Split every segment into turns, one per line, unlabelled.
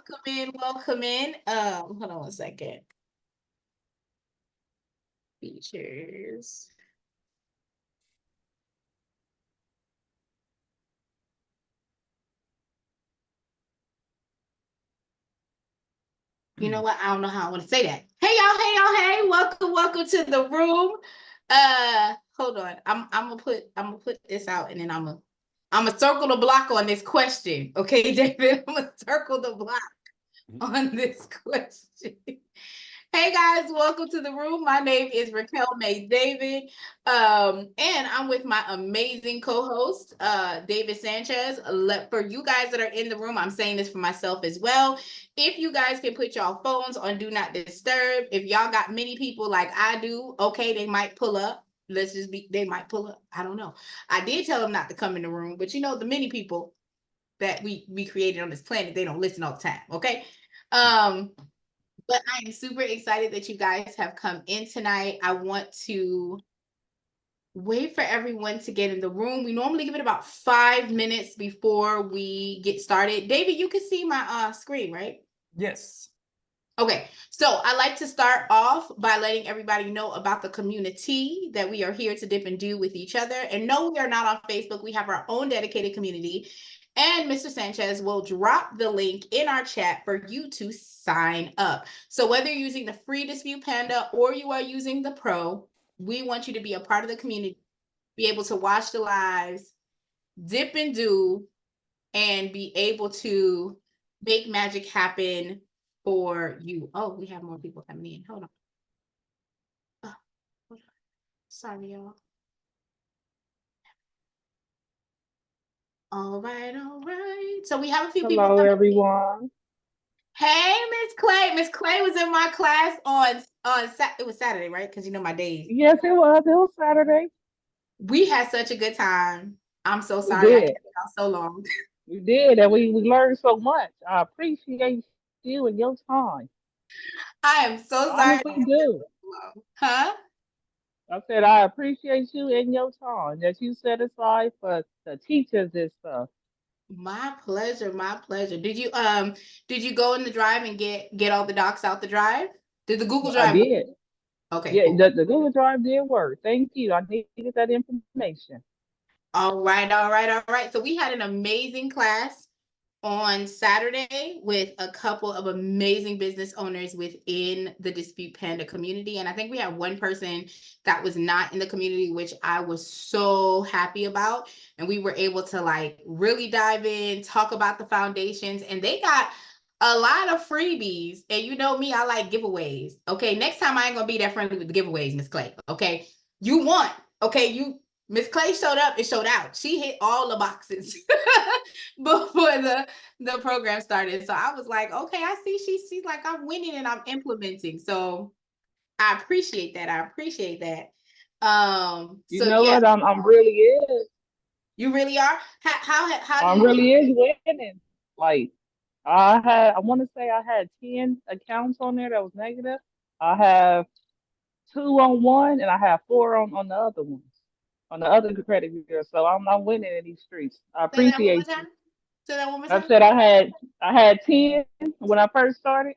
welcome in, welcome in. Hold on one second. Features. You know what? I don't know how I want to say that. Hey y'all, hey. Welcome to the room. Hold on. I'm gonna put this out and then I'm gonna circle the block on this question. Okay, David, I'm gonna circle the block on this question. Hey guys, welcome to the room. My name is Raquel May David, and I'm with my amazing co-host, David Sanchez. For you guys that are in the room, I'm saying this for myself as well. If you guys can put y'all phones on Do Not Disturb, if y'all got many people like I do, okay, they might pull up. They might pull up. I don't know. I did tell them not to come in the room, but you know, the many people that we created on this planet, they don't listen all the time, okay? But I am super excited that you guys have come in tonight. I want to wait for everyone to get in the room. We normally give it about 5 minutes before we get started. David, you can see my screen, right?
Yes.
Okay, so I like to start off by letting everybody know about the community that we are here to dip and do with each other. And no, we are not on Facebook. We have our own dedicated community. And Mr. Sanchez will drop the link in our chat for you to sign up. So whether you're using the free Dispute Panda or you are using the Pro, we want you to be a part of the community, be able to watch the lives, dip and do, and be able to make magic happen for you. Oh, we have more people coming in. Hold on. Oh, hold on. Sorry, y'all. All right. So we have a few people.
Hello, everyone.
Hey, Miss Clay. Miss Clay was in my class on it was Saturday, right? Because you know my days.
Yes, it was. It was Saturday.
We had such a good time. I'm so
We
sorry I
did.
kept it out so long.
We did, and we learned so much. I appreciate you and your time.
I am so sorry.
Honestly, do.
Huh?
I said I appreciate you and your time that you set aside for the teachers and stuff.
My pleasure, my pleasure. Did you go in the drive and get all the docs out the drive? Did the Google
I
Drive work?
did.
Okay,
Yeah,
cool.
the Google Drive did work. Thank you. I needed that information.
All right. So we had an amazing class on Saturday with a couple of amazing business owners within the Dispute Panda community. And I think we had one person that was not in the community, which I was so happy about. And we were able to like really dive in, talk about the foundations, and they got a lot of freebies. And you know me, I like giveaways. Okay, next time I ain't gonna be that friendly with the giveaways, Miss Clay. Okay, you want, okay, Miss Clay showed up and showed out. She hit all the boxes before the program started. So I was like, okay, I see she's like, I'm winning and I'm implementing. So I appreciate that.
You
So
know
yeah,
what? I'm really is.
you really are. How do
I'm
you
really is winning. Like I want to say I had 10 accounts on there that was negative. I have two on one and I have four on the other ones, on the other credit bureau. So I'm winning in these streets. I
say that one more
appreciate you.
time? Say that one more
I
time.
said I had 10 when I first started.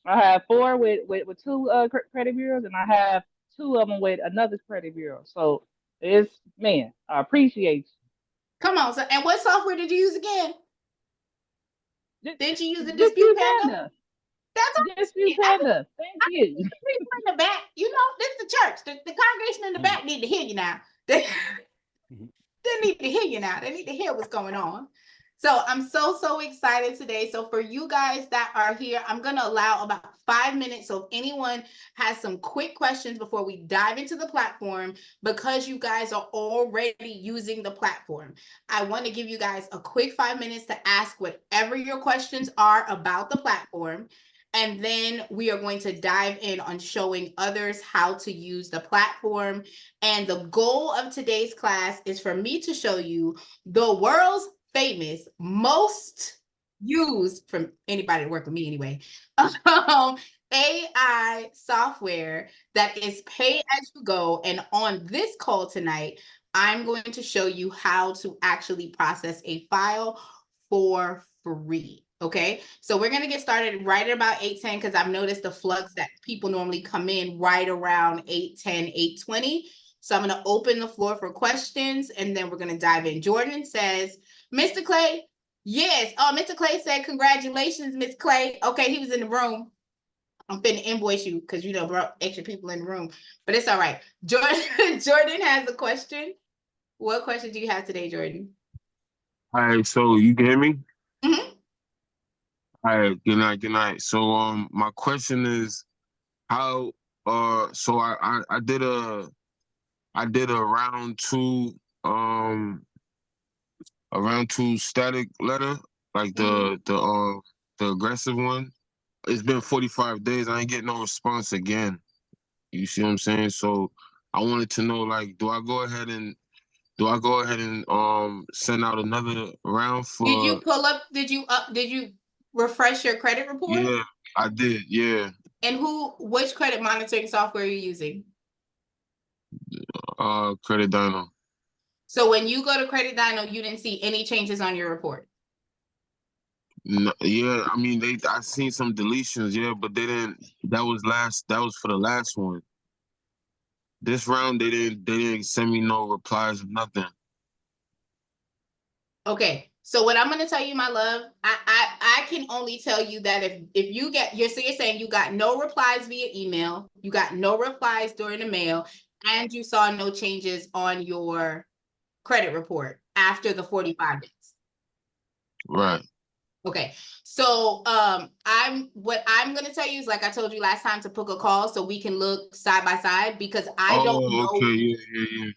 I have four with two credit bureaus and I have two of them with another credit bureau. So it's man, I appreciate
Come on. So and what software did you use again?
you.
Didn't you use the Dispute
Dispute
Panda?
Panda.
That's what I'm
Dispute
saying. I
Panda. Thank
need
you.
people in the back. You know, this is the church. The congregation in the back need to hear you now. They need to hear you now. They need to hear what's going on. So I'm so excited today. So for you guys that are here, I'm going to allow about 5 minutes. So if anyone has some quick questions before we dive into the platform, because you guys are already using the platform, I want to give you guys a quick 5 minutes to ask whatever your questions are about the platform. And then we are going to dive in on showing others how to use the platform. And the goal of today's class is for me to show you the world's famous, most used from anybody to work with me anyway, AI software that is pay as you go. And on this call tonight, I'm going to show you how to actually process a file for free. Okay, so we're gonna get started right at about 8:10 because I've noticed the flux that people normally come in right around 8:10, 8:20. So I'm gonna open the floor for questions and then we're gonna dive in. Jordan says, Mr. Clay, yes. Oh, Mr. Clay said, congratulations, Miss Clay. Okay, he was in the room. I'm finna invoice you because you know brought extra people in the room, but it's all right. Jordan, Jordan has a question. What question do you have today, Jordan?
All right, so you can hear me?
Mhm.
All right, good night, good night. So my question is how so I did a round two static letter, like
Mhm.
the aggressive one. It's been 45 days. I ain't getting no response again. You see what I'm saying? So I wanted to know, like, do I go ahead and send out another round
Did you
for?
pull up? Did you refresh your credit report?
Yeah, I did. Yeah.
And which credit monitoring software are you using?
Credit Dino.
So when you go to Credit Dino, you didn't see any changes on your report.
No, yeah, I mean I seen some deletions, yeah, but they didn't. That was for the last one. This round they didn't send me no replies or nothing.
Okay. So what I'm gonna tell you, my love, I can only tell you that if you get you're saying you got no replies via email, you got no replies during the mail, and you saw no changes on your credit report after the 45 days.
Right.
Okay. So what I'm gonna tell you is like I told you last time to book a call so we can look side by side because
Oh, okay, yeah, yeah, yeah.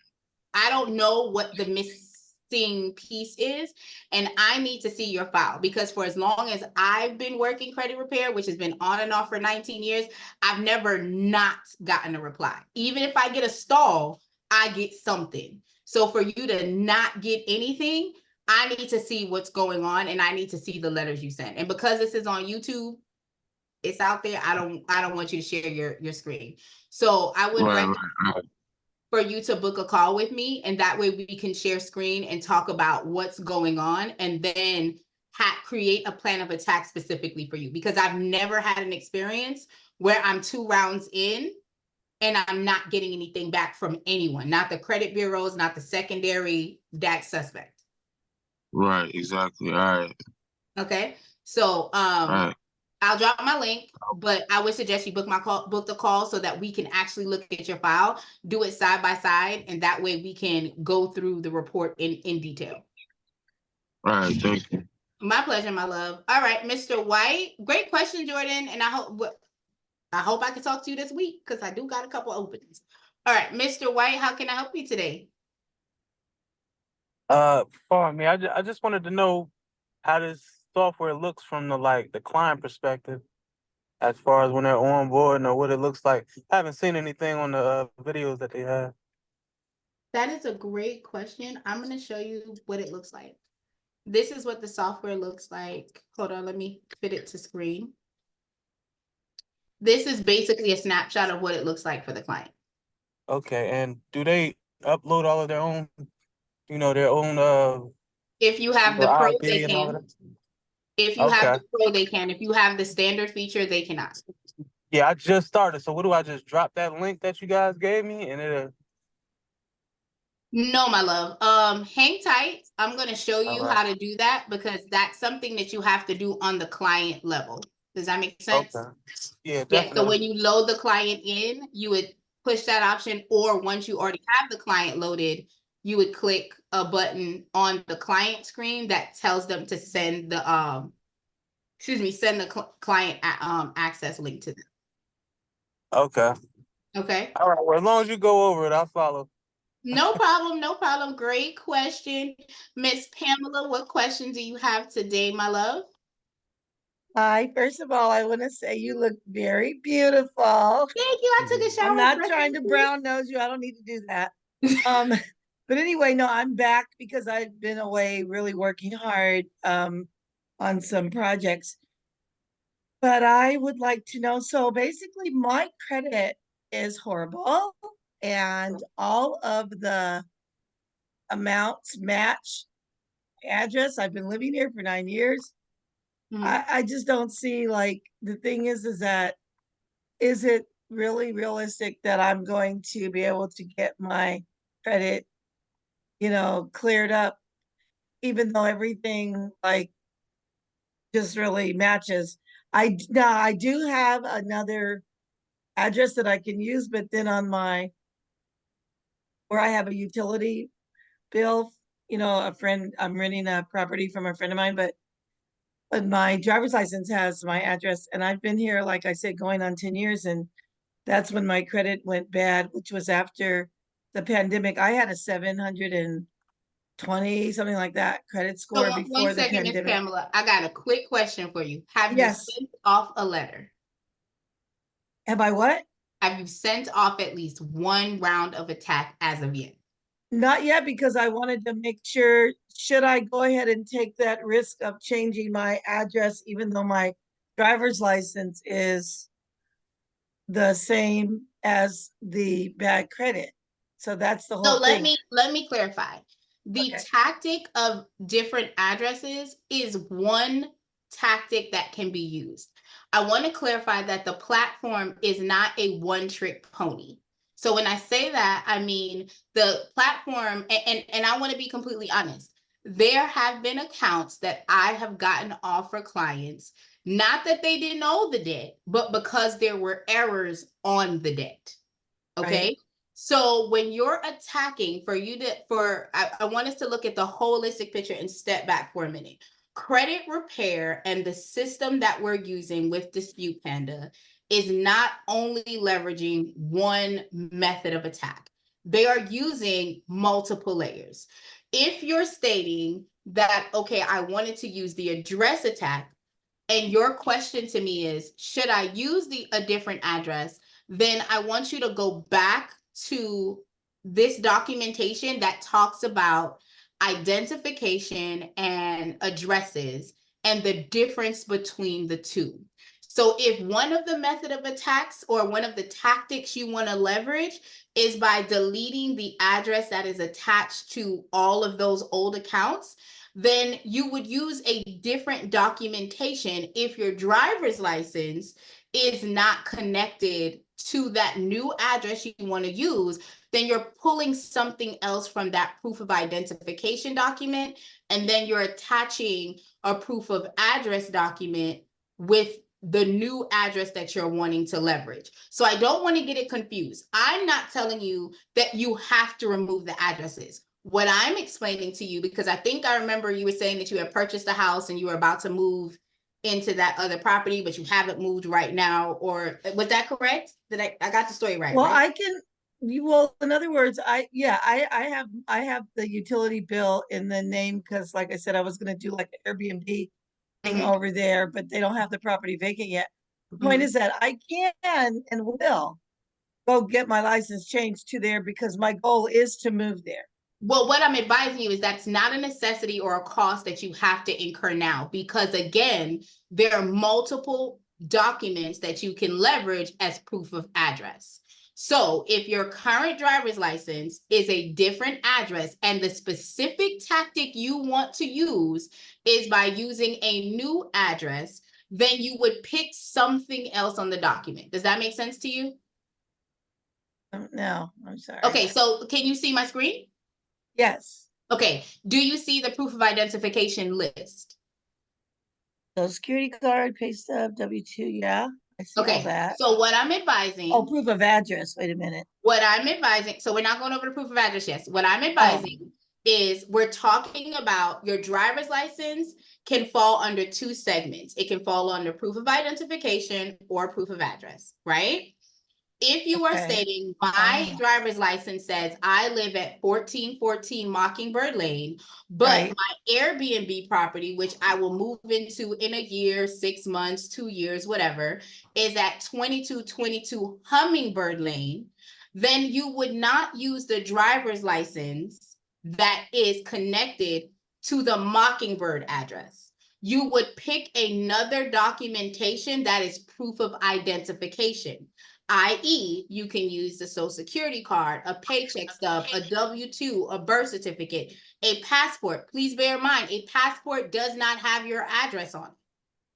I don't know what the missing piece is, and I need to see your file because for as long as I've been working credit repair, which has been on and off for 19 years, I've never not gotten a reply. Even if I get a stall, I get something. So for you to not get anything, I need to see what's going on and I need to see the letters you sent. And because this is on YouTube, it's out there. I don't want you to share your screen. So I would
Right,
recommend
right, right.
for you to book a call with me and that way we can share screen and talk about what's going on and then create a plan of attack specifically for you because I've never had an experience where I'm 2 rounds in and I'm not getting anything back from anyone, not the credit bureaus, not the secondary, that suspect.
Right, exactly. All right,
Okay. So
all right,
I'll drop my link, but I would suggest you book the call so that we can actually look at your file, do it side by side, and that way we can go through the report in detail.
all right. Thank you.
My pleasure, my love. All right, Mr. White. Great question, Jordan. And I hope I can talk to you this week because I do got a couple openings. All right, Mr. White, how can I help you today?
For me, I just wanted to know how this software looks from the client perspective, as far as when they're on board or what it looks like. I haven't seen anything on the videos that they have.
That is a great question. I'm going to show you what it looks like. This is what the software looks like. Hold on, let me fit it to screen. This is basically a snapshot of what it looks like for the client.
Okay, and do they upload all of their own, their own
If you have the pro, they
ID and all of
can.
that?
If you have
Okay.
the pro, they can. If you have the standard feature, they cannot.
Yeah, I just started. So what do I just drop that link that you guys gave me and it'll
No, my love. Hang tight. I'm going to show
all
you
right.
how to do that because that's something that you have to do on the client level. Does that make sense?
Okay. Yeah,
Yeah. So
definitely.
when you load the client in, you would push that option, or once you already have the client loaded, you would click a button on the client screen that tells them to send the send the client access link to them.
Okay.
Okay.
All right. Well, as long as you go over it, I'll follow.
No problem. No problem. Great question. Miss Pamela, what question do you have today, my love?
Hi, first of all, I want to say you look very beautiful.
Thank you. I took a shower.
I'm not trying to brown nose you. I don't need to do that. Um, but anyway, no, I'm back because I've been away really working hard on some projects. But I would like to know, so basically my credit is horrible and all of the amounts match address. I've been living here for 9 years. I just don't see, like, the thing is that, is it really realistic that I'm going to be able to get my credit, cleared up, even though everything, like, just really matches? Now I do have another address that I can use, but then on where I have a utility bill, a friend, I'm renting a property from a friend of mine, but my driver's license has my address, and I've been here, like I said, going on 10 years, and that's when my credit went bad, which was after the pandemic. I had a 720, something like that, credit
So
score
one
before the
second, Miss
pandemic.
Pamela, I got a quick question for you. Have you
Yes.
sent off a letter?
Have I what?
Have you sent off at least one round of attack as of yet?
Not yet, because I wanted to make sure, should I go ahead and take that risk of changing my address, even though my driver's license is the same as the bad credit? So that's the
So
whole thing.
let me clarify. The
Okay.
tactic of different addresses is one tactic that can be used. I want to clarify that the platform is not a one-trick pony. So when I say that, I mean the platform, and I want to be completely honest. There have been accounts that I have gotten off for clients, not that they didn't owe the debt, but because there were errors on the debt. Okay.
Right.
So when you're attacking, I want us to look at the holistic picture and step back for a minute. Credit repair and the system that we're using with Dispute Panda is not only leveraging one method of attack. They are using multiple layers. If you're stating that, okay, I wanted to use the address attack, and your question to me is, should I use a different address? Then I want you to go back to this documentation that talks about identification and addresses and the difference between the two. So if one of the method of attacks or one of the tactics you want to leverage is by deleting the address that is attached to all of those old accounts, then you would use a different documentation if your driver's license is not connected to that new address you want to use. Then you're pulling something else from that proof of identification document, and then you're attaching a proof of address document with the new address that you're wanting to leverage. So I don't want to get it confused. I'm not telling you that you have to remove the addresses. What I'm explaining to you, because I think I remember you were saying that you had purchased a house and you were about to move into that other property, but you haven't moved right now, or was that correct? Did I got the story right?
Well,
right?
in other words, I have the utility bill in the name, because like I said, I was gonna do like an Airbnb thing over there, but they don't have the property vacant yet. The point is that I can and will go get my license changed to there, because my goal is to move there.
Well, what I'm advising you is that's not a necessity or a cost that you have to incur now, because again, there are multiple documents that you can leverage as proof of address. So if your current driver's license is a different address and the specific tactic you want to use is by using a new address, then you would pick something else on the document. Does that make sense to you?
No, I'm sorry.
Okay, so can you see my screen?
Yes.
Okay, do you see the proof of identification list?
So security card, pay stub, W-2, yeah, I see all
Okay,
that.
so what I'm advising,
Oh, proof of address, wait a minute.
so we're not going over the proof of address yet. What I'm
Oh,
advising is we're talking about your driver's license can fall under two segments. It can fall under proof of identification or proof of address, right? If you are
okay.
stating my driver's license says I live at 1414 Mockingbird Lane, but
Right.
my Airbnb property, which I will move into in a year, 6 months, 2 years, whatever, is at 2222 Hummingbird Lane, then you would not use the driver's license that is connected to the Mockingbird address. You would pick another documentation that is proof of identification, i.e., you can use the social security card, a paycheck stub, a W-2, a birth certificate, a passport. Please bear in mind, a passport does not have your address on it.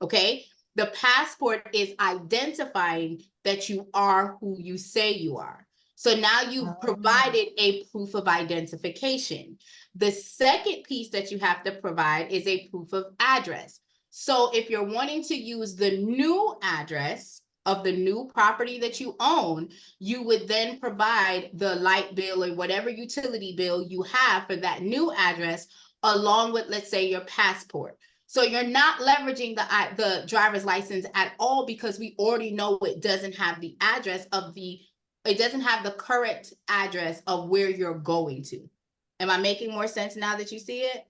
Okay. The passport is identifying that you are who you say you are. So now you've provided a proof of identification. The second piece that you have to provide is a proof of address. So if you're wanting to use the new address of the new property that you own, you would then provide the light bill or whatever utility bill you have for that new address, along with, let's say, your passport. So you're not leveraging the driver's license at all, because we already know it doesn't have the address of it doesn't have the correct address of where you're going to. Am I making more sense now that you see it?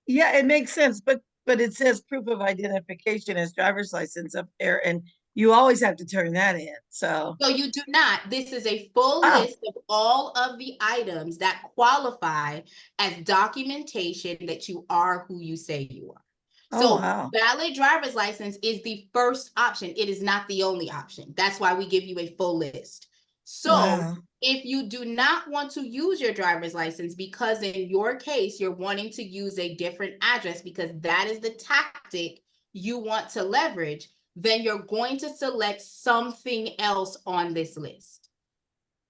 Yeah, it makes sense, but it says proof of identification as driver's license up there, and you always have to turn that in. So
you do not. This is a full
Oh.
list of all of the items that qualify as documentation that you are who you say you are.
Oh,
So
wow.
valid driver's license is the first option. It is not the only option. That's why we give you a full list. So
Wow.
if you do not want to use your driver's license, because in your case, you're wanting to use a different address because that is the tactic you want to leverage, then you're going to select something else on this list.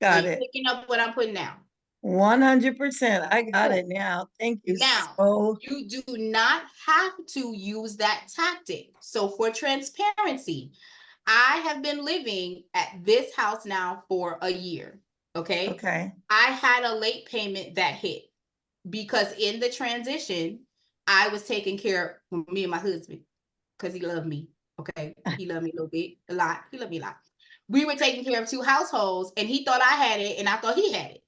Got
Are you
it.
picking up what I'm putting down?
100%. I got
Cool.
it now. Thank you.
Now,
So
you do not have to use that tactic. So for transparency, I have been living at this house now for a year. Okay.
okay.
I had a late payment that hit because in the transition, I was taking care of me and my husband because he loved me. Okay. He loved me a little bit, a lot. He loved me a lot. We were taking care of two households and he thought I had it and I thought he had it.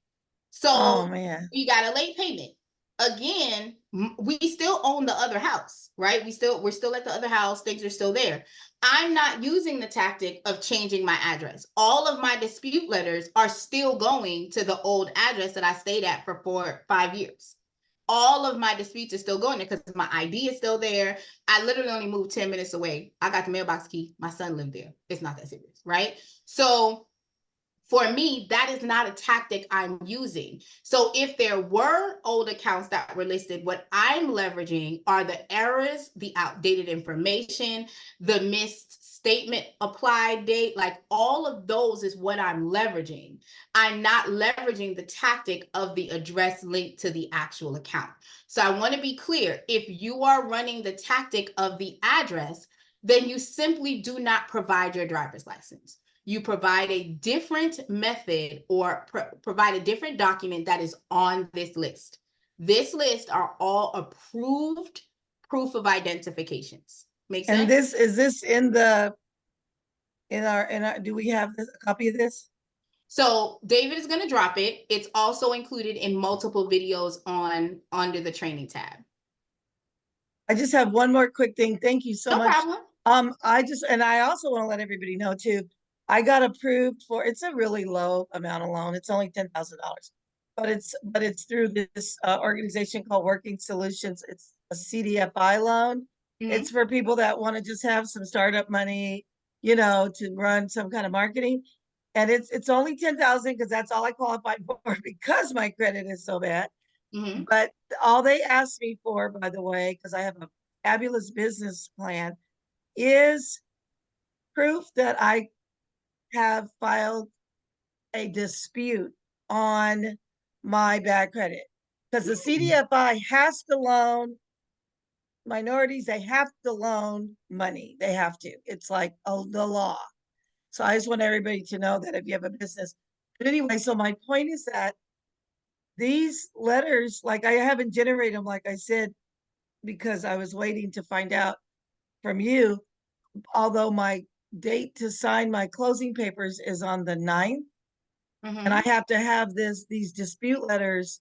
Oh
So
man.
we got a late payment. Again, we still own the other house, right? We're still at the other house. Things are still there. I'm not using the tactic of changing my address. All of my dispute letters are still going to the old address that I stayed at for 5 years. All of my disputes are still going there because my ID is still there. I literally only moved 10 minutes away. I got the mailbox key. My son lived there. It's not that serious, right? So for me, that is not a tactic I'm using. So if there were old accounts that were listed, what I'm leveraging are the errors, the outdated information, the missed statement applied date, like all of those is what I'm leveraging. I'm not leveraging the tactic of the address linked to the actual account. So I want to be clear, if you are running the tactic of the address, then you simply do not provide your driver's license. You provide a different method or provide a different document that is on this list. This list are all approved proof of identifications. Make sense?
And this is this in our do we have a copy of this?
So David is going to drop it. It's also included in multiple videos under the training tab.
I just have one more quick thing. Thank you so
No
much.
problem.
I also want to let everybody know too, I got approved for, it's a really low amount of loan. It's only $10,000, but it's through this organization called Working Solutions. It's a CDFI loan.
Mhm.
It's for people that want to just have some startup money, to run some kind of marketing. And it's only 10,000 because that's all I qualified for because my credit is so bad.
Mhm.
But all they asked me for, by the way, because I have a fabulous business plan, is proof that I have filed a dispute on my bad credit. Because the CDFI has to loan minorities, they have to loan money. They have to. It's like the law. So I just want everybody to know that if you have a business. But anyway, so my point is that these letters, like I haven't generated them, like I said, because I was waiting to find out from you, although my date to sign my closing papers is on the 9th, and I have to have these dispute letters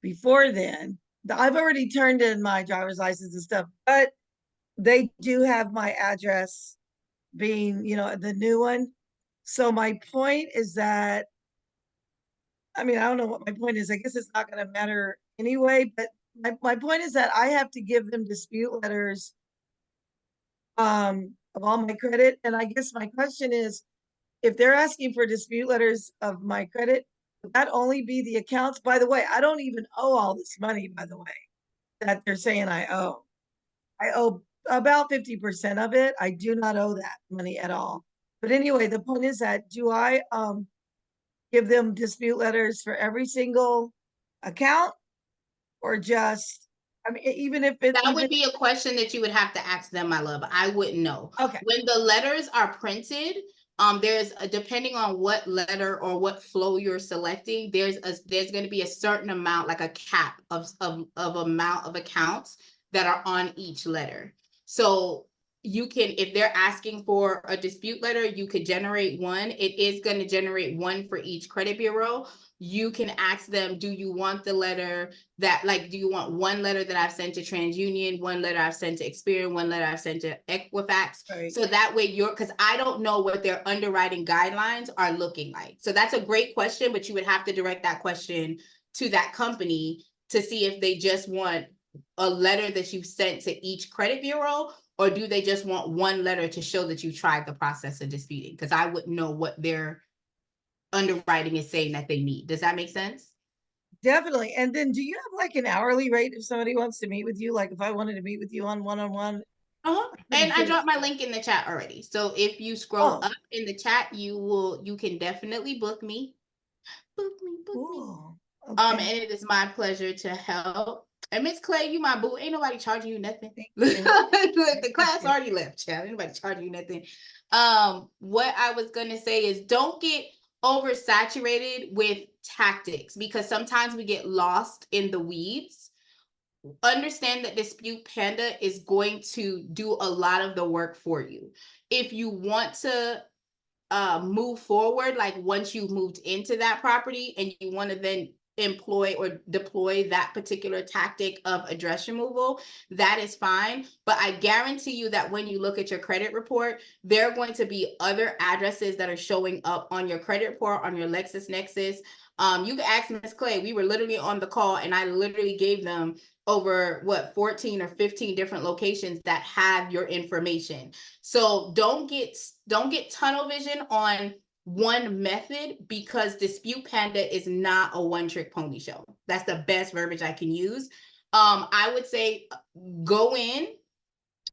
before then. I've already turned in my driver's license and stuff, but they do have my address being, the new one. So my point is that, I mean, I don't know what my point is. I guess it's not going to matter anyway, but my point is that I have to give them dispute letters of all my credit. And I guess my question is, if they're asking for dispute letters of my credit, would that only be the accounts? By the way, I don't even owe all this money, by the way, that they're saying I owe. I owe about 50% of it. I do not owe that money at all. But anyway, the point is that do I give them dispute letters for every single account or just, I mean, even if it
That
even
would be a question that you would have to ask them, my love. I wouldn't know.
okay.
When the letters are printed, there's depending on what letter or what flow you're selecting, there's going to be a certain amount, like a cap of amount of accounts that are on each letter. So you can, if they're asking for a dispute letter, you could generate one. It is going to generate one for each credit bureau. You can ask them, do you want the letter that, like, do you want one letter that I've sent to TransUnion, one letter I've sent to Experian, one letter I've sent to Equifax?
Right.
So that way because I don't know what their underwriting guidelines are looking like. So that's a great question, but you would have to direct that question to that company to see if they just want a letter that you've sent to each credit bureau, or do they just want one letter to show that you tried the process of disputing? Because I wouldn't know what their underwriting is saying that they need. Does that make sense?
Definitely. And then do you have like an hourly rate if somebody wants to meet with you? Like if I wanted to meet with you on one-on-one?
And I dropped my link in the chat already. So if you scroll
Oh.
up in the chat, you can definitely book me. Book me.
Cool.
And
Okay.
it is my pleasure to help. And Miss Clay, you my boo. Ain't nobody charging you nothing.
Thank
Look,
you.
the class already left, child. Ain't nobody charging you nothing. What I was gonna say is don't get oversaturated with tactics, because sometimes we get lost in the weeds. Understand that Dispute Panda is going to do a lot of the work for you. If you want to move forward, like once you've moved into that property and you want to then employ or deploy that particular tactic of address removal, that is fine. But I guarantee you that when you look at your credit report, there are going to be other addresses that are showing up on your credit report, on your LexisNexis. You can ask Ms. Clay. We were literally on the call and I literally gave them over 14 or 15 different locations that have your information. So don't get tunnel vision on one method, because Dispute Panda is not a one-trick pony show. That's the best verbiage I can use. I would say go in.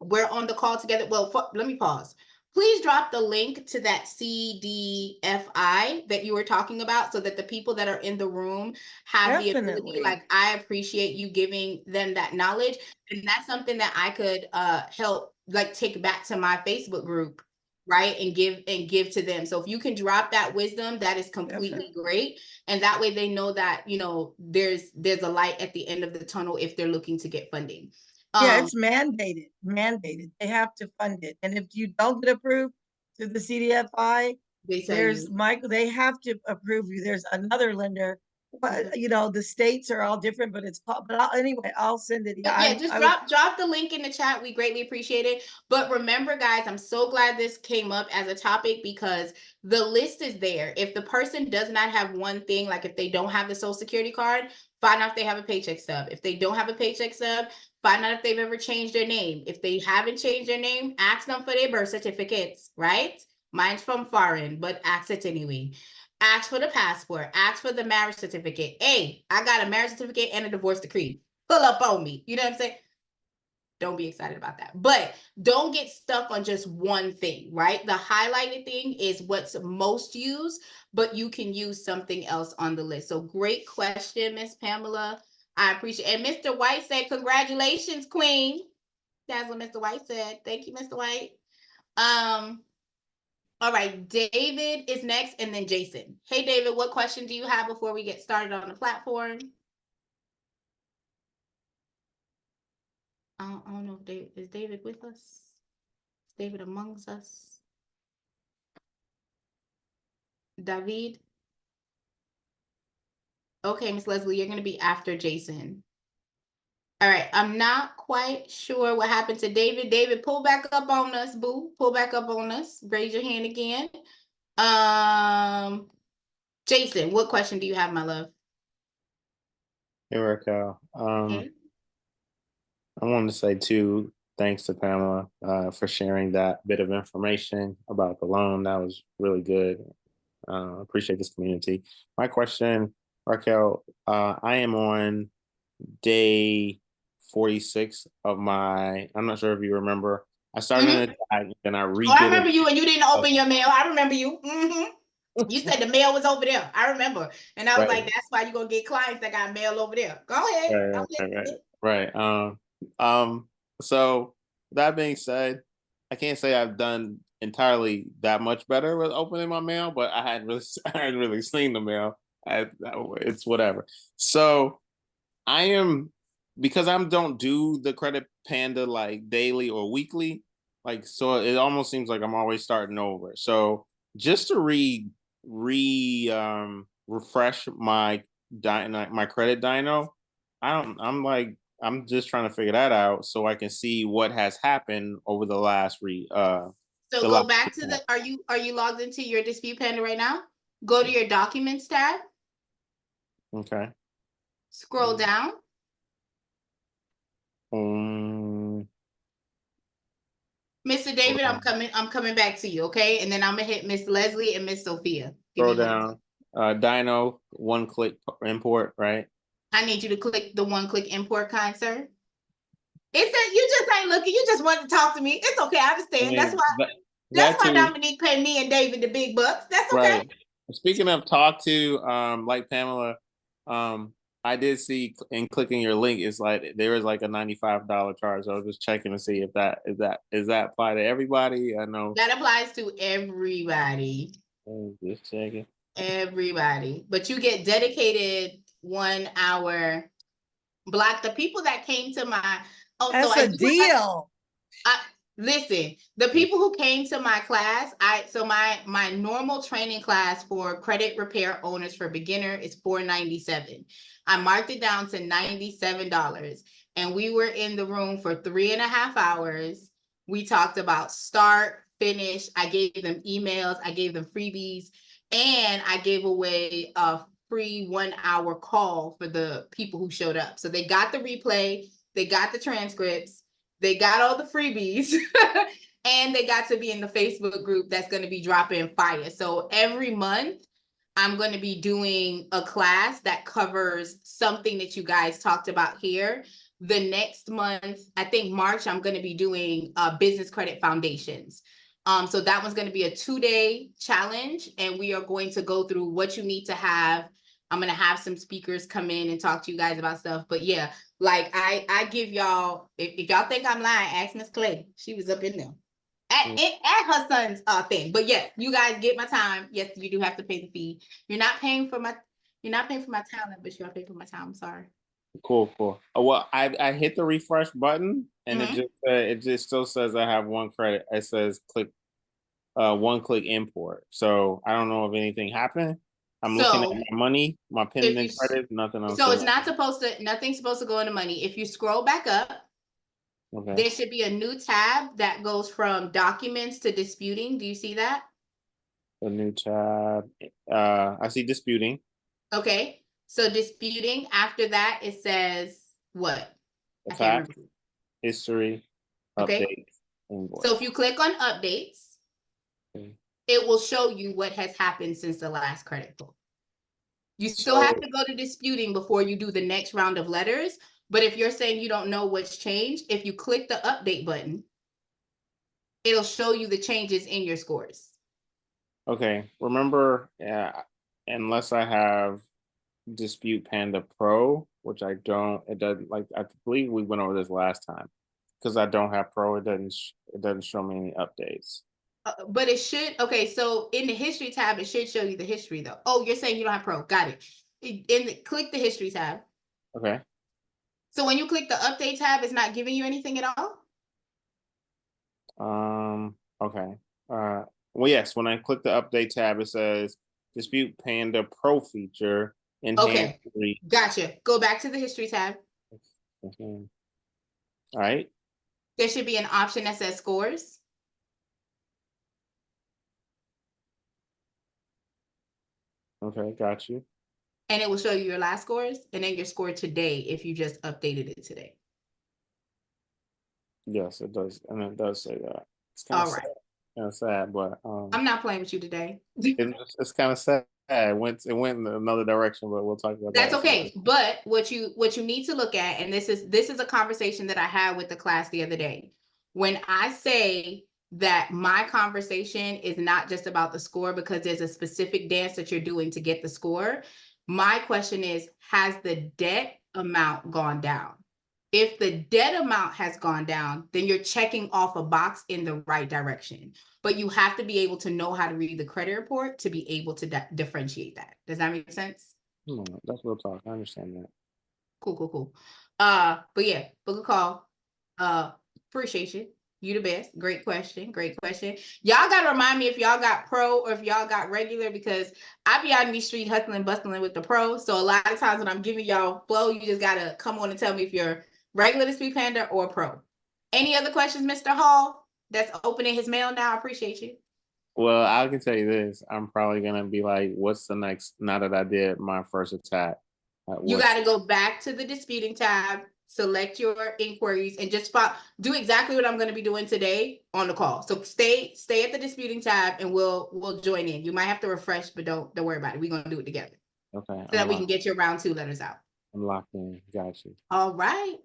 We're on the call together. Well, let me pause. Please drop the link to that CDFI that you were talking about so that the people that are in the room have the ability. Like, I appreciate you giving them that knowledge. And that's something that I could help, like, take back to my Facebook group, right? And give to them. So if you can drop that wisdom, that is completely great. And that way they know that, there's a light at the end of the tunnel if they're looking to get funding.
Yeah, it's mandated. They have to fund it. And if you don't get approved through the CDFI, they have to approve you. There's another lender. But the states are all different, but it's called, but anyway, I'll send it.
Yeah, just drop the link in the chat. We greatly appreciate it. But remember, guys, I'm so glad this came up as a topic, because the list is there. If the person does not have one thing, like if they don't have the Social Security card, find out if they have a paycheck stub. If they don't have a paycheck stub, find out if they've ever changed their name. If they haven't changed their name, ask them for their birth certificates, right? Mine's from foreign, but ask it anyway. Ask for the passport. Ask for the marriage certificate. Hey, I got a marriage certificate and a divorce decree. Pull up on me. You know what I'm saying? Don't be excited about that. But don't get stuck on just one thing, right? The highlighted thing is what's most used, but you can use something else on the list. So great question, Miss Pamela. I appreciate it. And Mr. White said, congratulations, Queen. That's what Mr. White said. Thank you, Mr. White. All right, David is next, and then Jason. Hey, David, what question do you have before we get started on the platform? I don't know if is David with us? Is David amongst us? David? Okay, Miss Leslie, you're going to be after Jason. All right, I'm not quite sure what happened to David. David, pull back up on us, boo. Pull back up on us. Raise your hand again. Jason, what question do you have, my love?
Hey, Raquel. I wanted to say too, thanks to Pamela for sharing that bit of information about the loan. That was really good. Appreciate this community. My question, Raquel, I am on day 46 of my. I'm not sure if you remember. I started in a tag and I redid
Oh, I remember
it.
you, and you didn't open your mail. I remember you. You said the mail was over there. I remember. And I was like,
Right.
that's why you're going to get clients that got mail over there. Go ahead.
Right, right. So that being said, I can't say I've done entirely that much better with opening my mail, but I hadn't really, I hadn't really seen the mail. It's whatever. So I am, because I don't do the Credit Panda like daily or weekly, like, so it almost seems like I'm always starting over. So just to refresh my my credit dyno, I'm just trying to figure that out so I can see what has happened over the last
So
the
go
last.
back to the, are you logged into your Dispute Panda right now? Go to your documents tab,
Okay.
scroll down. Mr. David, I'm coming back to you, okay? And then I'm gonna hit Miss Leslie and Miss Sophia. Give
Scroll
me one
down.
second.
Dyno, one click import, right?
I need you to click the one-click import, kind sir. It's that you just ain't looking. You just want to talk to me. It's okay. I understand. That's why. That's
that
why
too,
Dominique paid me and David the big bucks. That's okay.
right. Speaking of talk to, like Pamela, I did see in clicking your link, it's like there is like a $95 charge. So I was just checking to see if that apply to everybody. I know
That applies to everybody.
just checking.
Everybody. But you get dedicated 1 hour block. The people that came to my
That's a deal.
Listen, the people who came to my class, my normal training class for credit repair owners for beginner is $497. I marked it down to $97, and we were in the room for 3.5 hours. We talked about start, finish. I gave them emails, I gave them freebies, and I gave away a free 1 hour call for the people who showed up. So they got the replay, they got the transcripts, they got all the freebies, and they got to be in the Facebook group that's going to be dropping fire. So every month, I'm going to be doing a class that covers something that you guys talked about here. The next month, I think March, I'm going to be doing business credit foundations. So that one's going to be a 2-day challenge, and we are going to go through what you need to have. I'm going to have some speakers come in and talk to you guys about stuff. But yeah, like I give y'all, if y'all think I'm lying, ask Miss Clay. She was up in there at her son's thing. But yeah, you guys get my time. Yes, you do have to pay the fee. You're not paying for my talent, but you are paying for my time. I'm sorry.
Cool. Well, I hit the refresh button and it just still says I have one credit. It says click one click import. So I don't know if anything happened. I'm looking at my money, my pending credit, nothing else.
So it's not supposed to, nothing's supposed to go into money. If you scroll back up,
okay,
there should be a new tab that goes from documents to disputing. Do you see that?
a new tab. I see disputing.
Okay. So disputing, after that, it says what?
Attack, history,
okay.
Updates.
So if you click on updates, it will show you what has happened since the last credit pull. You still have to go to disputing before you do the next round of letters. But if you're saying you don't know what's changed, if you click the update button, it'll show you the changes in your scores.
Okay. Remember, unless I have Dispute Panda Pro, which I don't, it doesn't, like, I believe we went over this last time. Because I don't have Pro, it doesn't show me any updates.
But it should, okay, so in the history tab, it should show you the history though. Oh, you're saying you don't have Pro, got it. Click the history tab.
Okay.
So when you click the update tab, it's not giving you anything at all?
Okay. Well, yes, when I click the update tab, it says Dispute Panda Pro feature.
Okay, gotcha. Go back to the history tab.
All right.
There should be an option that says scores.
Okay, got you.
And it will show you your last scores and then your score today if you just updated it today.
Yes, it does. And it does say that. It's
kind of sad.
Kind of sad, but
I'm not playing with you today.
it's kind of sad it went in another direction, but we'll talk about that.
That's okay. But what you need to look at, and this is a conversation that I had with the class the other day. When I say that my conversation is not just about the score because there's a specific dance that you're doing to get the score, my question is, has the debt amount gone down? If the debt amount has gone down, then you're checking off a box in the right direction. But you have to be able to know how to read the credit report to be able to differentiate that. Does that make sense?
No, that's real talk. I understand that.
Cool. But yeah, book a call. Appreciate you. You the best. Great question. Y'all gotta remind me if y'all got pro or if y'all got regular, because I be out in these streets hustling, bustling with the pro. So a lot of times when I'm giving y'all flow, you just gotta come on and tell me if you're regular Dispute Panda or pro. Any other questions, Mr. Hall? That's opening his mail now. I appreciate you.
Well, I can tell you this. I'm probably gonna be like, what's the next now that I did my first attack?
You got to go back to the disputing tab, select your inquiries, and just do exactly what I'm going to be doing today on the call. So stay at the disputing tab, and we'll join in. You might have to refresh, but don't worry about it. We're going to do it together.
Okay.
So that we can get your round 2 letters out.
I'm locked in. Got you.
All right.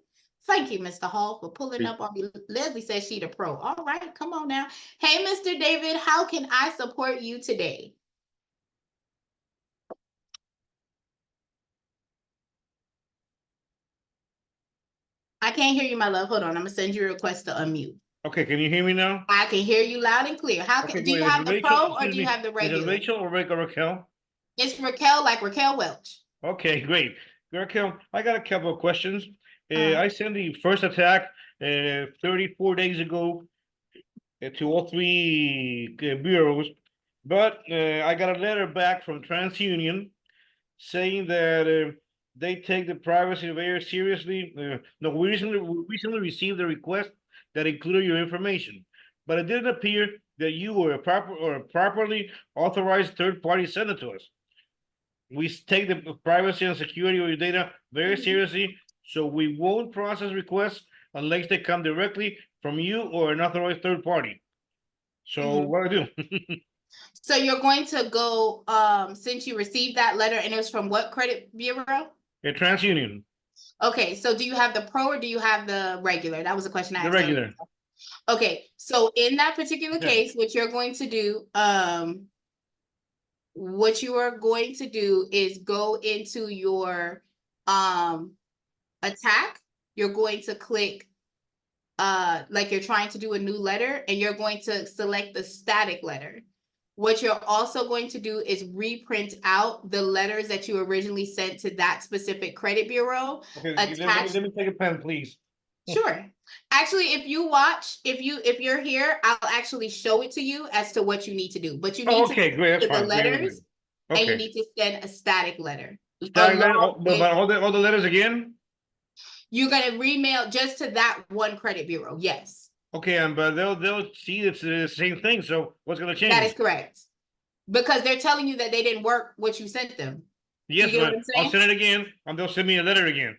Thank you, Mr. Hall, for pulling up on me. Leslie says she the pro. All right, come on now. Hey, Mr. David, how can I support you today? I can't hear you, my love. Hold on. I'm gonna send you a request to unmute.
Okay, can you hear me now?
I can hear you loud and clear. Do you have the pro or do you have the regular?
Is it Rachel or Raquel?
It's Raquel, like Raquel Welch.
Okay, great. Raquel, I got a couple of questions. I sent the first attack 34 days ago to all 3 bureaus, but I got a letter back from TransUnion saying that they take the privacy very seriously. No, we recently received a request that included your information, but it didn't appear that you were a properly authorized third party sender to us. We take the privacy and security of your data very seriously, so we won't process requests unless they come directly from you or an authorized third party. So what do I do?
So you're going to go, since you received that letter, and it was from what credit bureau?
TransUnion.
Okay, so do you have the pro or do you have the regular? That was a question I asked.
The regular.
Okay, so in that particular case, what you're going to do, what you are going to do is go into your attack. You're going to click like you're trying to do a new letter, and you're going to select the static letter. What you're also going to do is reprint out the letters that you originally sent to that specific credit bureau.
Okay, let me take a pen, please.
Sure. Actually, if you're here, I'll actually show it to you as to what you need to do. But you need
to great, that's
the
fine.
letters, and you need to send a static letter.
Static letter, but all the letters again?
You're gonna remail just to that one credit bureau, yes.
Okay, but they'll see it's the same thing. So what's gonna change?
That is correct, because they're telling you that they didn't work what you sent them.
Yes, but I'll send it again, and they'll send me a letter again.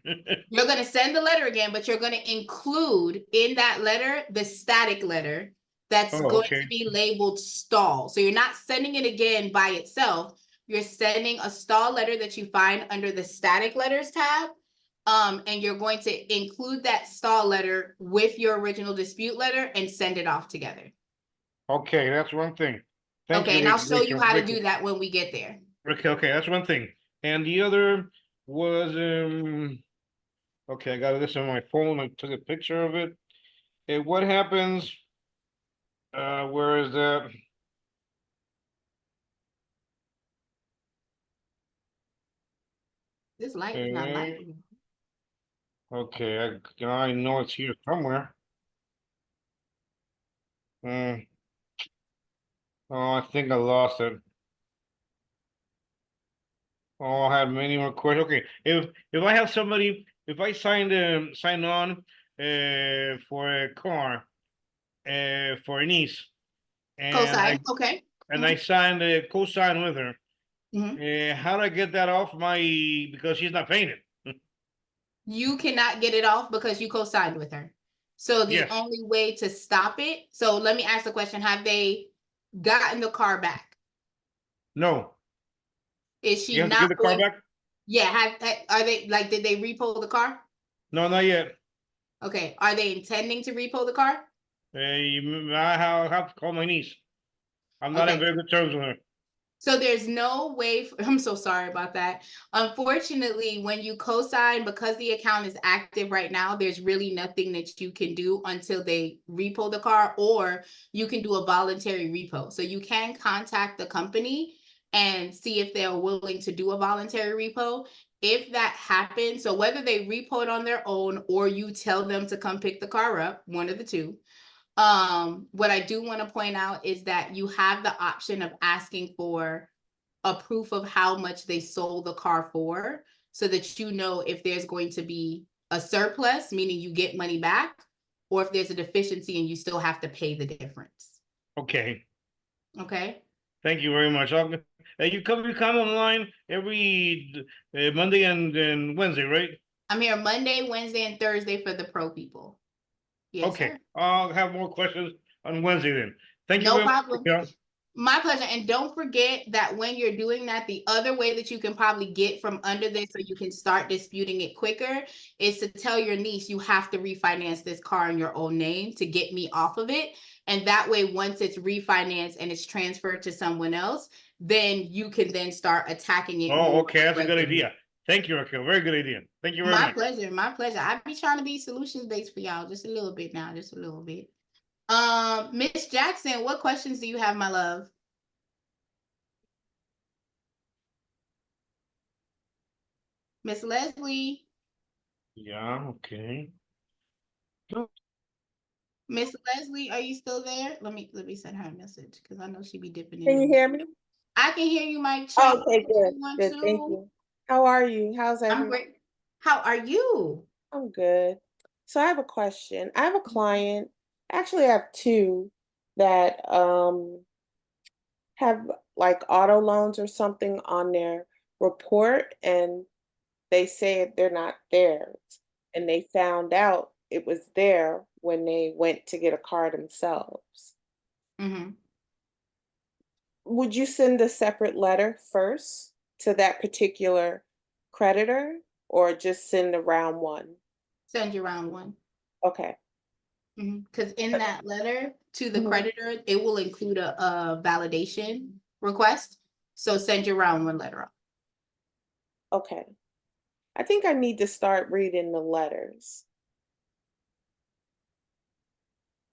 You're gonna send the letter again, but you're gonna include in that letter the static letter that's going to be labeled stall. So you're not sending it again by itself. You're sending a stall letter that you find under the static letters tab. And you're going to include that stall letter with your original dispute letter and send it off together.
Okay, that's one thing. Thank you,
and I'll show you how to do that when we get there.
Okay, that's one thing. And the other was okay, I got this on my phone. I took a picture of it. And what happens? Where is that?
This light is not lighting.
Okay, I know it's here somewhere. Oh, I think I lost it. Oh, I had many more questions. Okay, if I have somebody, if I sign on for a car for a niece, and I signed a co-sign with her. How do I get that off because she's not paying it?
You cannot get it off because you co-signed with her. So the only way to stop it. So let me ask the question: have they gotten the car back?
No.
Is she
You have to give
not
the car
going?
back?
Yeah, are they like, did they repo the car?
No, not yet.
Okay, are they intending to repo the car?
I have to call my niece. I'm not in
Okay.
very good terms with her.
So there's no way I'm so sorry about that. Unfortunately, when you co-sign, because the account is active right now, there's really nothing that you can do until they repo the car, or you can do a voluntary repo. So you can contact the company and see if they're willing to do a voluntary repo. If that happens, so whether they repo it on their own or you tell them to come pick the car up, one of the two. What I do want to point out is that you have the option of asking for a proof of how much they sold the car for, so that you know if there's going to be a surplus, meaning you get money back, or if there's a deficiency and you still have to pay the difference.
Okay.
Okay.
Thank you very much. You come online every Monday and Wednesday, right?
I'm here Monday, Wednesday, and Thursday for the pro people. Yes,
Okay.
sir.
I'll have more questions on Wednesday then. Thank you
No
very
problem.
much.
My pleasure. And don't forget that when you're doing that, the other way that you can probably get from under this so you can start disputing it quicker is to tell your niece you have to refinance this car in your own name to get me off of it. And that way, once it's refinanced and it's transferred to someone else, then you can then start attacking it.
Oh,
more
okay. That's a good
aggressively.
idea. Thank you, Raquel. Very good idea. Thank you very
My
much.
pleasure. My pleasure. I be trying to be solutions based for y'all just a little bit now, just a little bit. Miss Jackson, what questions do you have, my love? Miss Leslie.
Yeah, okay.
Miss Leslie, are you still there? Let me send her a message because I know she be dipping in.
Can you hear me?
I can hear you, Mike.
Oh, okay, good.
One,
Good. Thank
two.
you. How are you? How's
I'm
everyone?
great. How are you?
I'm good. So I have a question. I have a client, actually I have two that have like auto loans or something on their report, and they say they're not theirs. And they found out it was there when they went to get a car themselves.
Mm-hmm.
Would you send a separate letter first to that particular creditor, or just send a round one?
Send you round one.
Okay.
Because in that letter to the
Mhm.
creditor, it will include a validation request. So send your round one letter up.
Okay. I think I need to start reading the letters.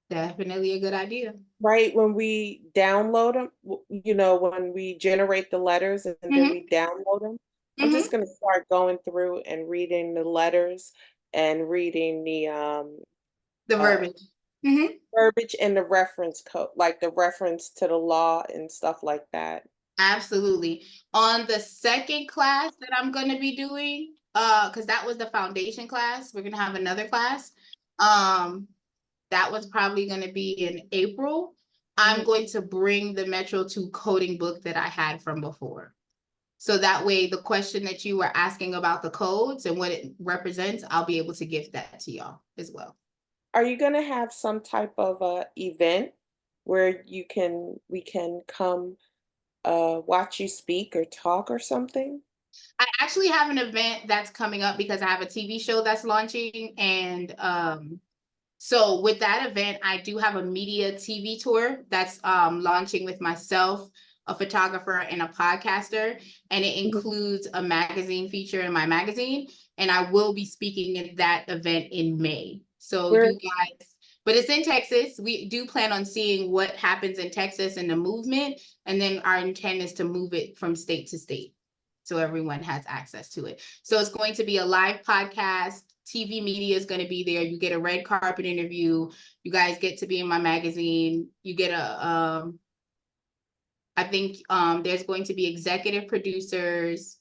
Definitely a good idea.
Right when we download them, when we generate the letters and then we download them, I'm just going to start going through and reading the letters and reading
The verbiage.
verbiage and the reference code, like the reference to the law and stuff like that.
Absolutely. On the second class that I'm going to be doing, because that was the foundation class, we're going to have another class. That was probably going to be in April. I'm going to bring the Metro 2 coding book that I had from before. So that way, the question that you were asking about the codes and what it represents, I'll be able to give that to y'all as well.
Are you going to have some type of event where we can come watch you speak or talk or something?
I actually have an event that's coming up because I have a TV show that's launching. And so with that event, I do have a media TV tour that's launching with myself, a photographer, and a podcaster. And it includes a magazine feature in my magazine. And I will be speaking at that event in May. So you guys, but it's in Texas. We do plan on seeing what happens in Texas and the movement. And then our intent is to move it from state to state, so everyone has access to it. So it's going to be a live podcast. TV media is going to be there. You get a red carpet interview. You guys get to be in my magazine. You get I think there's going to be executive producers.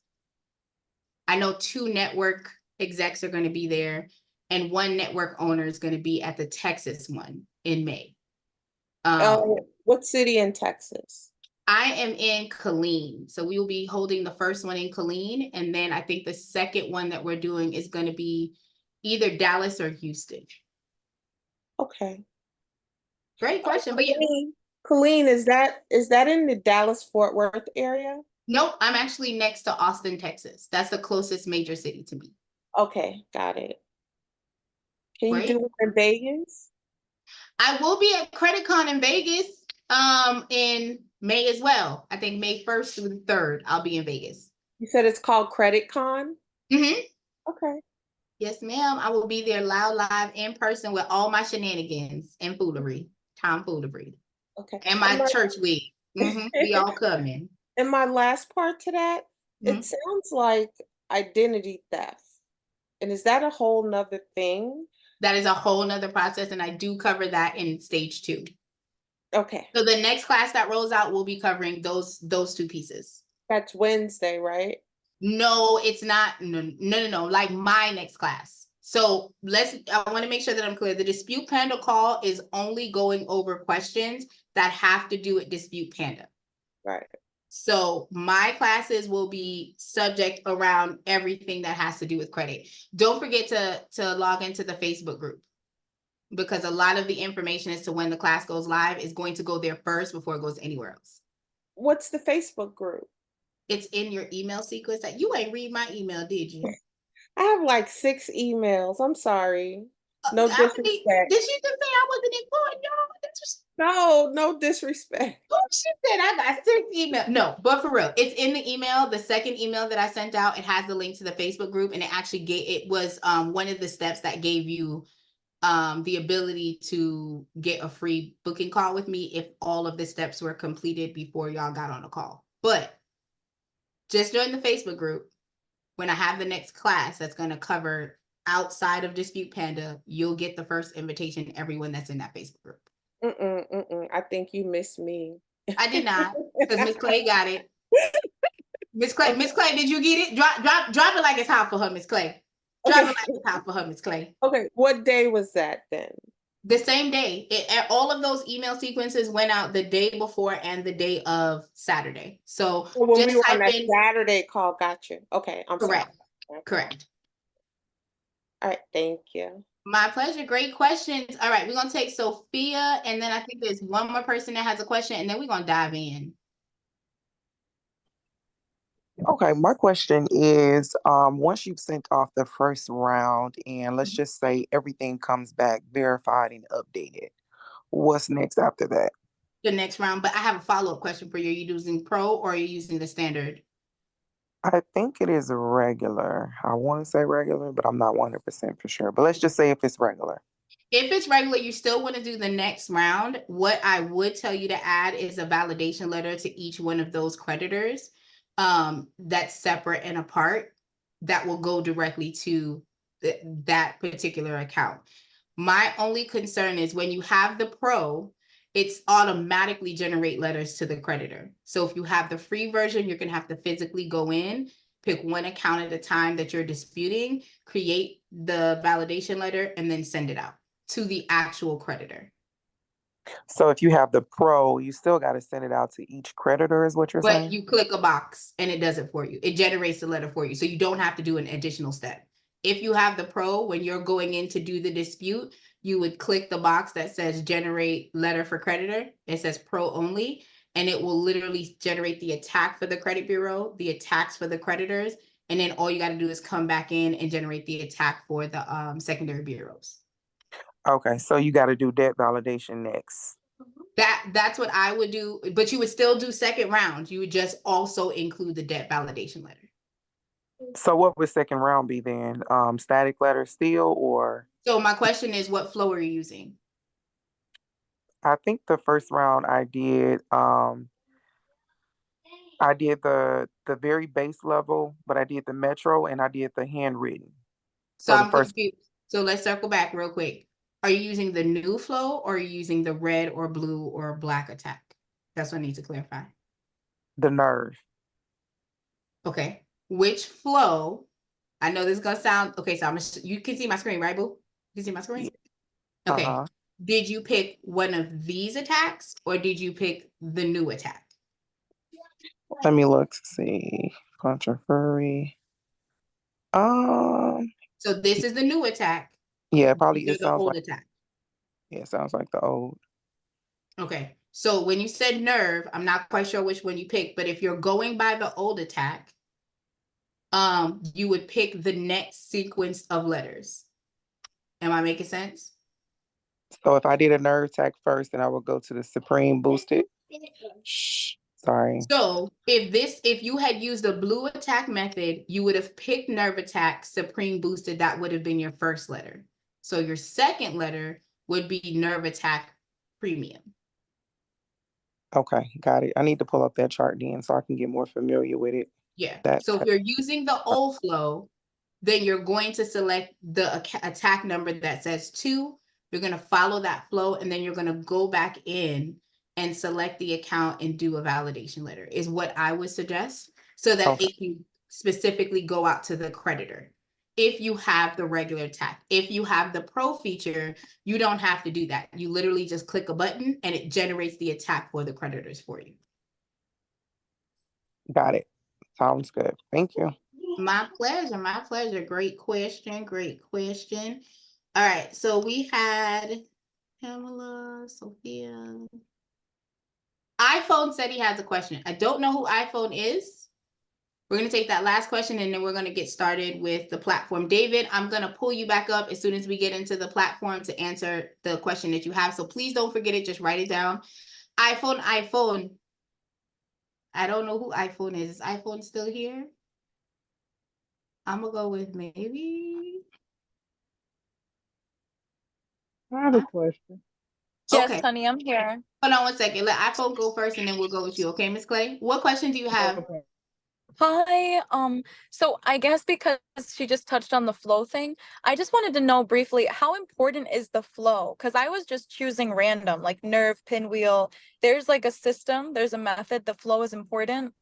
I know 2 network execs are going to be there, and 1 network owner is going to be at the Texas one in May.
What city in Texas?
I am in Killeen. So we will be holding the first one in Killeen. And then I think the second one that we're doing is going to be either Dallas or Houston.
Okay.
Great question. But yeah.
Colleen, is that in the Dallas-Fort Worth area?
Nope, I'm actually next to Austin, Texas. That's the closest major city to me.
Okay, got it. Can you
Great.
do it in Vegas?
I will be at CreditCon in Vegas in May as well. I think May 1st through the 3rd, I'll be in Vegas.
You said it's called Credit Con?
Mm-hmm.
Okay.
Yes, ma'am. I will be there live in person with all my shenanigans and foolery, tomfoolery,
Okay.
and my church wig. We all coming.
And my last part to that, it sounds like identity theft. And is that a whole nother thing?
That is a whole nother process, and I do cover that in stage 2.
Okay.
So the next class that rolls out will be covering those 2 pieces.
That's Wednesday, right?
No, it's not. No. Like my next class. So I want to make sure that I'm clear. The Dispute Panda call is only going over questions that have to do with Dispute Panda.
Right.
So my classes will be subject around everything that has to do with credit. Don't forget to log into the Facebook group, because a lot of the information as to when the class goes live is going to go there first before it goes anywhere else.
What's the Facebook group?
It's in your email sequence. That you ain't read my email, did you?
I have like 6 emails. I'm sorry. No disrespect.
Did she just say I wasn't important, y'all?
No disrespect.
Oh, she said I got 6 emails. No, but for real, it's in the email. The second email that I sent out, it has the link to the Facebook group, and it was one of the steps that gave you the ability to get a free booking call with me if all of the steps were completed before y'all got on a call. But just join the Facebook group. When I have the next class that's going to cover outside of Dispute Panda, you'll get the first invitation, everyone that's in that Facebook group.
I think you missed me.
I did not, because Miss Clay got it. Miss Clay, did you get it? Drop it like it's hot for her, Miss Clay. Drop it like it's hot for her, Miss Clay.
Okay, what day was that then?
The same day. All of those email sequences went out the day before and the day of Saturday. So
when we were on that Saturday call, got you. Okay, I'm
correct.
Sorry.
Correct.
All right, thank you.
My pleasure. Great questions. All right, we're gonna take Sophia, and then I think there's one more person that has a question, and then we're gonna dive in.
Okay, my question is, once you've sent off the first round and let's just say everything comes back verified and updated, what's next after that?
The next round, but I have a follow-up question for you. Are you using Pro or are you using the standard?
I think it is regular. I want to say regular, but I'm not 100% for sure. But let's just say if it's regular.
If it's regular, you still want to do the next round. What I would tell you to add is a validation letter to each one of those creditors that's separate and apart, that will go directly to that particular account. My only concern is when you have the Pro, it's automatically generate letters to the creditor. So if you have the free version, you're going to have to physically go in, pick one account at a time that you're disputing, create the validation letter, and then send it out to the actual creditor.
So if you have the Pro, you still got to send it out to each creditor, is what you're saying?
But you click a box and it does it for you. It generates the letter for you. So you don't have to do an additional step. If you have the Pro, when you're going in to do the dispute, you would click the box that says generate letter for creditor. It says Pro only, and it will literally generate the attack for the credit bureau, the attacks for the creditors, and then all you got to do is come back in and generate the attack for the secondary bureaus.
Okay, so you got to do debt validation next.
That's what I would do, but you would still do second round. You would just also include the debt validation letter.
So what would second round be then? Static letter still, or?
So my question is, what flow are you using?
I think the first round I did the very base level, but I did the Metro and I did the handwritten.
So I'm confused. So let's circle back real quick. Are you using the new flow or are you using the red or blue or black attack? That's what I need to clarify.
The nerve.
Okay. Which flow? I know this is gonna sound okay. So you can see my screen, right, boo? You can see my screen? Yeah. Okay. Did you pick one of these attacks or did you pick the new attack?
Let me look to see. Punch or furry.
So this is the new attack.
Yeah, probably
It sounds the old attack.
Yeah, it sounds like the old.
Okay. So when you said nerve, I'm not quite sure which one you picked, but if you're going by the old attack, you would pick the next sequence of letters. Am I making sense?
So if I did a nerve attack first, then I would go to the Supreme boosted. Shh, sorry.
So if you had used the blue attack method, you would have picked nerve attack, Supreme boosted. That would have been your first letter. So your second letter would be nerve attack premium.
Okay, got it. I need to pull up that chart then so I can get more familiar with it.
Yeah.
That
So if you're using the old flow, then you're going to select the attack number that says 2. You're going to follow that flow, and then you're going to go back in and select the account and do a validation letter is what I would suggest, so that
Okay.
it can specifically go out to the creditor. If you have the regular attack, if you have the pro feature, you don't have to do that. You literally just click a button and it generates the attack for the creditors for you.
Got it. Sounds good. Thank you.
My pleasure. My pleasure. Great question. Great question. All right. So we had Pamela, Sophia. iPhone said he has a question. I don't know who iPhone is. We're going to take that last question and then we're going to get started with the platform. David, I'm going to pull you back up as soon as we get into the platform to answer the question that you have. So please don't forget it. Just write it down. iPhone. I don't know who iPhone is. Is iPhone still here? I'm going to go with maybe.
I have a question.
Yes,
Okay.
honey, I'm here.
Hold on one second. Let iPhone go first and then we'll go with you. Okay, Miss Clay? What question do you have?
Okay.
Hi. So I guess because she just touched on the flow thing, I just wanted to know briefly, how important is the flow? Because I was just choosing random, like nerve, pinwheel. There's like a system, there's a method. The flow is important.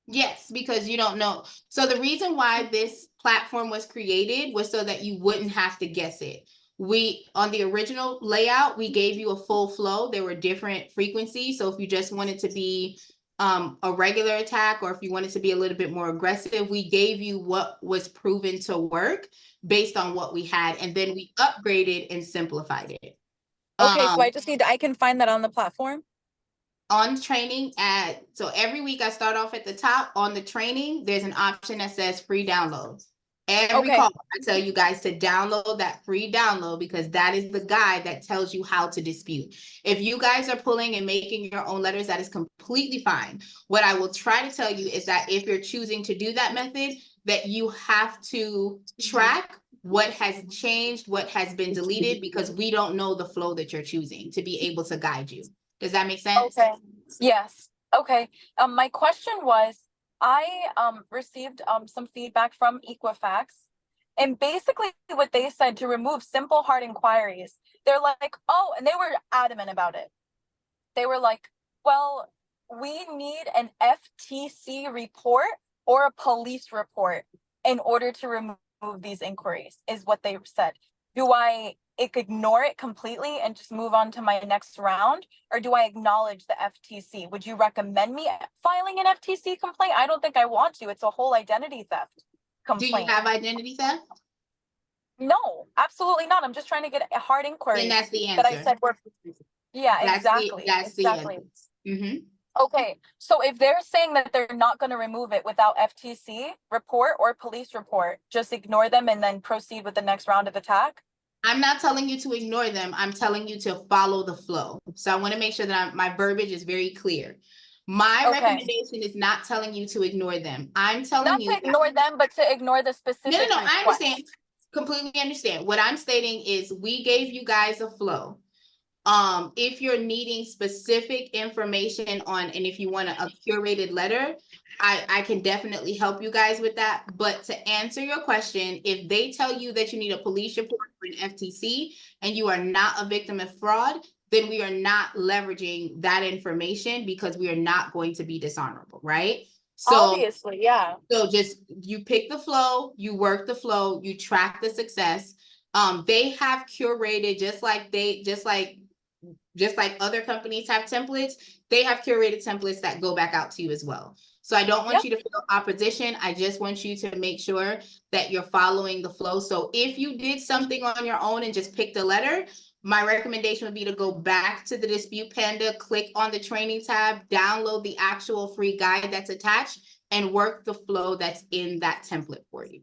Yes, because you don't know. So the reason why this platform was created was so that you wouldn't have to guess it. We, on the original layout, we gave you a full flow. There were different frequencies. So if you just wanted to be a regular attack, or if you wanted to be a little bit more aggressive, we gave you what was proven to work based on what we had. And then we upgraded and simplified it.
Okay, so I just I can find that on the platform?
On training so every week I start off at the top. On the training, there's an option that says free downloads. Every
Okay.
call, I tell you guys to download that free download, because that is the guide that tells you how to dispute. If you guys are pulling and making your own letters, that is completely fine. What I will try to tell you is that if you're choosing to do that method, that you have to track what has changed, what has been deleted, because we don't know the flow that you're choosing to be able to guide you. Does that make sense?
Okay. Yes. Okay. My question was, I received some feedback from Equifax, and basically what they said to remove simple hard inquiries, they're like, oh, and they were adamant about it. They were like, well, we need an FTC report or a police report in order to remove these inquiries, is what they said. Do I ignore it completely and just move on to my next round, or do I acknowledge the FTC? Would you recommend me filing an FTC complaint? I don't think I want to. It's a whole identity theft complaint.
Do you have identity theft?
No, absolutely not. I'm just trying to get a hard inquiry.
Then that's the answer.
That I said were. Yeah, exactly.
That's
exactly.
the answer. Mm-hmm.
Okay, so if they're saying that they're not going to remove it without FTC report or police report, just ignore them and then proceed with the next round of attack?
I'm not telling you to ignore them. I'm telling you to follow the flow. So I want to make sure that my verbiage is very clear. My recommendation is not telling you to ignore them. I'm telling you
not to ignore them, but to ignore the specific
No,
request.
I understand. Completely understand. What I'm stating is we gave you guys a flow. If you're needing specific information on, and if you want a curated letter, I can definitely help you guys with that. But to answer your question, if they tell you that you need a police report or an FTC and you are not a victim of fraud, then we are not leveraging that information, because we are not going to be dishonorable, right? So
obviously, yeah.
So just, you pick the flow, you work the flow, you track the success. They have curated, just like other companies have templates, they have curated templates that go back out to you as well. So I don't want you to feel opposition. I just want you to make sure that you're following the flow. So if you did something on your own and just picked a letter, my recommendation would be to go back to the Dispute Panda, click on the training tab, download the actual free guide that's attached, and work the flow that's in that template for you.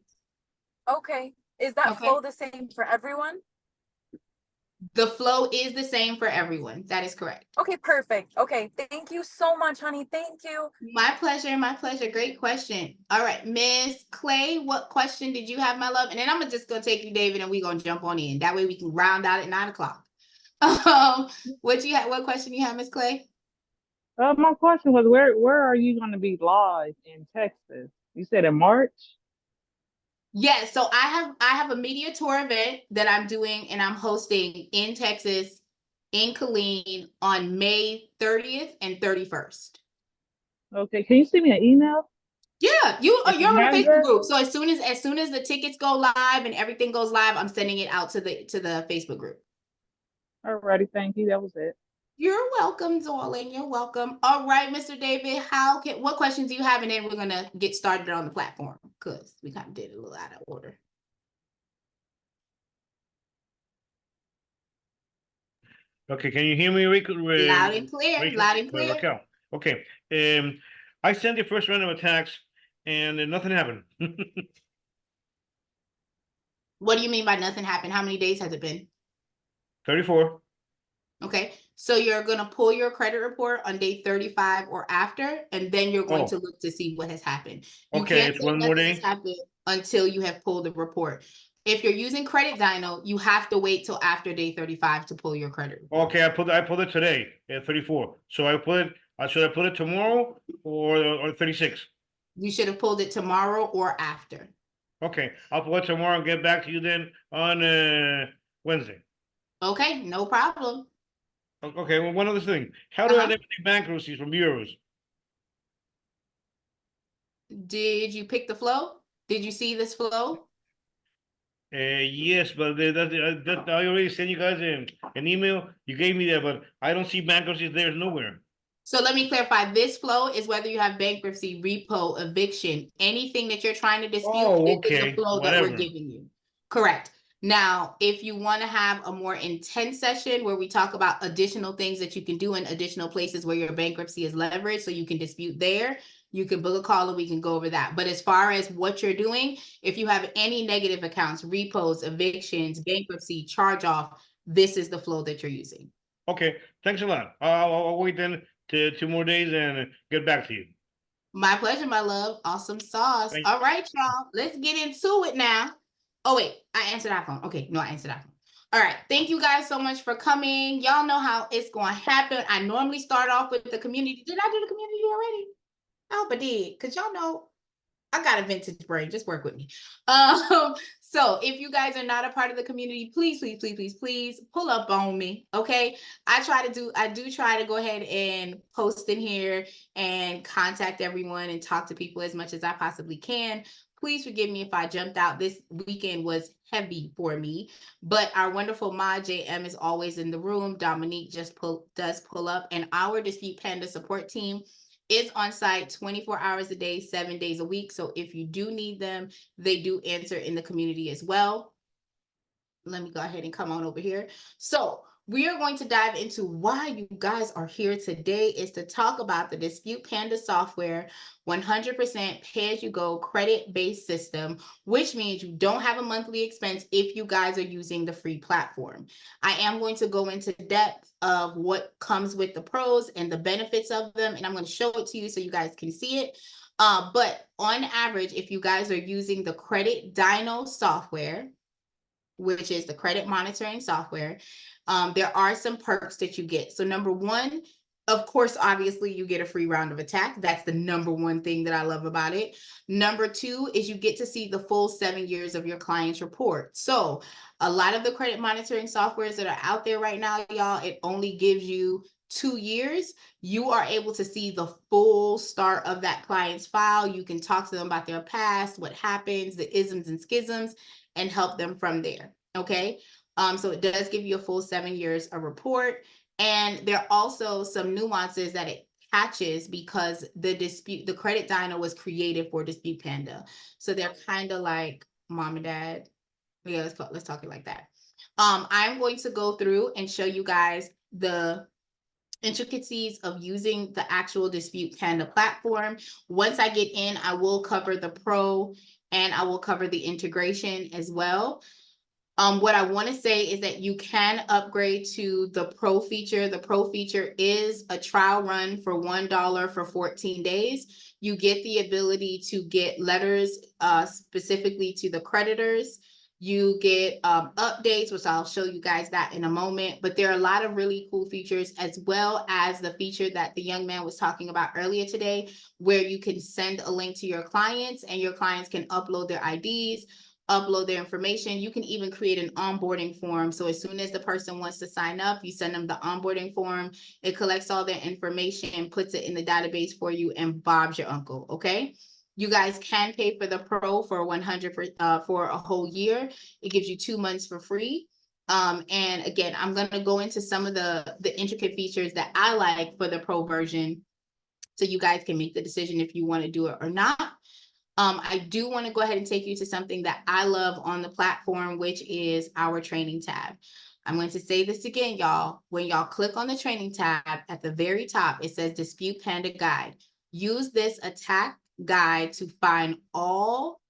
Okay. Is that
Okay.
flow the same for everyone?
The flow is the same for everyone. That is correct.
Okay, perfect. Okay, thank you so much, honey. Thank you.
My pleasure, my pleasure. Great question. All right, Miss Clay, what question did you have, my love? And then I'm just gonna take you, David, and we're gonna jump on in. That way we can round out at 9 o'clock. What you have? What question you have, Miss Clay?
My question was, where are you going to be live in Texas? You said in March?
Yes, so I have a media tour event that I'm doing and I'm hosting in Texas, in Killeen on May 30th and 31st.
Okay, can you send me an email?
Yeah,
If
you're
you
on the
have
Facebook
that?
group. So as soon as the tickets go live and everything goes live, I'm sending it out to the Facebook group.
Alrighty, thank you. That was it.
You're welcome, darling. You're welcome. All right, Mr. David, what questions do you have? And then we're gonna get started on the platform because we kind of did it a little out of order.
Okay, can you hear me, Rico?
Loud and clear,
Rachel?
loud and clear.
Raquel. Okay. I sent the first round of attacks and nothing happened.
What do you mean by nothing happened? How many days has it been?
34.
Okay, so you're gonna pull your credit report on day 35 or after, and then you're going to look to see what has happened. You
Okay,
can't
it's
say
one more
nothing has
day.
happened until you have pulled the report. If you're using Credit Dyno, you have to wait till after day 35 to pull your credit report.
Okay, I pulled it today at 34. So should I put it tomorrow or 36?
You should have pulled it tomorrow or after.
Okay, I'll pull it tomorrow and get back to you then on Wednesday.
Okay, no problem.
Okay, well, one other thing. How do I eliminate bankruptcies from bureaus?
Did you pick the flow? Did you see this flow?
Yes, but I already sent you guys an email. You gave me that, but I don't see bankruptcies there nowhere.
So let me clarify. This flow is whether you have bankruptcy, repo, eviction, anything that you're trying to dispute.
Oh,
this is
okay,
the flow that we're giving you. Correct. Now, if you want to have a more intense session where we talk about additional things that you can do in additional places where your bankruptcy is leveraged, so you can dispute there, you can book a call and we can go over that. But as far as what you're doing, if you have any negative accounts, repos, evictions, bankruptcy, charge off, this is the flow that you're using.
Okay, thanks a lot. I'll wait then 2 more days and get back to you.
My pleasure, my love. Awesome sauce. All right, y'all. Let's get into it now. Oh, wait. I answered iPhone. Okay. No, I answered iPhone. All right. Thank you guys so much for coming. Y'all know how it's going to happen. I normally start off with the community. Did I do the community already? I hope I did. Because y'all know I got a vintage brain. Just work with me. So if you guys are not a part of the community, please, please, please, please, please pull up on me. Okay. I do try to go ahead and post in here and contact everyone and talk to people as much as I possibly can. Please forgive me if I jumped out. This weekend was heavy for me, but our wonderful mod JM is always in the room. Dominique does pull up, and our Dispute Panda support team is on site 24 hours a day, 7 days a week. So if you do need them, they do answer in the community as well. Let me go ahead and come on over here. So we are going to dive into why you guys are here today is to talk about the Dispute Panda software, 100% pay-as-you-go credit-based system, which means you don't have a monthly expense if you guys are using the free platform. I am going to go into depth of what comes with the pros and the benefits of them, and I'm going to show it to you so you guys can see it. But on average, if you guys are using the Credit Dyno software, which is the credit monitoring software, there are some perks that you get. So number one, of course, obviously you get a free round of attack. That's the number one thing that I love about it. Number two is you get to see the full 7 years of your client's report. So a lot of the credit monitoring softwares that are out there right now, y'all, it only gives you 2 years. You are able to see the full start of that client's file. You can talk to them about their past, what happens, the isms and schisms, and help them from there. Okay. So it does give you a full 7 years of report. And there are also some nuances that it catches because the Credit Dyno was created for Dispute Panda. So they're kind of like mom and dad. Yeah, let's talk it like that. I'm going to go through and show you guys the intricacies of using the actual Dispute Panda platform. Once I get in, I will cover the pro and I will cover the integration as well. What I want to say is that you can upgrade to the pro feature. The pro feature is a trial run for $1 for 14 days. You get the ability to get letters specifically to the creditors. You get updates, which I'll show you guys that in a moment. But there are a lot of really cool features, as well as the feature that the young man was talking about earlier today, where you can send a link to your clients and your clients can upload their IDs, upload their information. You can even create an onboarding form. So as soon as the person wants to sign up, you send them the onboarding form. It collects all their information, puts it in the database for you, and Bob's your uncle, okay? You guys can pay for the pro for 100 for a whole year. It gives you 2 months for free. And again, I'm going to go into some of the intricate features that I like for the pro version, so you guys can make the decision if you want to do it or not. I do want to go ahead and take you to something that I love on the platform, which is our training tab. I'm going to say this again, y'all. When y'all click on the training tab at the very top, it says Dispute Panda Guide. Use this attack guide to find all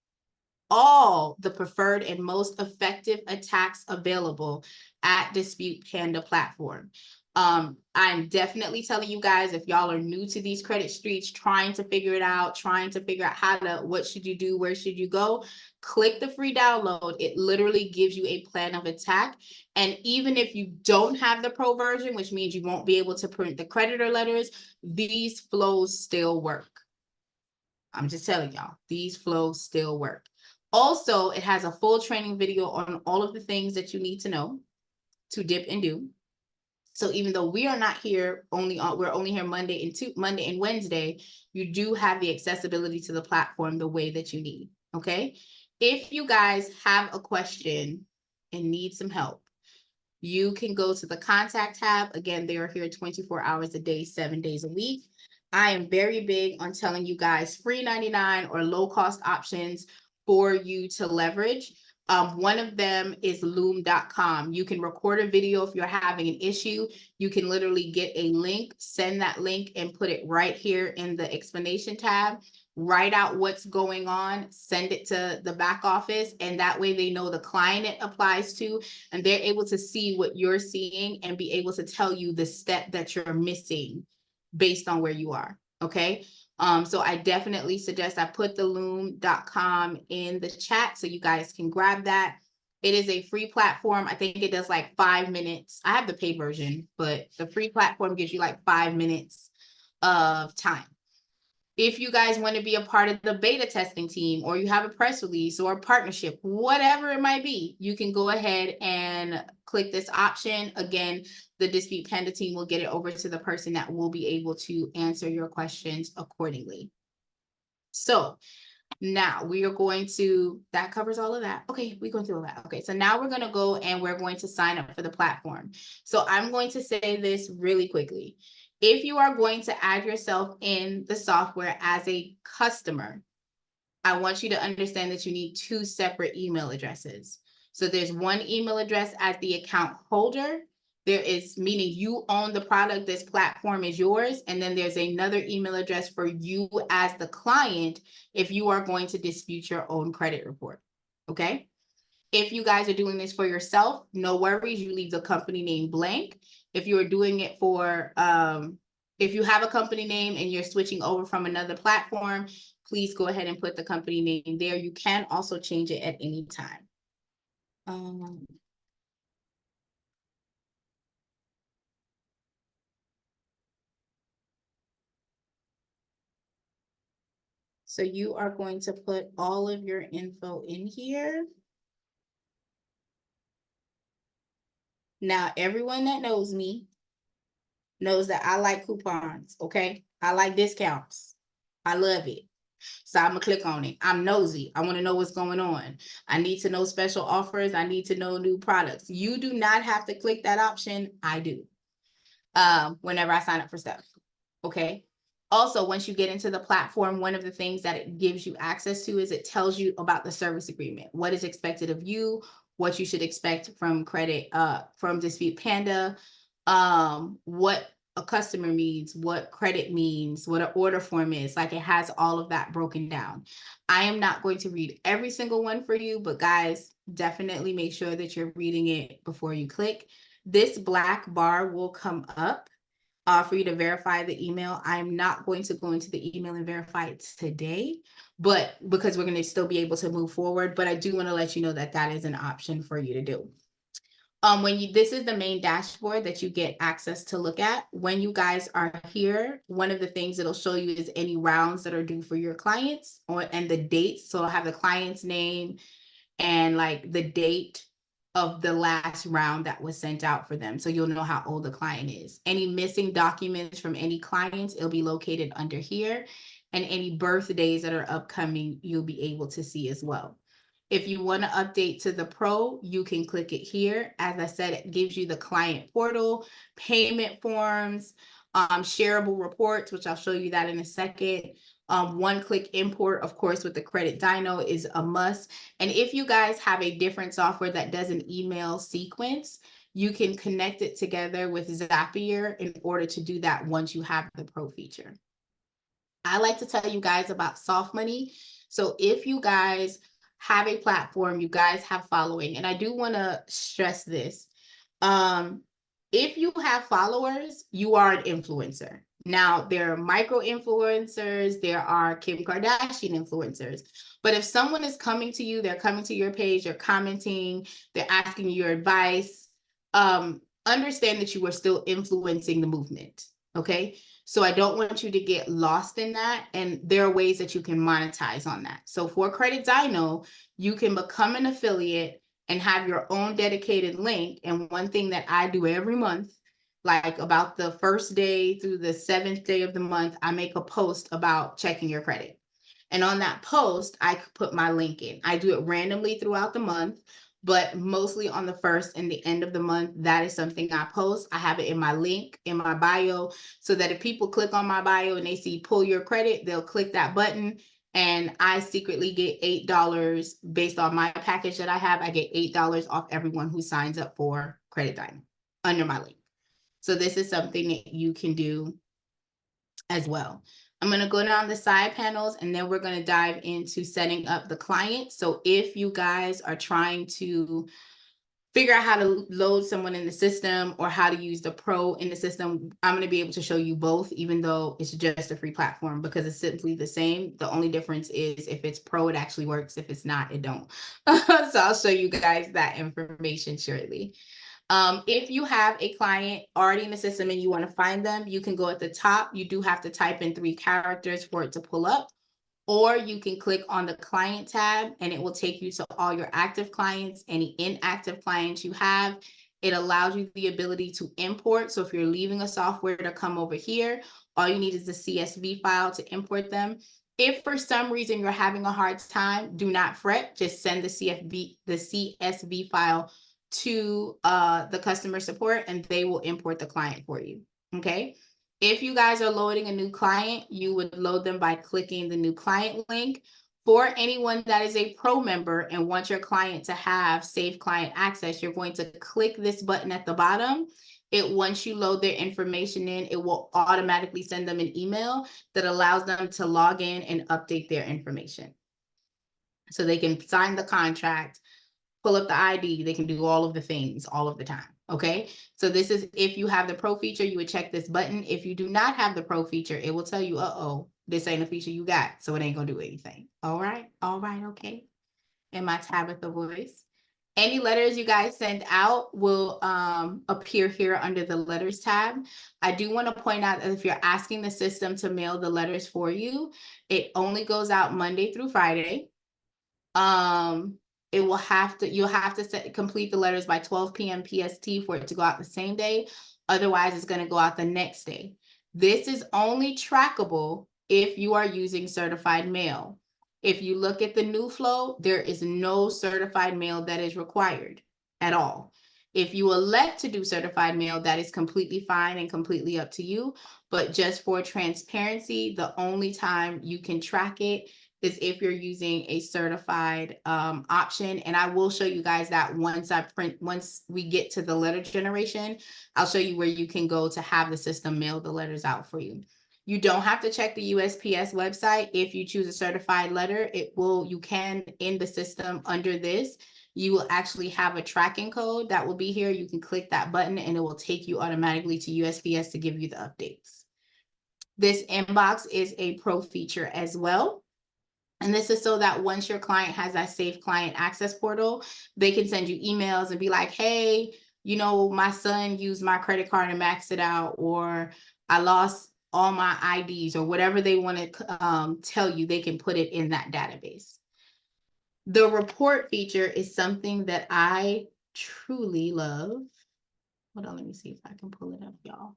the preferred and most effective attacks available at Dispute Panda platform. I'm definitely telling you guys, if y'all are new to these credit streets, trying to figure out what should you do, where should you go, click the free download. It literally gives you a plan of attack. And even if you don't have the pro version, which means you won't be able to print the creditor letters, these flows still work. I'm just telling y'all, these flows still work. Also, it has a full training video on all of the things that you need to know to dip and do. So even though we are not here we're only here Monday and Wednesday, you do have the accessibility to the platform the way that you need. Okay. If you guys have a question and need some help, you can go to the contact tab. Again, they are here 24 hours a day, 7 days a week. I am very big on telling you guys free 99 or low cost options for you to leverage. One of them is loom.com. You can record a video if you're having an issue. You can literally get a link, send that link, and put it right here in the explanation tab. Write out what's going on, send it to the back office, and that way they know the client it applies to, and they're able to see what you're seeing and be able to tell you the step that you're missing based on where you are. Okay. So I definitely suggest I put the loom.com in the chat so you guys can grab that. It is a free platform. I think it does like 5 minutes. I have the paid version, but the free platform gives you like 5 minutes of time. If you guys want to be a part of the beta testing team, or you have a press release or a partnership, whatever it might be, you can go ahead and click this option. Again, the Dispute Panda team will get it over to the person that will be able to answer your questions accordingly. So now we are going to, that covers all of that. Okay, we're going through all that. Okay, so now we're going to go and we're going to sign up for the platform. So I'm going to say this really quickly. If you are going to add yourself in the software as a customer, I want you to understand that you need 2 separate email addresses. So there's one email address as the account holder. There is, meaning you own the product, this platform is yours. And then there's another email address for you as the client if you are going to dispute your own credit report. Okay. If you guys are doing this for yourself, no worries, you leave the company name blank. If you are doing it for, if you have a company name and you're switching over from another platform, please go ahead and put the company name there. You can also change it at any time. So you are going to put all of your info in here. Now, everyone that knows me knows that I like coupons, okay? I like discounts. I love it. So I'm gonna click on it. I'm nosy. I want to know what's going on. I need to know special offers. I need to know new products. You do not have to click that option. I do. Whenever I sign up for stuff. Okay. Also, once you get into the platform, one of the things that it gives you access to is it tells you about the service agreement, what is expected of you, what you should expect from from Dispute Panda, what a customer means, what credit means, what an order form is. Like, it has all of that broken down. I am not going to read every single one for you, but guys, definitely make sure that you're reading it before you click. This black bar will come up for you to verify the email. I'm not going to go into the email and verify it today, but because we're going to still be able to move forward, but I do want to let you know that that is an option for you to do. This is the main dashboard that you get access to look at. When you guys are here, one of the things it'll show you is any rounds that are due for your clients and the dates. So I'll have the client's name and like the date of the last round that was sent out for them. So you'll know how old the client is. Any missing documents from any clients, it'll be located under here. And any birthdays that are upcoming, you'll be able to see as well. If you want to update to the pro, you can click it here. As I said, it gives you the client portal, payment forms, shareable reports, which I'll show you that in a second. One-click import, of course, with the credit dyno is a must. And if you guys have a different software that does an email sequence, you can connect it together with Zapier in order to do that once you have the pro feature. I like to tell you guys about soft money. So if you guys have a platform, you guys have following, and I do want to stress this. If you have followers, you are an influencer. Now, there are micro influencers, there are Kim Kardashian influencers. But if someone is coming to you, they're coming to your page, they're commenting, they're asking you your advice, understand that you are still influencing the movement, okay? So I don't want you to get lost in that. And there are ways that you can monetize on that. So for Credit Dyno, you can become an affiliate and have your own dedicated link. And one thing that I do every month, like about the first day through the 7th day of the month, I make a post about checking your credit. And on that post, I could put my link in. I do it randomly throughout the month, but mostly on the first and the end of the month, that is something I post. I have it in my link, in my bio, so that if people click on my bio and they see pull your credit, they'll click that button. And I secretly get $8 based on my package that I have. I get $8 off everyone who signs up for Credit Dyno under my link. So this is something that you can do as well. I'm going to go down the side panels and then we're going to dive into setting up the client. So if you guys are trying to figure out how to load someone in the system or how to use the pro in the system, I'm going to be able to show you both, even though it's just a free platform, because it's simply the same. The only difference is if it's pro, it actually works. If it's not, it don't. So I'll show you guys that information shortly. If you have a client already in the system and you want to find them, you can go at the top. You do have to type in 3 characters for it to pull up, or you can click on the client tab and it will take you to all your active clients, any inactive clients you have. It allows you the ability to import. So if you're leaving a software to come over here, all you need is the CSV file to import them. If for some reason you're having a hard time, do not fret. Just send the CSV file to the customer support and they will import the client for you. Okay. If you guys are loading a new client, you would load them by clicking the new client link. For anyone that is a pro member and wants your client to have safe client access, you're going to click this button at the bottom. Once you load their information in, it will automatically send them an email that allows them to log in and update their information. So they can sign the contract, pull up the ID, they can do all of the things all of the time. Okay, so this is if you have the pro feature, you would check this button. If you do not have the pro feature, it will tell you, this ain't a feature you got, so it ain't gonna do anything. All right, okay. In my Tabitha voice. Any letters you guys send out will appear here under the letters tab. I do want to point out that if you're asking the system to mail the letters for you, it only goes out Monday through Friday. You'll have to complete the letters by 12 p.m. PST for it to go out the same day. Otherwise, it's going to go out the next day. This is only trackable if you are using certified mail. If you look at the new flow, there is no certified mail that is required at all. If you elect to do certified mail, that is completely fine and completely up to you. But just for transparency, the only time you can track it is if you're using a certified option. And I will show you guys that once we get to the letter generation, I'll show you where you can go to have the system mail the letters out for you. You don't have to check the USPS website. If you choose a certified letter, you can in the system under this, you will actually have a tracking code that will be here. You can click that button and it will take you automatically to USPS to give you the updates. This inbox is a pro feature as well. And this is so that once your client has that safe client access portal, they can send you emails and be like, hey, you know, my son used my credit card and maxed it out, or I lost all my IDs, or whatever they want to tell you, they can put it in that database. The report feature is something that I truly love. Hold on, let me see if I can pull it up, y'all.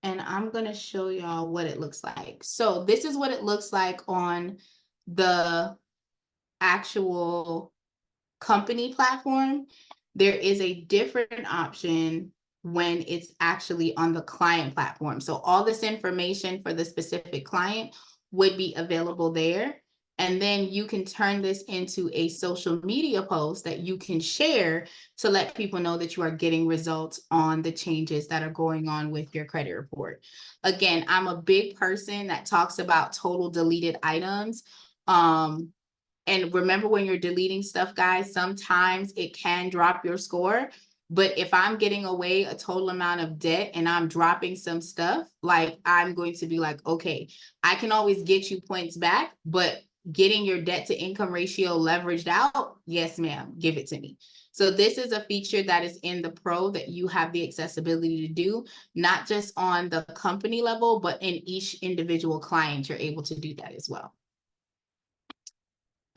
And I'm going to show y'all what it looks like. So this is what it looks like on the actual company platform. There is a different option when it's actually on the client platform. So all this information for the specific client would be available there. And then you can turn this into a social media post that you can share to let people know that you are getting results on the changes that are going on with your credit report. Again, I'm a big person that talks about total deleted items. And remember, when you're deleting stuff, guys, sometimes it can drop your score. But if I'm getting away a total amount of debt and I'm dropping some stuff, like, I'm going to be like, okay, I can always get you points back, but getting your debt to income ratio leveraged out, yes, ma'am, give it to me. So this is a feature that is in the pro that you have the accessibility to do, not just on the company level, but in each individual client, you're able to do that as well.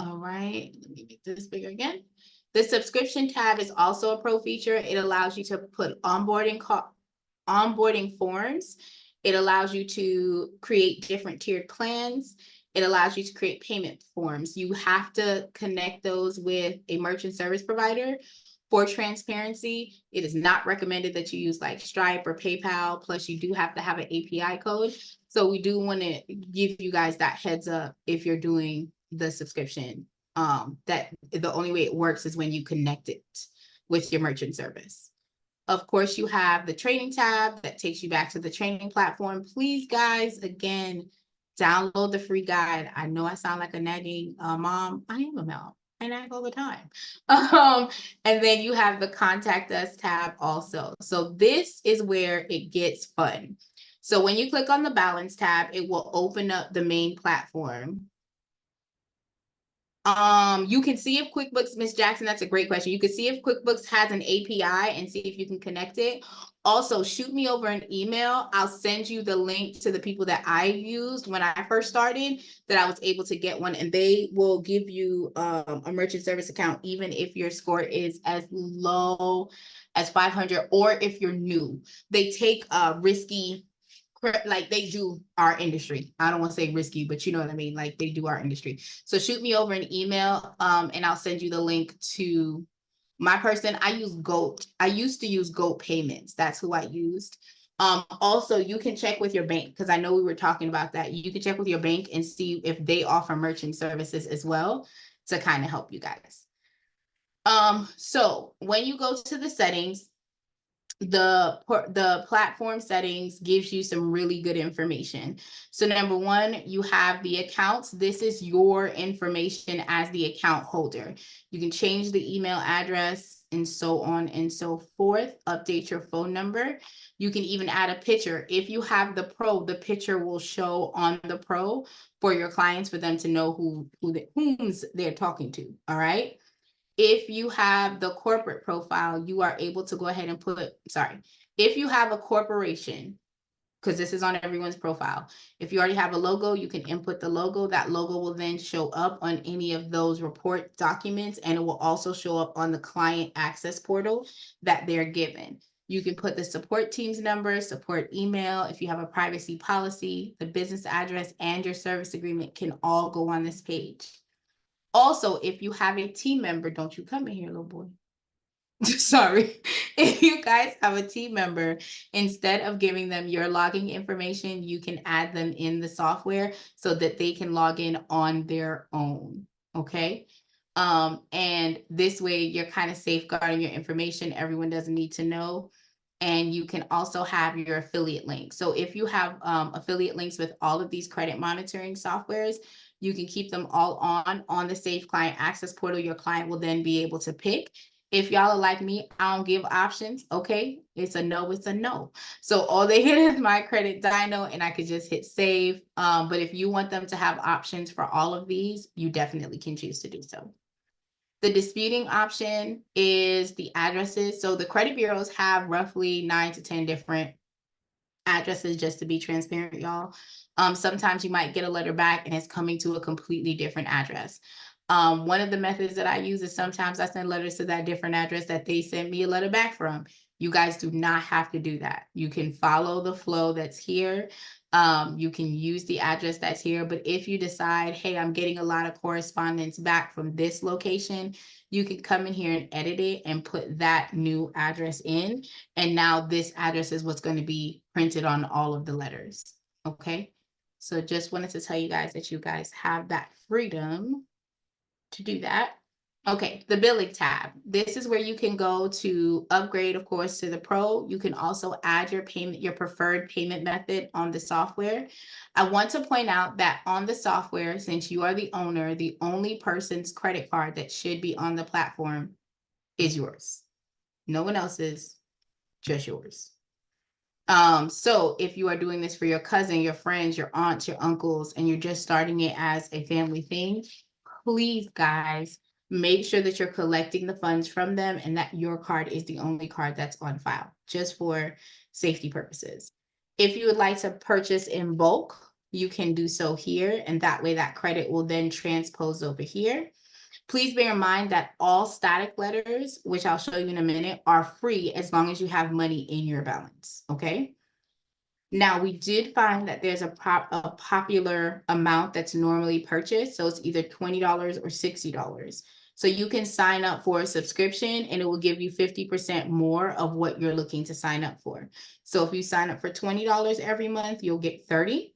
All right, let me make this bigger again. The subscription tab is also a pro feature. It allows you to put onboarding forms. It allows you to create different tiered plans. It allows you to create payment forms. You have to connect those with a merchant service provider. For transparency, it is not recommended that you use like Stripe or PayPal. Plus, you do have to have an API code. So we do want to give you guys that heads up if you're doing the subscription, that the only way it works is when you connect it with your merchant service. Of course, you have the training tab that takes you back to the training platform. Please, guys, again, download the free guide. I know I sound like a nagging mom. I am a mom. I nag all the time. And then you have the contact us tab also. So this is where it gets fun. So when you click on the balance tab, it will open up the main platform. You can see if QuickBooks, Miss Jackson, that's a great question. You can see if QuickBooks has an API and see if you can connect it. Also, shoot me over an email. I'll send you the link to the people that I used when I first started, that I was able to get one, and they will give you a merchant service account, even if your score is as low as 500, or if you're new. They take risky, like they do our industry. I don't want to say risky, but you know what I mean? Like they do our industry. So shoot me over an email and I'll send you the link to my person. I use GOAT. I used to use GOAT Payments. That's who I used. Also, you can check with your bank, because I know we were talking about that. You can check with your bank and see if they offer merchant services as well to kind of help you guys. So when you go to the settings, the platform settings gives you some really good information. So number one, you have the accounts. This is your information as the account holder. You can change the email address and so on and so forth, update your phone number. You can even add a picture. If you have the pro, the picture will show on the pro for your clients, for them to know whom they're talking to. All right. If you have the corporate profile, you are able to go ahead and if you have a corporation, because this is on everyone's profile, if you already have a logo, you can input the logo. That logo will then show up on any of those report documents, and it will also show up on the client access portal that they're given. You can put the support team's number, support email. If you have a privacy policy, the business address, and your service agreement can all go on this page. Also, if you have a team member, don't you come in here, little boy. sorry, if you guys have a team member, instead of giving them your login information, you can add them in the software so that they can log in on their own. Okay. And this way you're kind of safeguarding your information. Everyone doesn't need to know. And you can also have your affiliate links. So if you have affiliate links with all of these credit monitoring softwares, you can keep them all on the Safe Client Access portal. Your client will then be able to pick. If y'all are like me, I don't give options. Okay, it's a no, it's a no. So all they hit is my credit dyno, and I could just hit save. But if you want them to have options for all of these, you definitely can choose to do so. The disputing option is the addresses. So the credit bureaus have roughly 9 to 10 different addresses, just to be transparent, y'all. Sometimes you might get a letter back and it's coming to a completely different address. One of the methods that I use is sometimes I send letters to that different address that they sent me a letter back from. You guys do not have to do that. You can follow the flow that's here. You can use the address that's here, but if you decide, hey, I'm getting a lot of correspondence back from this location, you can come in here and edit it and put that new address in. And now this address is what's going to be printed on all of the letters. Okay. So just wanted to tell you guys that you guys have that freedom to do that. Okay, the billing tab. This is where you can go to upgrade, of course, to the pro. You can also add your payment, your preferred payment method on the software. I want to point out that on the software, since you are the owner, the only person's credit card that should be on the platform is yours. No one else's, just yours. So if you are doing this for your cousin, your friends, your aunts, your uncles, and you're just starting it as a family thing, please, guys, make sure that you're collecting the funds from them and that your card is the only card that's on file, just for safety purposes. If you would like to purchase in bulk, you can do so here, and that way that credit will then transpose over here. Please bear in mind that all static letters, which I'll show you in a minute, are free as long as you have money in your balance, okay? Now, we did find that there's a popular amount that's normally purchased, so it's either $20 or $60. So you can sign up for a subscription and it will give you 50% more of what you're looking to sign up for. So if you sign up for $20 every month, you'll get 30.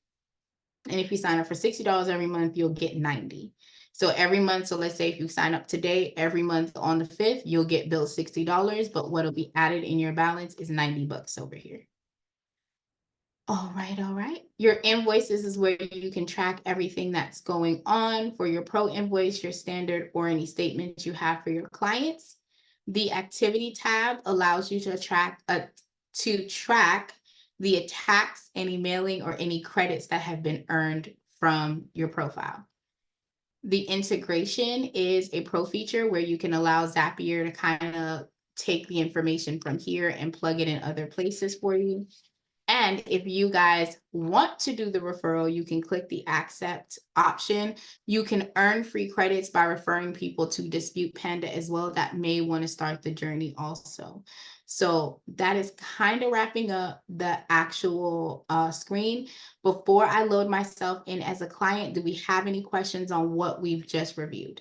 And if you sign up for $60 every month, you'll get 90. So every month, so let's say if you sign up today, every month on the 5th, you'll get billed $60, but what'll be added in your balance is $90 over here. All right, all right. Your invoices is where you can track everything that's going on for your pro invoice, your standard, or any statements you have for your clients. The activity tab allows you to track the attacks, any mailing, or any credits that have been earned from your profile. The integration is a pro feature where you can allow Zapier to kind of take the information from here and plug it in other places for you. And if you guys want to do the referral, you can click the accept option. You can earn free credits by referring people to Dispute Panda as well that may want to start the journey also. So that is kind of wrapping up the actual screen. Before I load myself in as a client, do we have any questions on what we've just reviewed?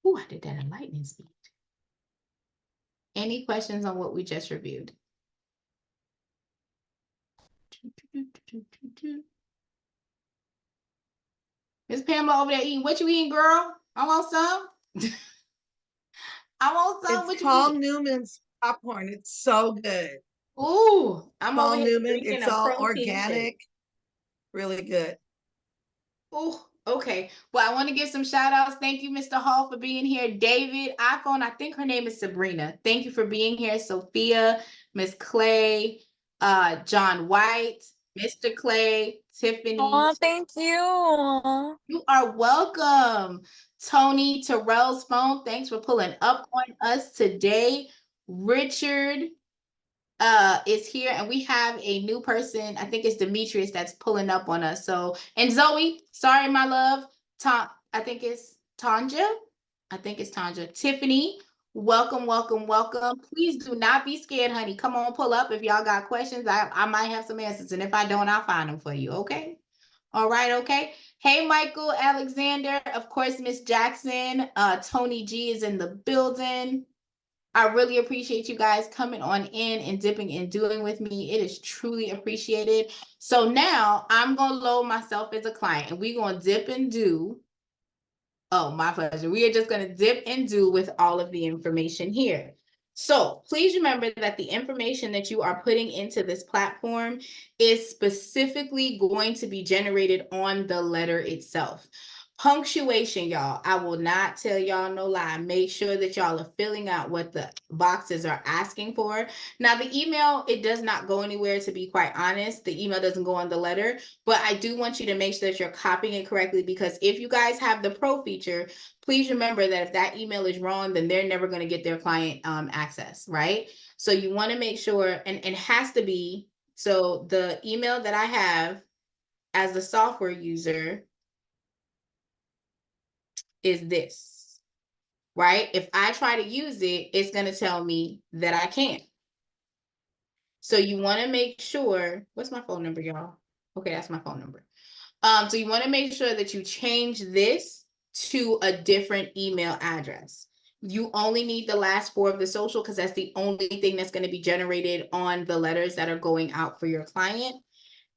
Oh, I did that at lightning speed. Any questions on what we just reviewed? Miss Pamela over there eating. What you eating, girl? I want some. I want some. What
It's
you
Paul
eating?
Newman's popcorn. It's so good.
Ooh, I'm
Paul
over here
Newman.
drinking
It's
a
all
protein shake.
organic. Really good.
Oh, okay. Well, I want to give some shout outs. Thank you, Mr. Hall, for being here. David, iPhone, I think her name is Sabrina. Thank you for being here. Sophia, Miss Clay, John White, Mr. Clay, Tiffany.
Oh, thank you.
You are welcome. Tony, Terrell's phone, thanks for pulling up on us today. Richard is here, and we have a new person. I think it's Demetrius that's pulling up on us. So, and Zoe, sorry, my love. I think it's Tanja. I think it's Tanja. Tiffany, welcome, welcome, welcome. Please do not be scared, honey. Come on, pull up if y'all got questions. I might have some answers, and if I don't, I'll find them for you. Okay. All right, okay. Hey, Michael, Alexander, of course, Miss Jackson, Tony G is in the building. I really appreciate you guys coming on in and dipping and doing with me. It is truly appreciated. So now I'm going to load myself as a client and we're going to dip and do. Oh, my pleasure. We are just going to dip and do with all of the information here. So please remember that the information that you are putting into this platform is specifically going to be generated on the letter itself. Punctuation, y'all. I will not tell y'all no lie. Make sure that y'all are filling out what the boxes are asking for. Now, the email, it does not go anywhere, to be quite honest. The email doesn't go on the letter, but I do want you to make sure that you're copying it correctly, because if you guys have the pro feature, please remember that if that email is wrong, then they're never going to get their client access, right? So you want to make sure, and it has to be, so the email that I have as the software user is this, right? If I try to use it, it's going to tell me that I can't. So you want to make sure, what's my phone number, y'all? Okay, that's my phone number. So you want to make sure that you change this to a different email address. You only need the last 4 of the social, because that's the only thing that's going to be generated on the letters that are going out for your client.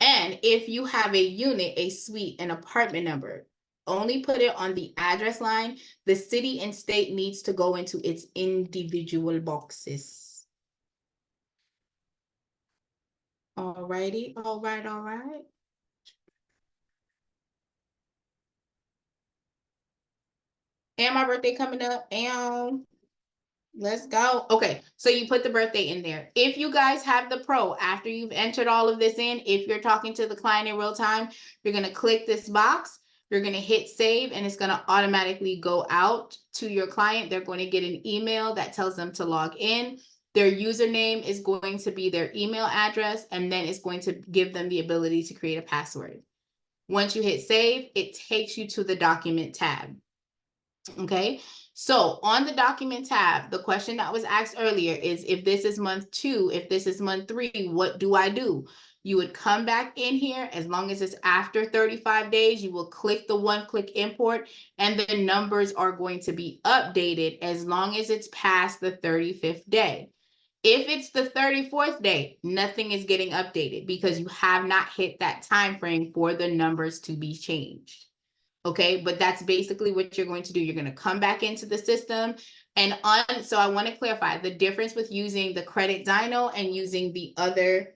And if you have a unit, a suite, an apartment number, only put it on the address line. The city and state needs to go into its individual boxes. All righty, all right, all right. And my birthday coming up, and let's go. Okay, so you put the birthday in there. If you guys have the pro, after you've entered all of this in, if you're talking to the client in real time, you're going to click this box, you're going to hit save, and it's going to automatically go out to your client. They're going to get an email that tells them to log in. Their username is going to be their email address, and then it's going to give them the ability to create a password. Once you hit save, it takes you to the document tab. Okay, so on the document tab, the question that was asked earlier is, if this is month 2, if this is month 3, what do I do? You would come back in here. As long as it's after 35 days, you will click the one-click import, and the numbers are going to be updated as long as it's past the 35th day. If it's the 34th day, nothing is getting updated because you have not hit that time frame for the numbers to be changed. Okay, but that's basically what you're going to do. You're going to come back into the system, and so I want to clarify the difference with using the Credit Dyno and using the other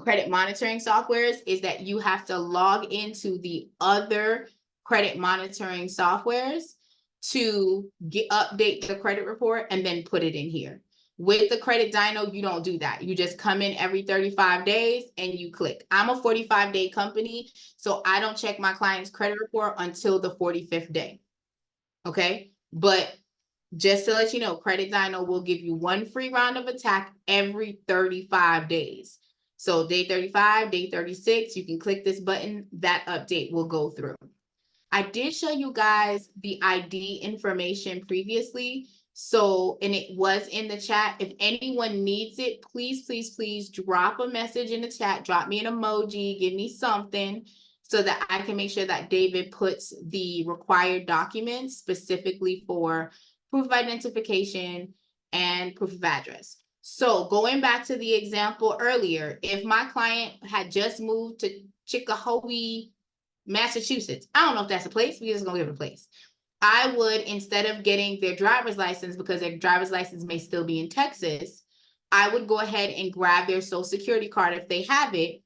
credit monitoring softwares is that you have to log into the other credit monitoring softwares to update the credit report and then put it in here. With the Credit Dyno, you don't do that. You just come in every 35 days and you click. I'm a 45-day company, so I don't check my client's credit report until the 45th day. Okay, but just to let you know, Credit Dyno will give you 1 free round of attack every 35 days. So day 35, day 36, you can click this button, that update will go through. I did show you guys the ID information previously. So, and it was in the chat. If anyone needs it, please, please, please drop a message in the chat. Drop me an emoji, give me something so that I can make sure that David puts the required documents specifically for proof of identification and proof of address. So going back to the example earlier, if my client had just moved to Chickahoe, Massachusetts, I don't know if that's a place, we're just gonna give it a place. I would, instead of getting their driver's license, because their driver's license may still be in Texas, I would go ahead and grab their social security card if they have it.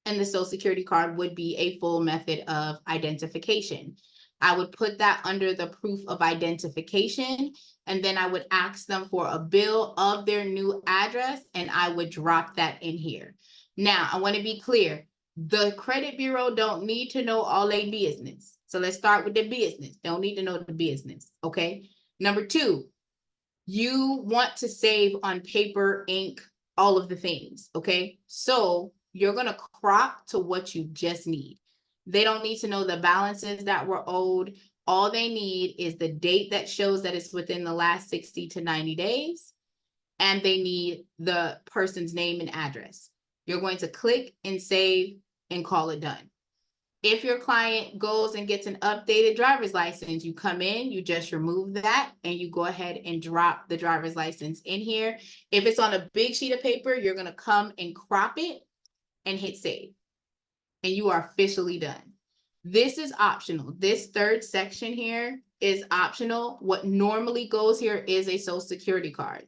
And the social security card would be a full method of identification. I would put that under the proof of identification, and then I would ask them for a bill of their new address, and I would drop that in here. Now, I want to be clear. The credit bureau don't need to know all their business. So let's start with the business. Don't need to know the business, okay? Number 2, you want to save on paper, ink, all of the things, okay? So you're gonna crop to what you just need. They don't need to know the balances that were owed. All they need is the date that shows that it's within the last 60 to 90 days, and they need the person's name and address. You're going to click and save and call it done. If your client goes and gets an updated driver's license, you come in, you just remove that, and you go ahead and drop the driver's license in here. If it's on a big sheet of paper, you're gonna come and crop it and hit save. And you are officially done. This is optional. This third section here is optional. What normally goes here is a social security card.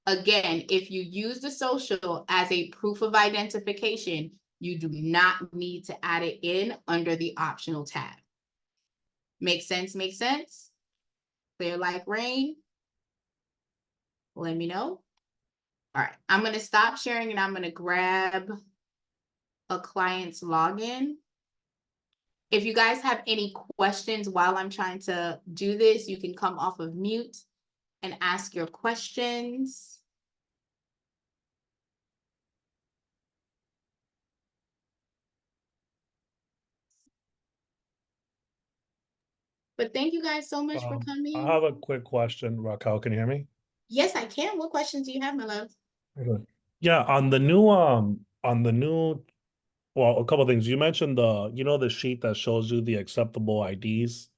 Again, if you use the social as a proof of identification, you do not need to add it in under the optional tab. Make sense? Make sense? Clear like rain? Let me know. All right, I'm gonna stop sharing and I'm gonna grab a client's login. If you guys have any questions while I'm trying to do this, you can come off of mute and ask your questions. But thank you guys so much for coming.
I have a quick question, Raquel. Can you hear me?
Yes, I can. What questions do you have, my love?
Yeah, on the new, well, a couple of things. You mentioned the sheet that shows you the acceptable IDs,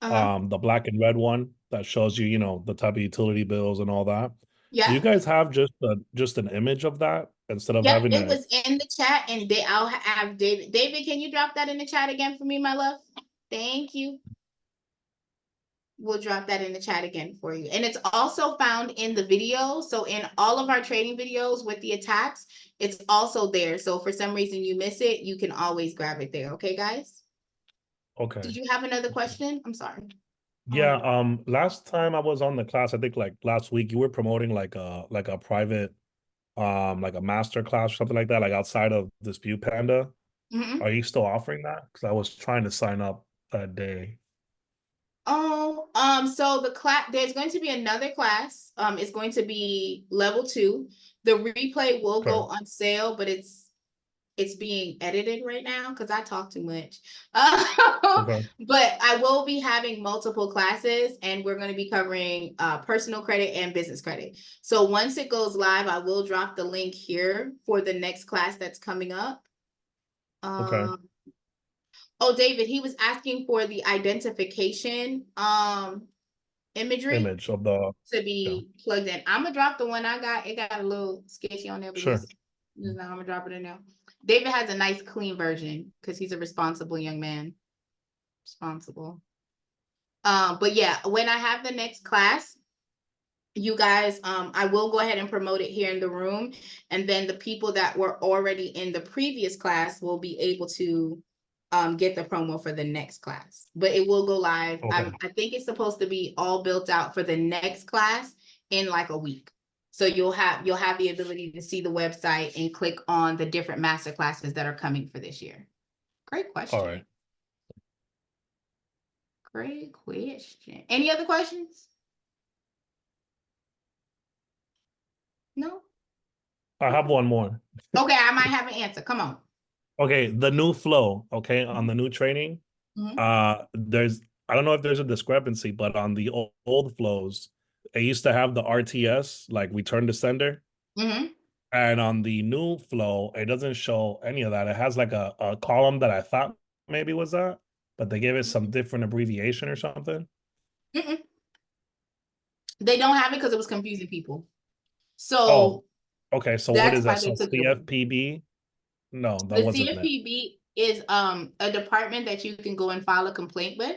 the black and red one that shows you, the type of utility bills and all that.
Yeah.
Do you guys have just an image of that instead of
Yep,
having
it was in the chat, and I'll have David. David, can you drop that in the chat again for me, my love? Thank you. We'll drop that in the chat again for you. And it's also found in the video. So in all of our training videos with the attacks, it's also there. So for some reason you miss it, you can always grab it there. Okay, guys?
Okay.
Did you have another question? I'm sorry.
Yeah, last time I was on the class, I think like last week, you were promoting like a private like a master class or something like that, like outside of Dispute Panda.
Mhm.
Are you still offering that? Because I was trying to sign up that day.
Oh, so the class, there's going to be another class. It's going to be level 2. The replay will go on sale, but it's being edited right now because I talk too much. But I will be having multiple classes, and we're going to be covering personal credit and business credit. So once it goes live, I will drop the link here for the next class that's coming up. Oh, David, he was asking for the identification imagery
Image of the
to be plugged in. I'm gonna drop the one I got. It got a little sketchy on there, but
Sure.
I'm gonna drop it in there. David has a nice clean version because he's a responsible young man. Responsible. But yeah, when I have the next class, you guys, I will go ahead and promote it here in the room, and then the people that were already in the previous class will be able to get the promo for the next class. But it will go live. I think it's supposed to be all built out for the next class in like a week. So you'll have the ability to see the website and click on the different master classes that are coming for this year. Great question.
All right.
Great question. Any other questions? No?
I have one more.
Okay, I might have an answer. Come on.
Okay, the new flow, on the new training, there's, I don't know if there's a discrepancy, but on the old flows, it used to have the RTS, like return to sender. And on the new flow, it doesn't show any of that. It has like a column that I thought maybe was that, but they gave it some different abbreviation or something.
They don't have it because it was confusing people. So
okay. So what is that? So
took it away.
CFPB? No, that
The
wasn't it.
CFPB is a department that you can go and file a complaint with.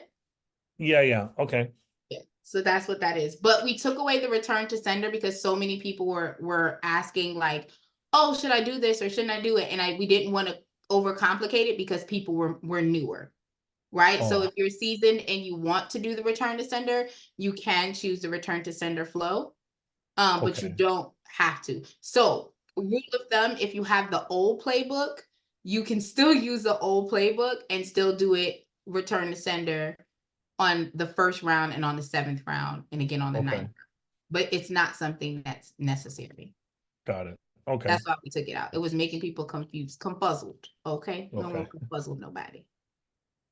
Yeah. Okay.
Yeah, so that's what that is. But we took away the return to sender because so many people were asking like, oh, should I do this or shouldn't I do it? And we didn't want to overcomplicate it because people were newer. Right. So if you're seasoned and you want to do the return to sender, you can choose the return to sender flow. But you don't have to. So rule of thumb, if you have the old playbook, you can still use the old playbook and still do it return to sender on the first round and on the 7th round and again on the 9th round. But it's not something that's necessary.
Got it. Okay.
That's why we took it out. It was making people confused, confuzzled. Okay. No more confuzzled nobody.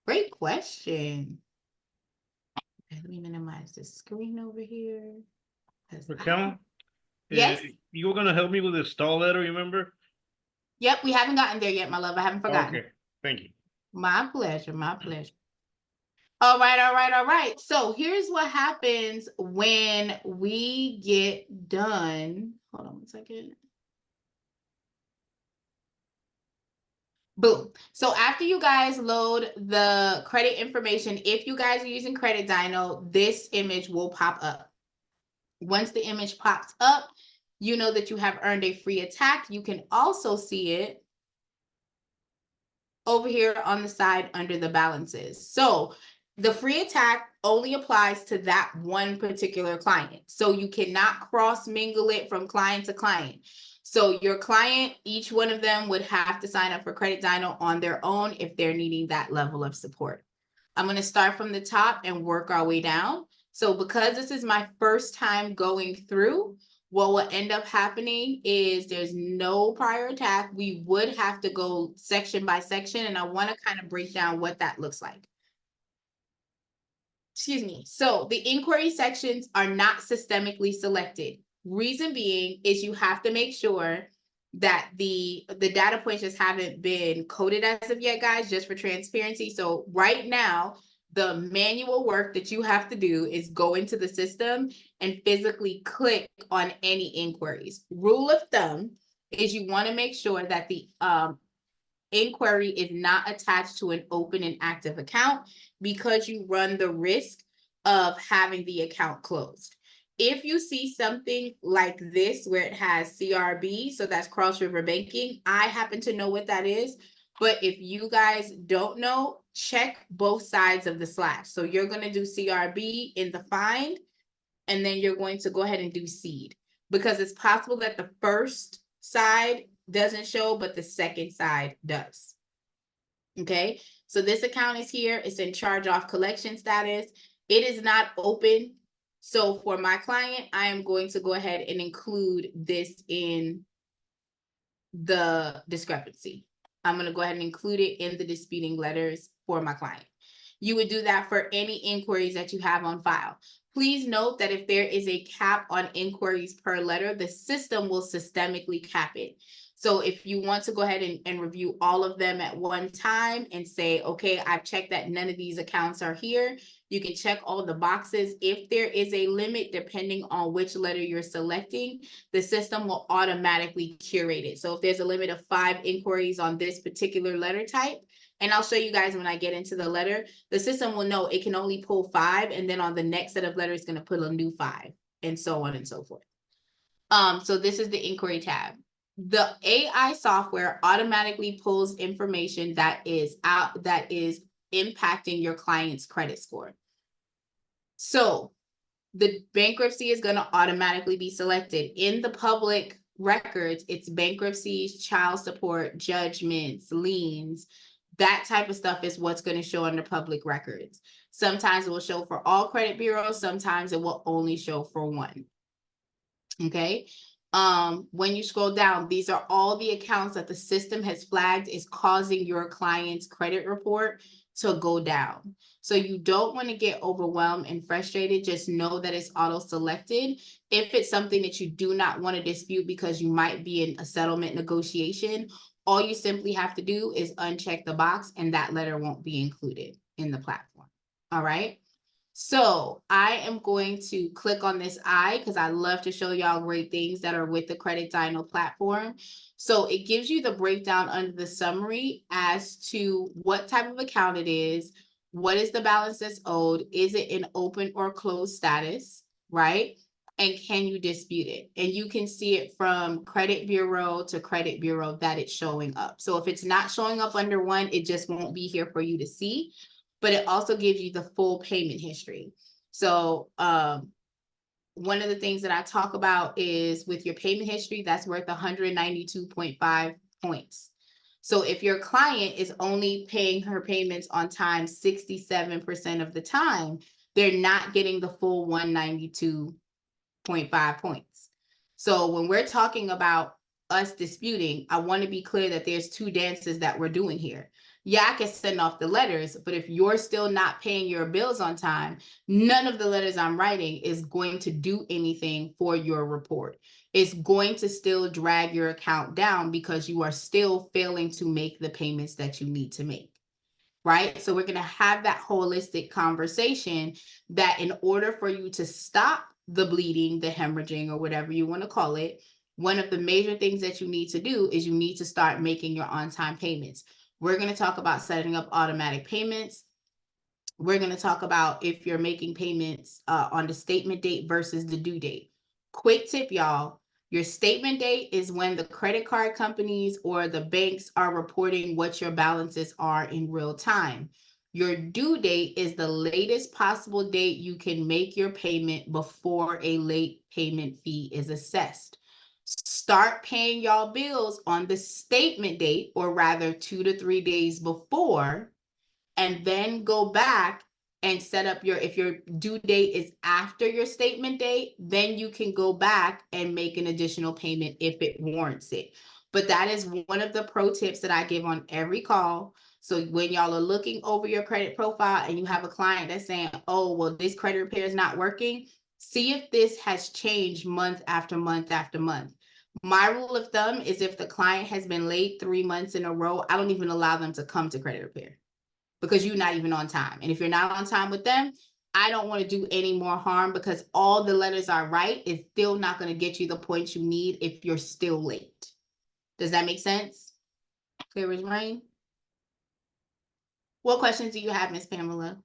Great question. Okay, let me minimize this screen over here.
Raquel?
Yes.
You were gonna help me with the stall letter, you remember?
Yep, we haven't gotten there yet, my love. I haven't forgotten.
Okay, thank you.
My pleasure. My pleasure. All right, all right, all right. So here's what happens when we get done. Hold on one second. Boom. So after you guys load the credit information, if you guys are using Credit Dyno, this image will pop up. Once the image pops up, you know that you have earned a free attack. You can also see it over here on the side under the balances. So the free attack only applies to that one particular client. So you cannot cross mingle it from client to client. So your client, each one of them would have to sign up for Credit Dyno on their own if they're needing that level of support. I'm going to start from the top and work our way down. So because this is my first time going through, what will end up happening is there's no prior attack. We would have to go section by section, and I want to kind of break down what that looks like. Excuse me. So the inquiry sections are not systemically selected. Reason being is you have to make sure that the data points just haven't been coded as of yet, guys, just for transparency. So right now, the manual work that you have to do is go into the system and physically click on any inquiries. Rule of thumb is you want to make sure that the inquiry is not attached to an open and active account, because you run the risk of having the account closed. If you see something like this where it has CRB, so that's Cross River Banking, I happen to know what that is. But if you guys don't know, check both sides of the slash. So you're going to do CRB in the find, and then you're going to go ahead and do seed, because it's possible that the first side doesn't show, but the second side does. Okay, so this account is here. It's in charge off collection status. It is not open. So for my client, I am going to go ahead and include this in the discrepancy. I'm going to go ahead and include it in the disputing letters for my client. You would do that for any inquiries that you have on file. Please note that if there is a cap on inquiries per letter, the system will systemically cap it. So if you want to go ahead and review all of them at one time and say, okay, I've checked that none of these accounts are here, you can check all the boxes. If there is a limit, depending on which letter you're selecting, the system will automatically curate it. So if there's a limit of 5 inquiries on this particular letter type, and I'll show you guys when I get into the letter, the system will know it can only pull 5, and then on the next set of letters, it's going to put a new 5, and so on and so forth. So this is the inquiry tab. The AI software automatically pulls information that is impacting your client's credit score. So the bankruptcy is going to automatically be selected. In the public records, it's bankruptcies, child support, judgments, liens. That type of stuff is what's going to show under public records. Sometimes it will show for all credit bureaus. Sometimes it will only show for one. Okay. When you scroll down, these are all the accounts that the system has flagged is causing your client's credit report to go down. So you don't want to get overwhelmed and frustrated. Just know that it's auto-selected. If it's something that you do not want to dispute because you might be in a settlement negotiation, all you simply have to do is uncheck the box, and that letter won't be included in the platform. All right. So I am going to click on this eye because I love to show y'all great things that are with the Credit Dyno platform. So it gives you the breakdown under the summary as to what type of account it is, what is the balance that's owed, is it in open or closed status, right? And can you dispute it? And you can see it from credit bureau to credit bureau that it's showing up. So if it's not showing up under one, it just won't be here for you to see. But it also gives you the full payment history. So one of the things that I talk about is with your payment history, that's worth 192.5 points. So if your client is only paying her payments on time 67% of the time, they're not getting the full 192.5 points. So when we're talking about us disputing, I want to be clear that there's 2 dances that we're doing here. Yeah, I can send off the letters, but if you're still not paying your bills on time, none of the letters I'm writing is going to do anything for your report. It's going to still drag your account down because you are still failing to make the payments that you need to make. right? So we're going to have that holistic conversation that in order for you to stop the bleeding, the hemorrhaging, or whatever you want to call it, one of the major things that you need to do is you need to start making your on-time payments. We're going to talk about setting up automatic payments. We're going to talk about if you're making payments on the statement date versus the due date. Quick tip, y'all. Your statement date is when the credit card companies or the banks are reporting what your balances are in real time. Your due date is the latest possible date you can make your payment before a late payment fee is assessed. Start paying y'all bills on the statement date, or rather 2 to 3 days before, and then go back and set up if your due date is after your statement date, then you can go back and make an additional payment if it warrants it. But that is one of the pro tips that I give on every call. So when y'all are looking over your credit profile and you have a client that's saying, oh, well, this credit repair is not working, see if this has changed month after month after month. My rule of thumb is if the client has been late 3 months in a row, I don't even allow them to come to credit repair, because you're not even on time. And if you're not on time with them, I don't want to do any more harm, because all the letters are right. It's still not going to get you the points you need if you're still late. Does that make sense? Clear as rain? What questions do you have, Miss Pamela?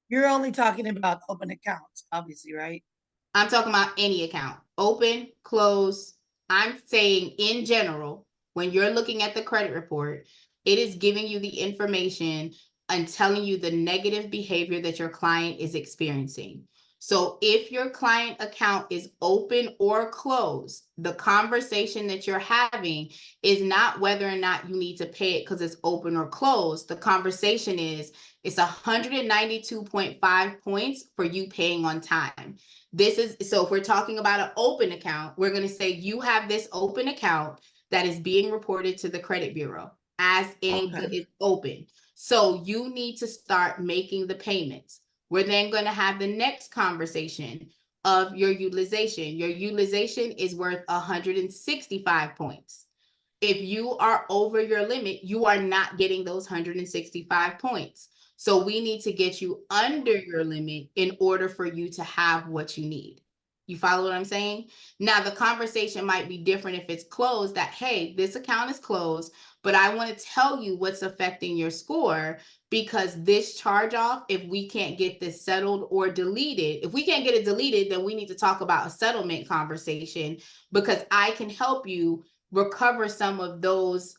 You're only talking about open accounts, obviously, right?
I'm talking about any account. Open, close. I'm saying in general, when you're looking at the credit report, it is giving you the information and telling you the negative behavior that your client is experiencing. So if your client account is open or closed, the conversation that you're having is not whether or not you need to pay it because it's open or closed. The conversation is it's 192.5 points for you paying on time. This is, so if we're talking about an open account, we're going to say you have this open account that is being reported to the credit bureau as it's open. So you need to start making the payments. We're then going to have the next conversation of your utilization. Your utilization is worth 165 points. If you are over your limit, you are not getting those 165 points. So we need to get you under your limit in order for you to have what you need. You follow what I'm saying? Now, the conversation might be different if it's closed, that, hey, this account is closed, but I want to tell you what's affecting your score, because this charge off, if we can't get this settled or deleted, if we can't get it deleted, then we need to talk about a settlement conversation, because I can help you recover some of those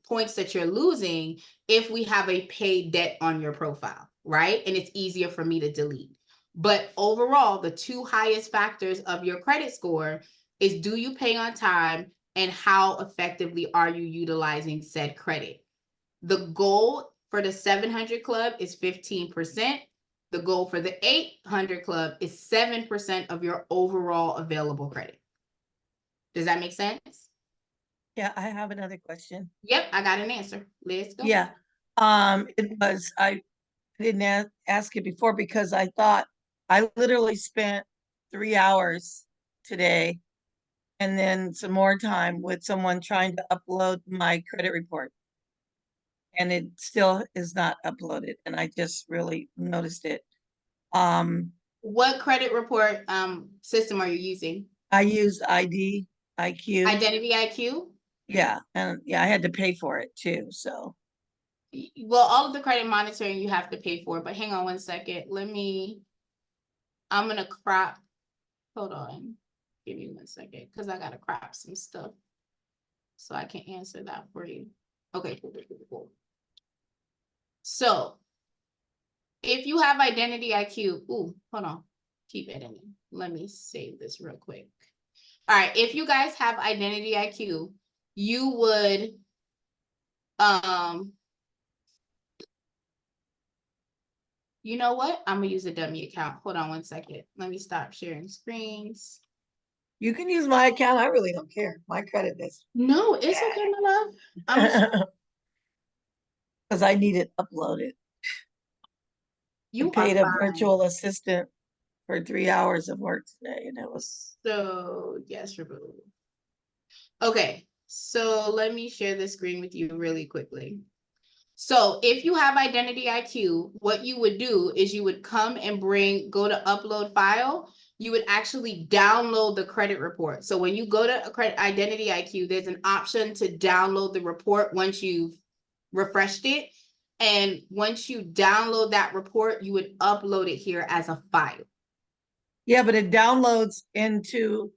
points that you're losing if we have a paid debt on your profile, right? And it's easier for me to delete. But overall, the two highest factors of your credit score is, do you pay on time and how effectively are you utilizing said credit? The goal for the 700 club is 15%. The goal for the 800 club is 7% of your overall available credit. Does that make sense?
Yeah, I have another question.
Yep, I got an answer. Let's go.
Yeah. I didn't ask it before because I thought I literally spent 3 hours today and then some more time with someone trying to upload my credit report. And it still is not uploaded. And I just really noticed it.
What credit report system are you using?
I used IQ.
Identity IQ?
Yeah. And yeah, I had to pay for it too. So
Well, all of the credit monitoring you have to pay for, but hang on one second. I'm gonna crop. Hold on. Give me 1 second, because I gotta crop some stuff so I can answer that for you. Okay, cool. So if you have Identity IQ, hold on. Keep editing. Let me save this real quick. All right, if you guys have Identity IQ, you would you know what? I'm gonna use a dummy account. Hold on 1 second. Let me stop sharing screens.
you can use my account. I really don't care. My credit is.
No, it's okay, my love.
Because I need it uploaded.
You
paid
are
a
fine.
virtual assistant for 3 hours of work today, and it was
So yes, remove. Okay, so let me share the screen with you really quickly. So if you have Identity IQ, what you would do is you would come and go to upload file. You would actually download the credit report. So when you go to Identity IQ, there's an option to download the report once you've refreshed it. And once you download that report, you would upload it here as a file.
Yeah, but it downloads into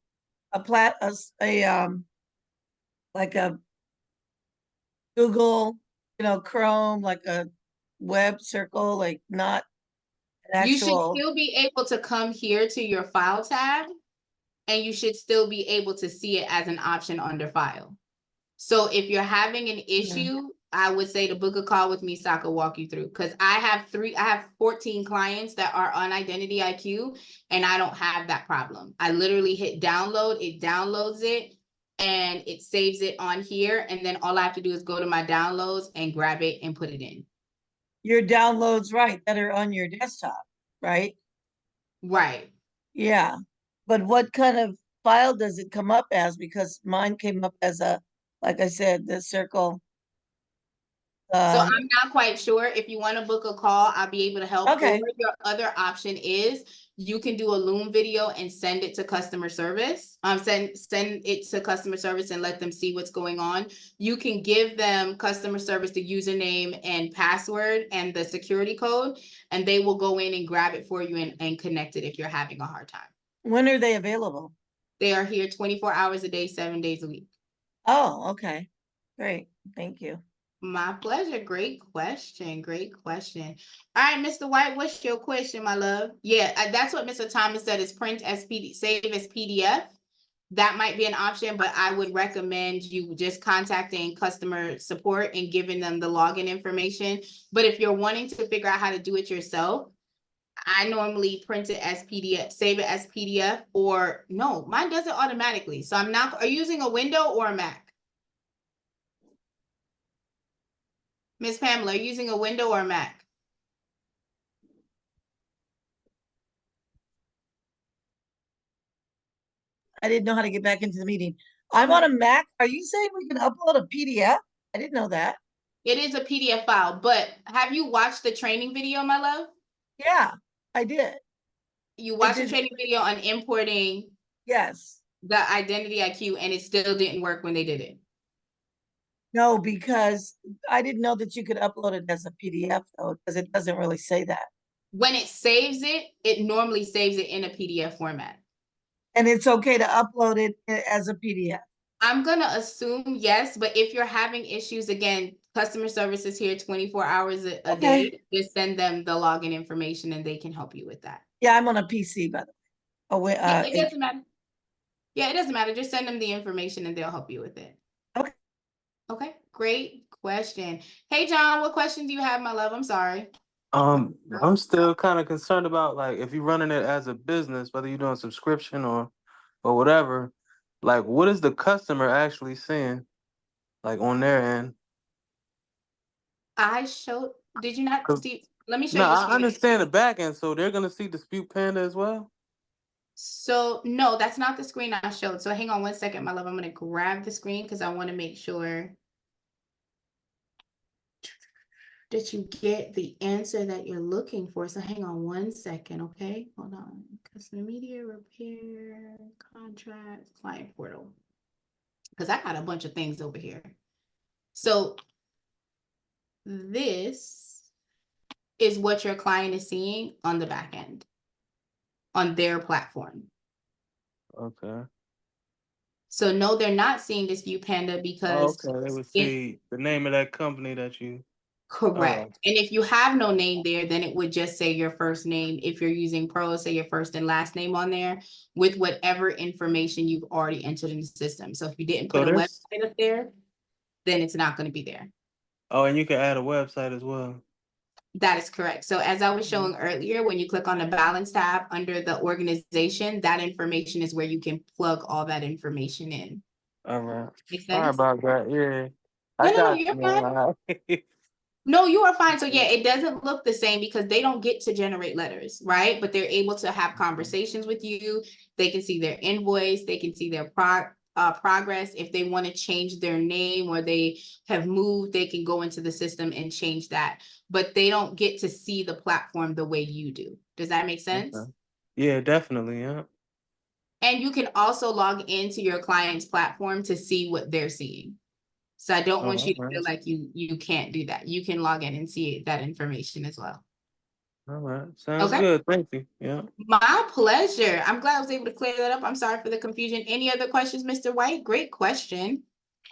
like a Google, Chrome, like a web circle, like not an
You should
actual.
still be able to come here to your file tab, and you should still be able to see it as an option under file. So if you're having an issue, I would say to book a call with me so I can walk you through. Because I have 14 clients that are on Identity IQ, and I don't have that problem. I literally hit download, it downloads it, and it saves it on here. And then all I have to do is go to my downloads and grab it and put it in.
Your downloads, right, that are on your desktop, right?
Right.
Yeah. But what kind of file does it come up as? Because mine came up as like I said, the circle.
So I'm not quite sure. If you want to book a call, I'll be able to help.
Okay.
Or your other option is you can do a Loom video and send it to customer service. Send it to customer service and let them see what's going on. You can give them customer service the username and password and the security code, and they will go in and grab it for you and connect it if you're having a hard time.
When are they available? They
are here 24 hours a day, 7 days a week.
Oh, okay. Great. Thank you.
My pleasure. Great question. Great question. All right, Mr. White, what's your question, my love? Yeah, that's what Mr. Thomas said is print as PDF, save as PDF. That might be an option, but I would recommend you just contacting customer support and giving them the login information. But if you're wanting to figure out how to do it yourself, I normally print it as PDF, save it as PDF, or no, mine does it automatically. So I'm not, are you using a Windows or a Mac? Miss Pamela, are you using a Windows or a Mac?
I didn't know how to get back into the meeting. I'm on a Mac. Are you saying we can upload a PDF? I didn't know that.
It is a PDF file, but have you watched the training video, my love?
Yeah, I did.
You watched the training video on importing
Yes.
the Identity IQ, and it still didn't work when they did it.
No, because I didn't know that you could upload it as a PDF though, because it doesn't really say that.
When it saves it, it normally saves it in a PDF format.
And it's okay to upload it as a PDF.
I'm gonna assume yes, but if you're having issues, again, customer service is here 24 hours a day. Just send them the login information and they can help you with that.
Yeah, I'm on a PC, by the way. Oh, wait,
it doesn't matter. Yeah, it doesn't matter. Just send them the information and they'll help you with it.
Okay.
Okay, great question. Hey, John, what question do you have, my love? I'm sorry.
I'm still kind of concerned about, like, if you're running it as a business, whether you're doing subscription or whatever, like, what is the customer actually seeing, like, on their end?
Did you not see? Let me show
No,
you.
I understand the back end, so they're gonna see Dispute Panda as well.
So no, that's not the screen I showed. So hang on 1 second, my love. I'm gonna grab the screen because I want to make sure that you get the answer that you're looking for. So hang on 1 second, okay? Hold on. Customer media, repair, contracts, client portal. Because I got a bunch of things over here. So this is what your client is seeing on the back end, on their platform.
Okay.
So no, they're not seeing Dispute Panda because
they would see the name of that company that you.
Correct. And if you have no name there, then it would just say your first name. If you're using Pro, say your first and last name on there with whatever information you've already entered in the system. So if you didn't put a website up there, then it's not going to be there.
Oh, and you can add a website as well.
That is correct. So as I was showing earlier, when you click on the balance tab under the organization, that information is where you can plug all that information in.
All right.
Make sense?
Sorry about that. Yeah.
No, you're fine. No, you are fine. So yeah, it doesn't look the same because they don't get to generate letters, right? But they're able to have conversations with you. They can see their invoice. They can see their progress. If they want to change their name or they have moved, they can go into the system and change that. But they don't get to see the platform the way you do. Does that make sense?
Okay. Yeah, definitely. Yeah.
And you can also log into your client's platform to see what they're seeing. So I don't want you to feel like you can't do that. You can log in and see that information as well.
All right. Sounds good. Thank you. Yeah.
My pleasure. I'm glad I was able to clear that up. I'm sorry for the confusion. Any other questions, Mr. White? Great question.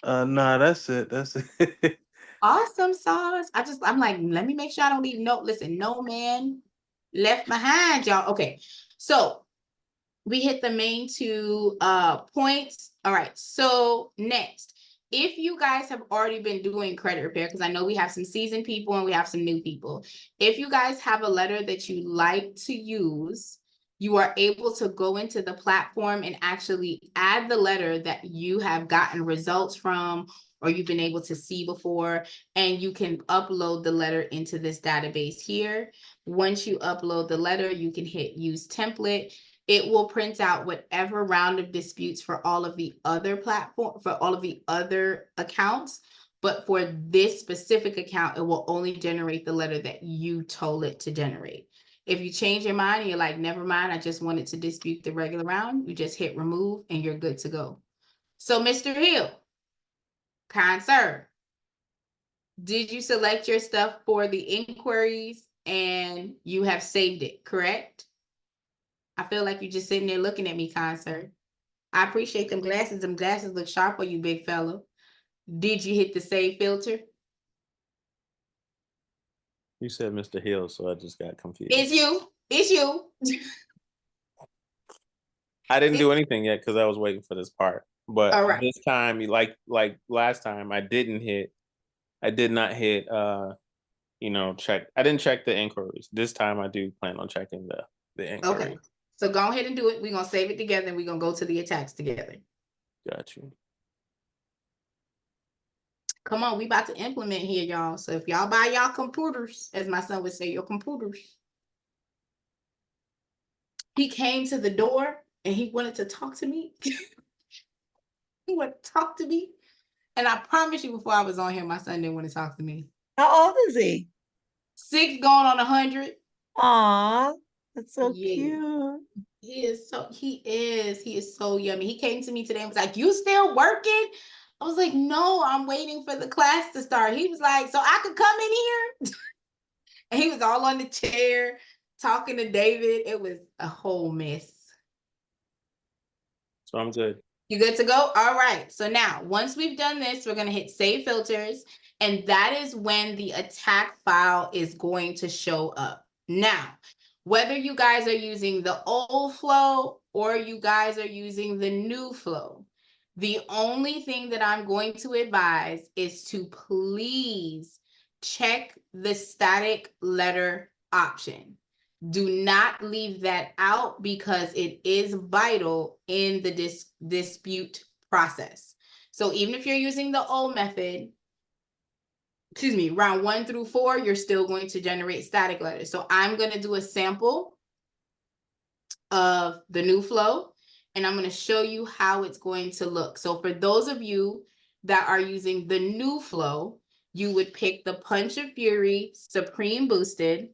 Nah, that's it. That's it.
Awesome sauce. I'm like, let me make sure I don't leave no man left behind, y'all. Okay. So we hit the main two points. All right. So next, if you guys have already been doing credit repair, because I know we have some seasoned people and we have some new people. If you guys have a letter that you like to use, you are able to go into the platform and actually add the letter that you have gotten results from or you've been able to see before, and you can upload the letter into this database here. Once you upload the letter, you can hit use template. It will print out whatever round of disputes for all of the other accounts. But for this specific account, it will only generate the letter that you told it to generate. If you change your mind and you're like, never mind, I just wanted to dispute the regular round, you just hit remove and you're good to go. So Mr. Hill, kind sir, did you select your stuff for the inquiries and you have saved it, correct? I feel like you're just sitting there looking at me, kind sir. I appreciate them glasses. Them glasses look sharp on you, big fella. Did you hit the save filter?
You said Mr. Hill, so I just got confused.
It's you. It's you.
I didn't do anything yet because I was waiting for this part. But
All right.
this time, like last time, I did not hit check. I didn't check the inquiries. This time I do plan on checking the inquiries.
Okay. So go ahead and do it. We're gonna save it together and we're gonna go to the attacks together.
Got you.
Come on, we about to implement here, y'all. So if y'all buy y'all computers, as my son would say, your computers. He came to the door and he wanted to talk to me. He wanted to talk to me. And I promise you, before I was on here, my son didn't want to talk to me.
How old is he?
6 going on 100.
Aw, that's so
Yeah.
cute.
He is so yummy. He came to me today and was like, you still working? I was like, no, I'm waiting for the class to start. He was like, so I could come in here? And he was all on the chair talking to David. It was a whole mess.
So I'm good.
You good to go? All right. So now, once we've done this, we're going to hit save filters. And that is when the attack file is going to show up. Now, whether you guys are using the old flow or you guys are using the new flow, the only thing that I'm going to advise is to please check the static letter option. Do not leave that out because it is vital in the dispute process. So even if you're using the old method, round 1 through 4, you're still going to generate static letters. So I'm going to do a sample of the new flow, and I'm going to show you how it's going to look. So for those of you that are using the new flow, you would pick the Punch of Fury Supreme Boosted.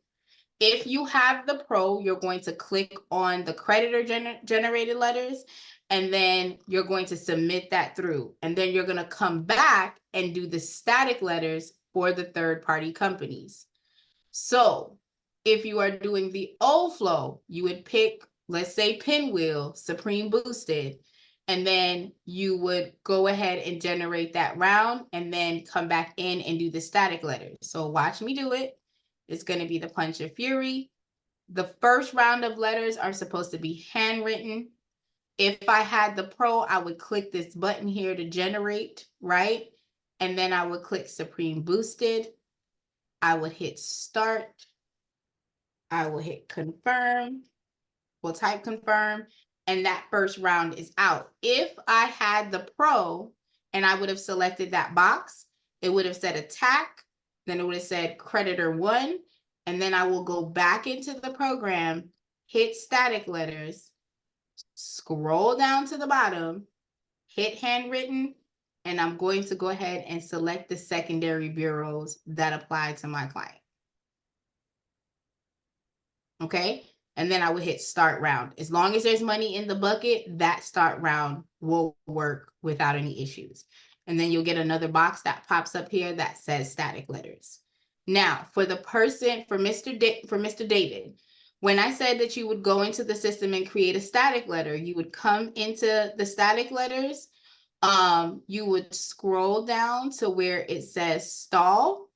If you have the Pro, you're going to click on the creditor generated letters, and then you're going to submit that through. And then you're going to come back and do the static letters for the third-party companies. So if you are doing the old flow, you would pick, let's say, Pinwheel, Supreme Boosted, and then you would go ahead and generate that round and then come back in and do the static letters. So watch me do it. It's going to be the Punch of Fury. The first round of letters are supposed to be handwritten. If I had the Pro, I would click this button here to generate, right? And then I would click Supreme Boosted. I would hit start. I will hit confirm. We'll type confirm. And that first round is out. If I had the Pro and I would have selected that box, it would have said attack. Then it would have said creditor 1, and then I will go back into the program, hit static letters, scroll down to the bottom, hit handwritten, and I'm going to go ahead and select the secondary bureaus that apply to my client. Okay, and then I would hit start round. As long as there's money in the bucket, that start round will work without any issues. And then you'll get another box that pops up here that says static letters. Now, for the person, for Mr. David, when I said that you would go into the system and create a static letter, you would come into the static letters. You would scroll down to where it says stall.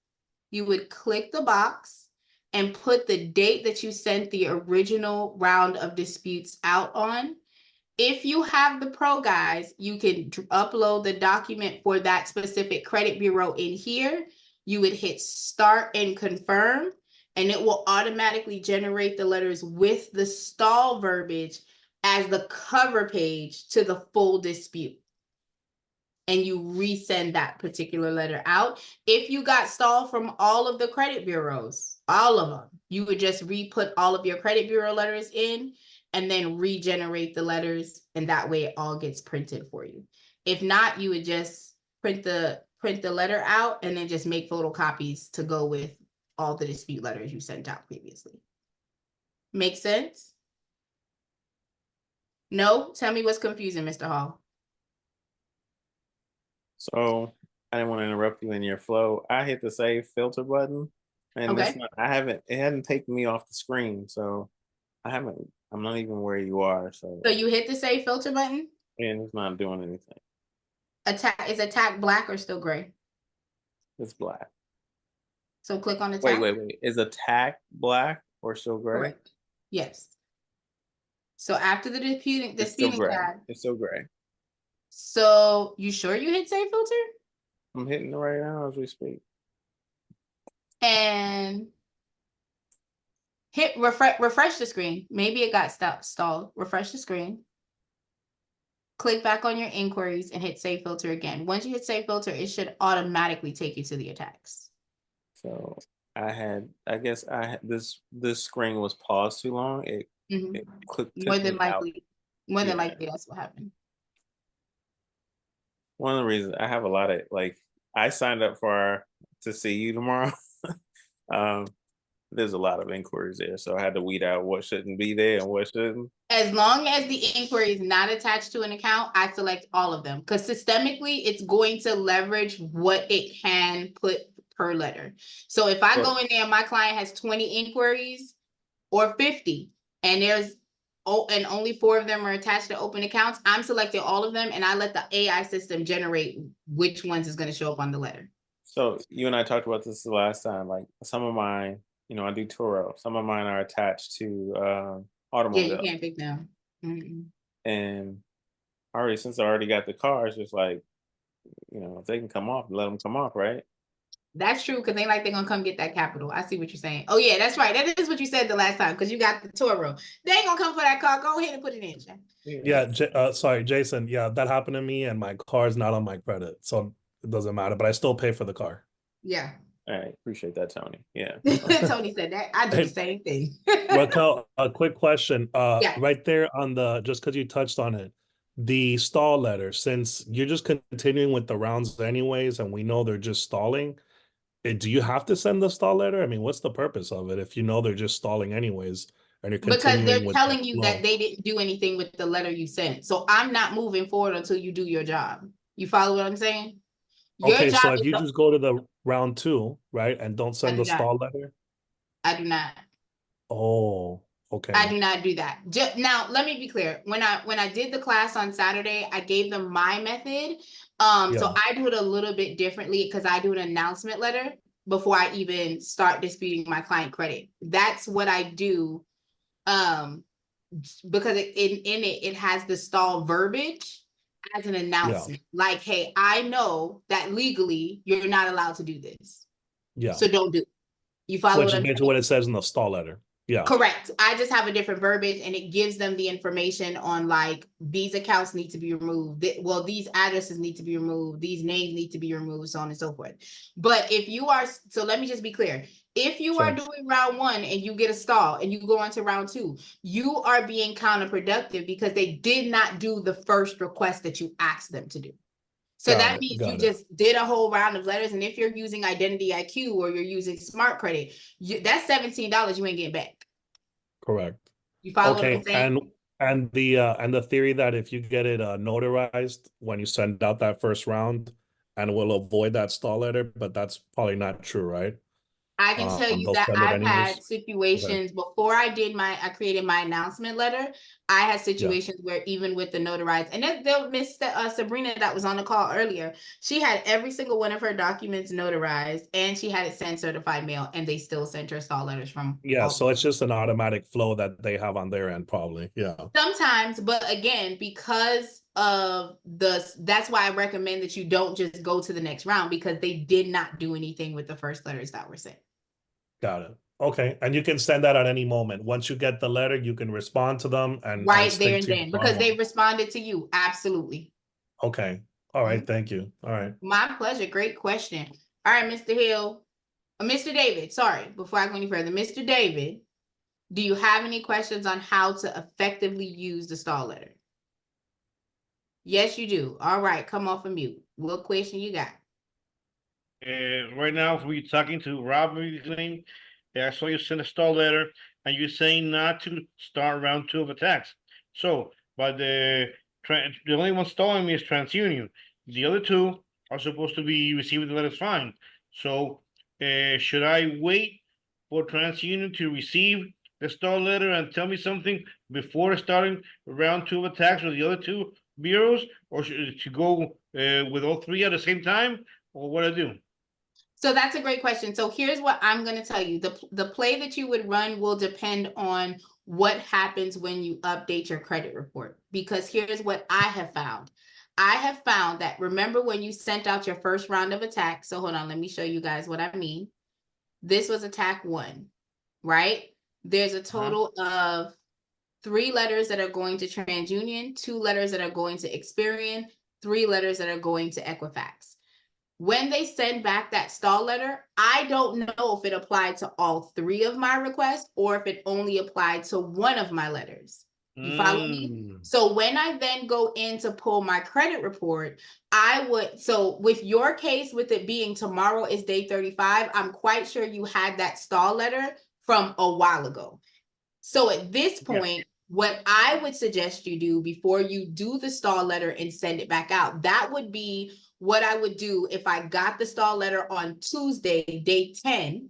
You would click the box and put the date that you sent the original round of disputes out on. If you have the pro guys, you can upload the document for that specific credit bureau in here. You would hit start and confirm, and it will automatically generate the letters with the stall verbiage as the cover page to the full dispute. And you resend that particular letter out. If you got stalled from all of the credit bureaus, all of them, you would just re-put all of your credit bureau letters in and then regenerate the letters, and that way it all gets printed for you. If not, you would just print the letter out and then just make photocopies to go with all the dispute letters you sent out previously. Make sense? No? Tell me what's confusing, Mr. Hall.
So I didn't want to interrupt you in your flow. I hit the save filter button, and
Okay.
it hadn't taken me off the screen, so I'm not even where you are. So
you hit the save filter button?
And it's not doing anything.
Is attack black or still gray?
It's black.
So click on attack.
Wait. Is attack black or still gray?
Correct. Yes. So after the disputing
It's still gray.
tab.
It's still gray.
So you sure you hit save filter?
I'm hitting it right now as we speak.
And hit refresh the screen. Maybe it got stalled. Refresh the screen. Click back on your inquiries and hit save filter again. Once you hit save filter, it should automatically take you to the attacks.
So this screen was paused too long. It clicked
More than likely that's what happened.
One of the reasons I have a lot of I signed up to see you tomorrow. There's a lot of inquiries there, so I had to weed out what shouldn't be there and what shouldn't.
As long as the inquiry is not attached to an account, I select all of them because systemically it's going to leverage what it can put per letter. So if I go in there and my client has 20 inquiries or 50 and and only 4 of them are attached to open accounts, I'm selecting all of them and I let the AI system generate which ones is going to show up on the letter.
So you and I talked about this the last time. Like some of mine, I do Toro. Some of mine are attached to automobile.
Yeah, you can't pick them.
And since I already got the car, it's just like, if they can come off, let them come off, right?
That's true, because they're gonna come get that capital. I see what you're saying. Oh yeah, that's right. That is what you said the last time, because you got the Toro. They ain't gonna come for that car. Go ahead and put it in, Jack.
Yeah, sorry, Jason. Yeah, that happened to me, and my car's not on my credit, so it doesn't matter. But I still pay for the car.
Yeah.
All right, appreciate that, Tony. Yeah.
Tony said that. I do the same thing.
Raquel, a quick question.
Yeah.
Right there on just because you touched on it, the stall letter, since you're just continuing with the rounds anyways, and we know they're just stalling, do you have to send the stall letter? I mean, what's the purpose of it if you know they're just stalling anyways? And you're
because they're telling you that they didn't do anything with the letter you sent. So I'm not moving forward until you do your job. You follow what I'm saying?
Okay, so if you just go to the round 2, right, and don't send the stall letter?
I do not.
Oh, okay.
I do not do that. Now, let me be clear. When I did the class on Saturday, I gave them my method. So I do it a little bit differently because I do an announcement letter before I even start disputing my client credit. That's what I do. Because it has the stall verbiage as an announcement. Like, hey, I know that legally you're not allowed to do this.
Yeah.
So don't do it. You follow
what I'm saying? What it says in the stall letter. Yeah.
Correct. I just have a different verbiage and it gives them the information on like these accounts need to be removed. Well, these addresses need to be removed. These names need to be removed, so on and so forth. But if you are, so let me just be clear. If you
So
are doing round 1 and you get a stall and you go on to round 2, you are being counterproductive because they did not do the first request that you asked them to do. So that means you just did a whole round of letters. And if you're using Identity IQ or you're using Smart Credit, that's $17 you ain't getting back.
correct.
You follow what
Okay,
I'm saying?
and the theory that if you get it notarized when you send out that first round, and will avoid that stall letter, but that's probably not true, right?
I can tell you
They'll
that
send it
I've had
anyways.
situations before I created my announcement letter. I had
Yeah.
situations where even with the notarized, and then Miss Sabrina that was on the call earlier, she had every single one of her documents notarized and she had it sent certified mail, and they still sent her stall letters from
Yeah,
all
so it's just an automatic flow that they have on their end, probably. Yeah.
sometimes, but again, because of that's why I recommend that you don't just go to the next round, because they did not do anything with the first letters that were sent.
Got it. Okay, and you can send that at any moment. Once you get the letter, you can respond to them and
Right there
stick
and
to your
then, because they
timeline.
responded to you. Absolutely.
Okay. All right. Thank you. All right.
My pleasure. Great question. All right, Mr. Hill, Mr. David, sorry, before I go any further, Mr. David, do you have any questions on how to effectively use the stall letter? Yes, you do. All right, come off of mute. What question you got?
Right now, we're talking to Robert Green. I saw you send a stall letter, and you're saying not to start round 2 of attacks. So, but the only one stalling me is TransUnion. The other 2 are supposed to be receiving the letters fine. So, should I wait for TransUnion to receive the stall letter and tell me something before starting round 2 of attacks with the other 2 bureaus, or should to go with all 3 at the same time, or what I do?
So that's a great question. So here's what I'm going to tell you. The play that you would run will depend on what happens when you update your credit report. Because here's what I have found. I have found that, remember when you sent out your first round of attacks? So hold on, let me show you guys what I mean. This was attack 1, right? There's a total of 3 letters that are going to TransUnion, 2 letters that are going to Experian, 3 letters that are going to Equifax. When they send back that stall letter, I don't know if it applied to all 3 of my requests or if it only applied to 1 of my letters. You follow me? So when I then go in to pull my credit report, so with your case, with it being tomorrow is day 35, I'm quite sure you had that stall letter from a while ago. So at this point, what I would suggest you do before you do the stall letter and send it back out, that would be what I would do if I got the stall letter on Tuesday, day 10,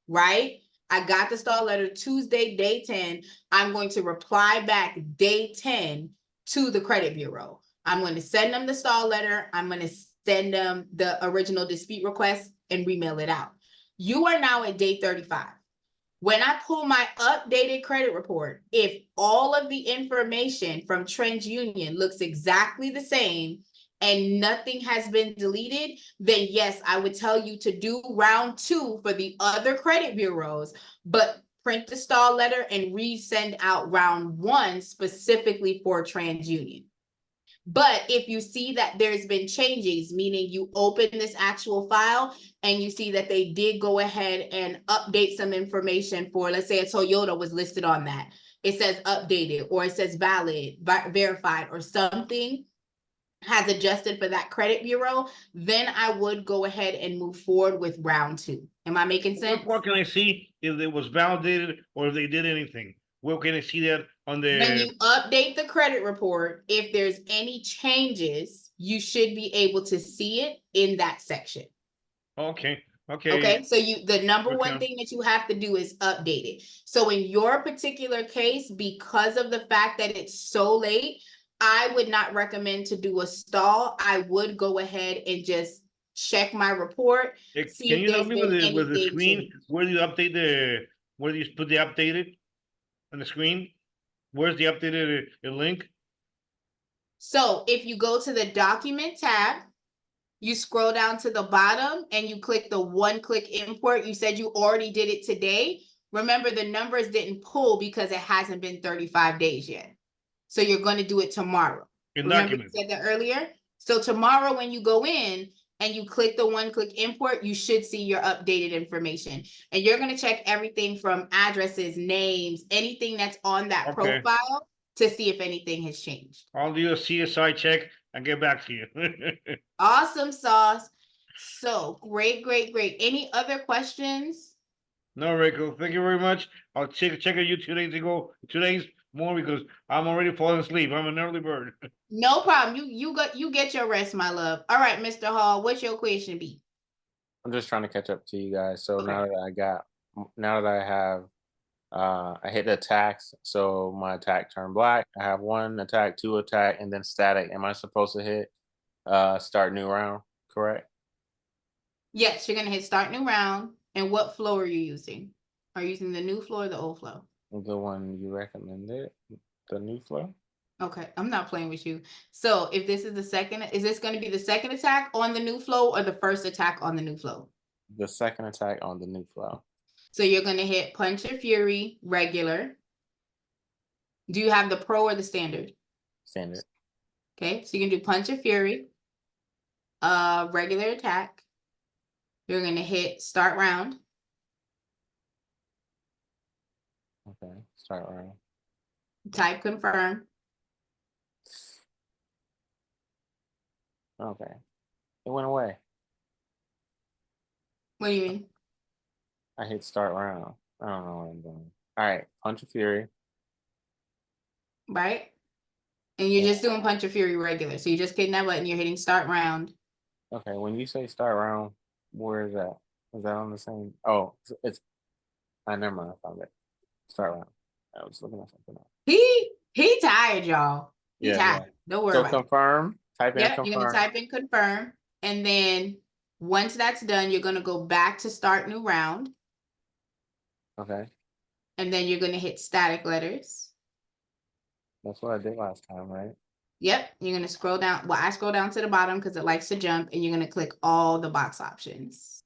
right? I got the stall letter Tuesday, day 10. I'm going to reply back day 10 to the credit bureau. I'm going to send them the stall letter. I'm going to send them the original dispute request and remail it out. You are now at day 35. When I pull my updated credit report, if all of the information from TransUnion looks exactly the same and nothing has been deleted, then yes, I would tell you to do round 2 for the other credit bureaus, but print the stall letter and resend out round 1 specifically for TransUnion. But if you see that there's been changes, meaning you open this actual file and you see that they did go ahead and update some information for, let's say a Toyota was listed on that. It says updated, or it says valid, verified, or something has adjusted for that credit bureau, then I would go ahead and move forward with round 2. Am I making sense?
What part can I see if it was validated or if they did anything? Where can I see that on the?
When you update the credit report, if there's any changes, you should be able to see it in that section.
Okay.
Okay, so the number one thing that you have to do is update it. So in your particular case, because of the fact that it's so late, I would not recommend to do a stall. I would go ahead and just check my report.
Can you help me with the screen? Where do you update where do you put the updated on the screen? Where's the updated link?
So if you go to the document tab, you scroll down to the bottom and you click the 1-click import. You said you already did it today. Remember, the numbers didn't pull because it hasn't been 35 days yet. So you're going to do it tomorrow. Remember, you said that earlier? So tomorrow when you go in, and you click the one-click import, you should see your updated information. And you're going to check everything from addresses, names, anything that's on that profile to see if anything has changed.
I'll do a CSI check and get back to you.
Awesome sauce. So great. Any other questions?
No, Rico, thank you very much. I'll check you 2 days ago, 2 days more because I'm already falling asleep. I'm an early bird.
No problem. You get your rest, my love. All right, Mr. Hall, what's your question be?
I'm just trying to catch up to you guys. So
Okay.
now that I have I hit the attacks, so my attack turned black. I have 1 attack, 2 attack, and then static. Am I supposed to hit start new round, correct?
Yes, you're gonna hit start new round. And what flow are you using? Are you using the new flow or the old flow?
The one you recommended, the new flow.
Okay, I'm not playing with you. So if this is the second, is this going to be the second attack on the new flow or the first attack on the new flow?
The second attack on the new flow.
So you're going to hit Punch of Fury regular. Do you have the pro or the standard?
Standard.
Okay, so you can do Punch of Fury, regular attack. You're going to hit start round.
Okay, start round.
Type confirm.
Okay, it went away.
What do you mean?
I hit start round. I don't know what I'm doing. All right, Punch of Fury.
Right? And you're just doing Punch of Fury regular. So you're just hitting that button. You're hitting start round.
Okay, when you say start round, where is that? Is that on the same? Oh, it's. I never mind. I found it. Start round. I was looking at something else.
He tired, y'all. He tired. Don't worry
so
about it.
Confirm. Type in confirm.
You're gonna type in confirm, and then once that's done, you're gonna go back to start new round.
Okay.
And then you're gonna hit static letters.
That's what I did last time, right?
Yep. You're gonna scroll down. Well, I scroll down to the bottom because it likes to jump, and you're gonna click all the box options.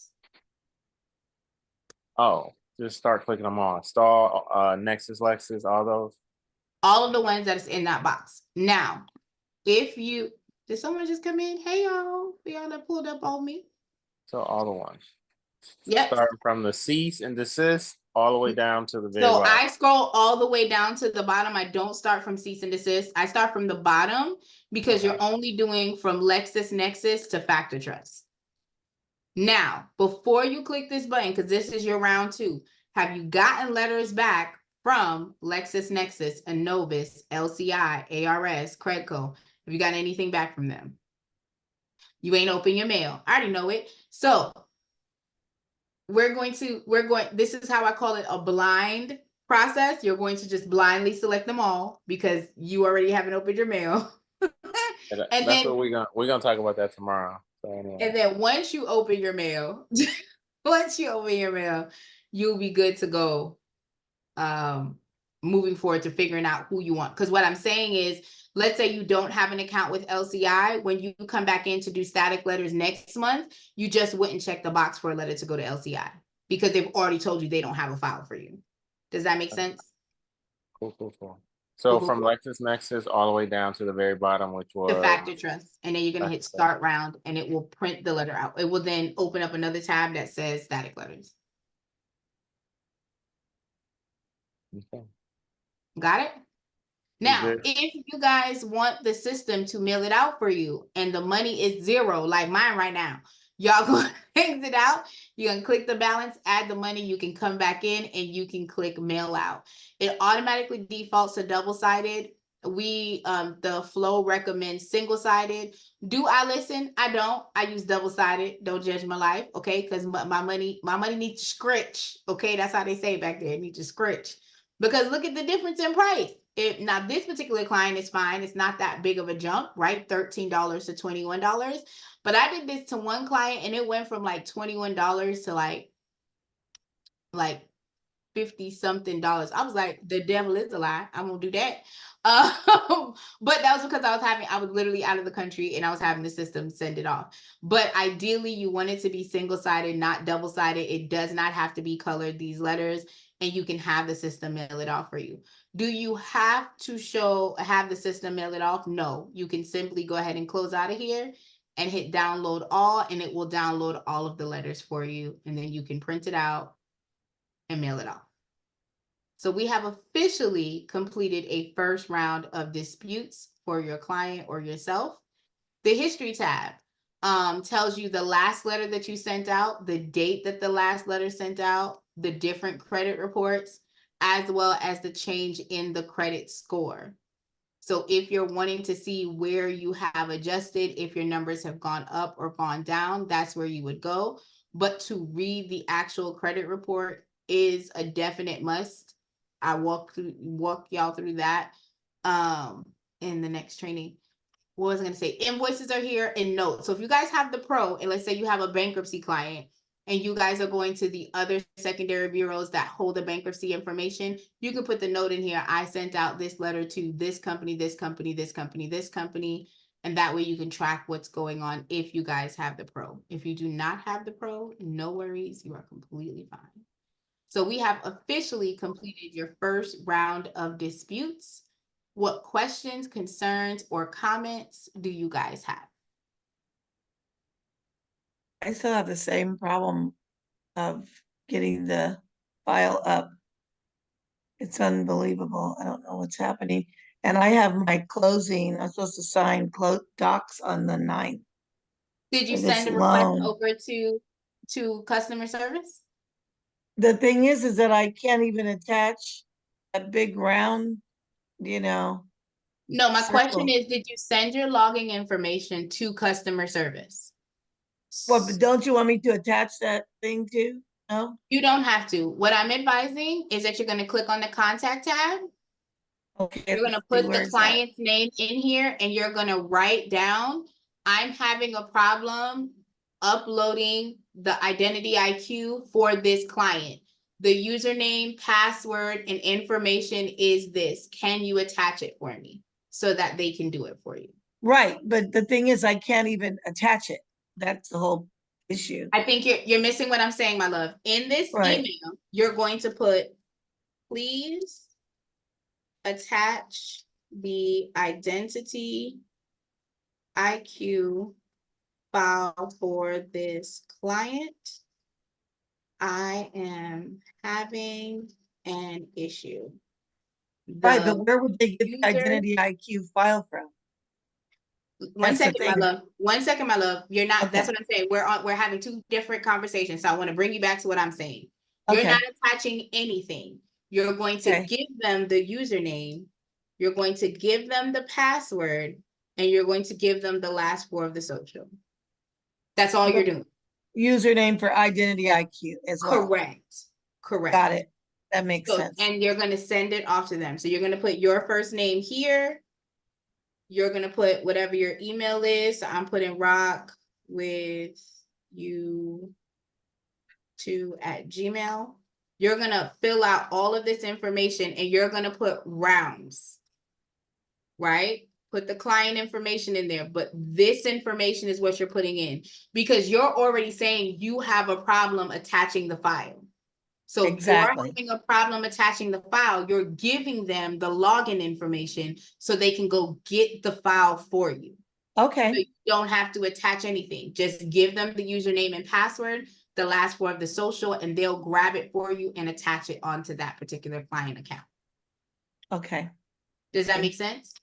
Oh, just start clicking them all. Stall, Nexus, Lexus, all those.
All of the ones that's in that box. Now, if you did someone just come in? Hey y'all, that pulled up on me.
So all the ones.
Yep.
Starting from the cease and desist all the way down to the very
So
bottom.
I scroll all the way down to the bottom. I don't start from cease and desist. I start from the bottom because you're only doing from LexisNexis to Factor Trust. Now, before you click this button, because this is your round 2, have you gotten letters back from LexisNexis, Innovis, LCI, ARS, Credco? Have you gotten anything back from them? You ain't open your mail. I already know it. So this is how I call it a blind process. You're going to just blindly select them all because you already haven't opened your mail.
And that's what we're gonna talk about that tomorrow. So anyway.
And then once you open your mail, you'll be good to go. Moving forward to figuring out who you want. Because what I'm saying is, let's say you don't have an account with LCI. When you come back in to do static letters next month, you just wouldn't check the box for a letter to go to LCI because they've already told you they don't have a file for you. Does that make sense?
Cool. So from LexisNexis all the way down to the very bottom, which was
the Factor Trust. And then you're going to hit start round and it will print the letter out. It will then open up another tab that says static letters.
Okay.
Got it? Now, if you guys want the system to mail it out for you and the money is 0, like mine right now, y'all go exit out. You can click the balance, add the money. You can come back in and you can click mail out. It automatically defaults to double-sided. The flow recommends single-sided. Do I listen? I don't. I use double-sided. Don't judge my life, okay? Because my money needs to scratch, okay? That's how they say it back there. It needs to scratch. Because look at the difference in price. Now this particular client is fine. It's not that big of a jump, right? $13 to $21. But I did this to one client and it went from like $21 to like 50 something dollars. I was like, the devil is a lie. I'm gonna do that. But that was because I was literally out of the country and I was having the system send it off. But ideally you want it to be single-sided, not double-sided. It does not have to be colored, these letters, and you can have the system mail it off for you. Do you have to have the system mail it off? No, you can simply go ahead and close out of here and hit download all, and it will download all of the letters for you. And then you can print it out and mail it off. So we have officially completed a first round of disputes for your client or yourself. The history tab tells you the last letter that you sent out, the date that the last letter sent out, the different credit reports, as well as the change in the credit score. So if you're wanting to see where you have adjusted, if your numbers have gone up or gone down, that's where you would go. But to read the actual credit report is a definite must. I walk y'all through that in the next training. What was I going to say? Invoices are here and notes. So if you guys have the pro, and let's say you have a bankruptcy client and you guys are going to the other secondary bureaus that hold the bankruptcy information, you can put the note in here. I sent out this letter to this company, this company, this company, this company. And that way you can track what's going on if you guys have the pro. If you do not have the pro, no worries. You are completely fine. So we have officially completed your first round of disputes. What questions, concerns, or comments do you guys have?
I still have the same problem of getting the file up. It's unbelievable. I don't know what's happening. And I have my closing. I'm supposed to sign docs on the 9th.
Did you
for this
send a request
loan.
over to customer service?
The thing is that I can't even attach a big round, you know.
No, my question
circle.
is, did you send your logging information to customer service?
Well, but don't you want me to attach that thing too? No?
You don't have to. What I'm advising is that you're going to click on the contact tab.
Okay.
You're going to
let's see,
put the
where's that?
client's name in here and you're going to write down, I'm having a problem uploading the identity IQ for this client. The username, password, and information is this. Can you attach it for me so that they can do it for you?
Right, but the thing is, I can't even attach it. That's the whole issue.
I think you're missing what I'm saying, my love. In this
Right.
email, you're going to put, please attach the identity IQ file for this client. I am having an issue.
Right, but where would they get the
user-
identity IQ file from?
One
That's the
second, my
thing.
love. 1 second, my love. You're not, that's
Okay.
what I'm saying. We're having two different conversations. So I want to bring you back to what I'm saying. You're
Okay.
not attaching anything. You're going to
Okay.
give them the username. You're going to give them the password, and you're going to give them the last four of the social. That's all you're doing.
Username for identity IQ as well.
Correct.
Got it. That makes
So,
sense.
and you're going to send it off to them. So you're going to put your first name here. You're going to put whatever your email is. So I'm putting rock with you @gmail. You're going to fill out all of this information and you're going to put rounds, right? Put the client information in there, but this information is what you're putting in because you're already saying you have a problem attaching the file. So
exactly.
if you're having a problem attaching the file, you're giving them the login information so they can go get the file for you.
Okay.
So you don't have to attach anything. Just give them the username and password, the last four of the social, and they'll grab it for you and attach it onto that particular client account.
Okay.
Does that make sense?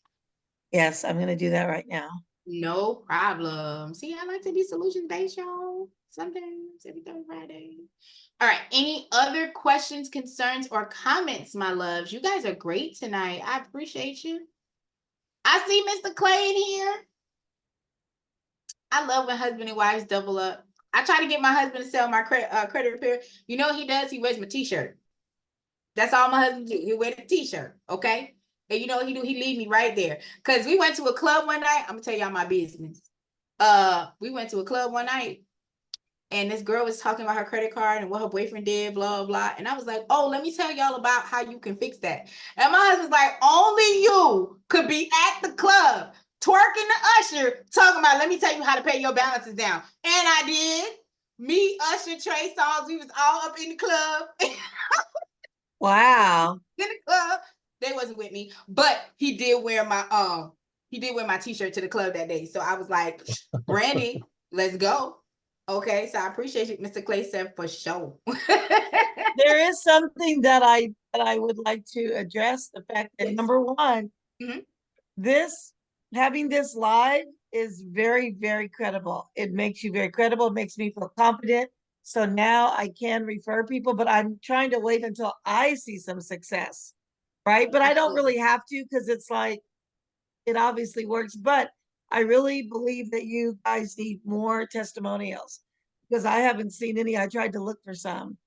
Yes, I'm going to do that right now.
No problem. See, I like to be solution-based, y'all. Sometimes every third Friday. All right. Any other questions, concerns, or comments, my loves? You guys are great tonight. I appreciate you. I see Mr. Clay in here. I love when husband and wives double up. I try to get my husband to sell my credit repair. You know what he does? He wears my t-shirt. That's all my husband do. He wear the t-shirt, okay? And you know what he do? He leave me right there. Because we went to a club one night. I'm going to tell y'all my business. We went to a club one night. And this girl was talking about her credit card and what her boyfriend did, blah, blah. And I was like, oh, let me tell y'all about how you can fix that. And my husband's like, only you could be at the club, twerking the usher, talking about, let me tell you how to pay your balances down. And I did. Me, Usher, Trey Songz, we was all up in the club.
Wow.
In the club. They wasn't with me, but he did wear my he did wear my t-shirt to the club that day. So I was like, Brandy, let's go. Okay, so I appreciate you. Mr. Clay said for sure.
There is something that I would like to address, the fact that
Yes.
number one,
Mhm.
having this live is very, very credible. It makes you very credible. It makes me feel confident. So now I can refer people, but I'm trying to wait until I see some success, right? But I don't really have to, because it's like, it obviously works. But I really believe that you guys need more testimonials, because I haven't seen any. I tried to look for some.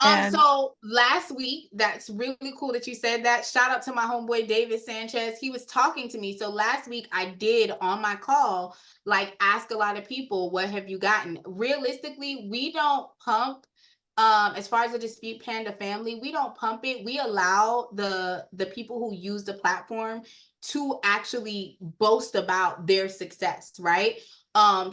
And
So last week, that's really cool that you said that. Shout out to my homeboy David Sanchez. He was talking to me. So last week I did on my call, like ask a lot of people, what have you gotten? Realistically, we don't pump. As far as the Dispute Panda family, we don't pump it. We allow the people who use the platform to actually boast about their success, right?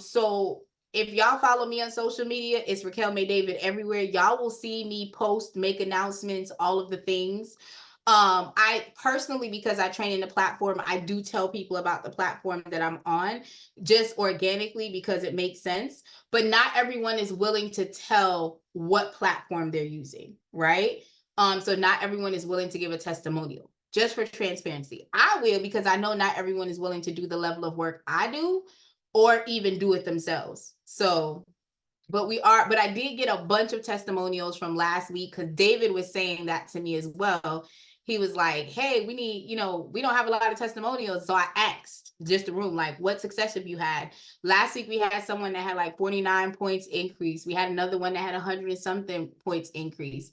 So if y'all follow me on social media, it's Raquel May David everywhere. Y'all will see me post, make announcements, all of the things. I personally, because I train in the platform, I do tell people about the platform that I'm on, just organically, because it makes sense. But not everyone is willing to tell what platform they're using, right? So not everyone is willing to give a testimonial. Just for transparency, I will, because I know not everyone is willing to do the level of work I do, or even do it themselves. So, but I did get a bunch of testimonials from last week, because David was saying that to me as well. He was like, hey, we need, we don't have a lot of testimonials. So I asked just the room, like, what success have you had? Last week, we had someone that had like 49 points increase. We had another one that had 100 and something points increase.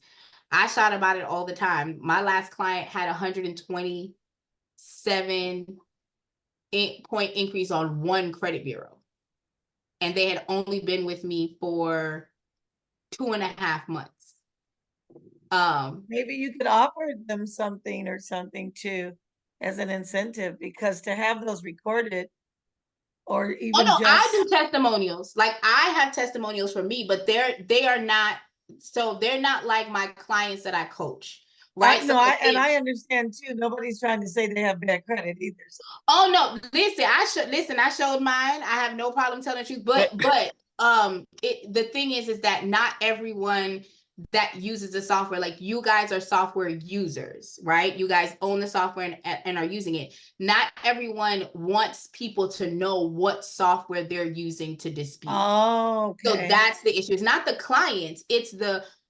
I shout about it all the time. My last client had 127 point increase on one credit bureau. And they had only been with me for 2.5 months.
Maybe you could offer them something or something too, as an incentive, because to have those recorded, or even
I do testimonials. Like, I have testimonials for me, but they are not, so they're not like my clients that I coach. Right.
I understand too. Nobody's trying to say they have bad credit either. So.
Oh no, listen, I showed mine. I have no problem telling the truth. But the thing is that not everyone that uses the software, like you guys are software users, right? You guys own the software and are using it. Not everyone wants people to know what software they're using to dispute.
Oh, okay.
So that's the issue. It's not the clients, it's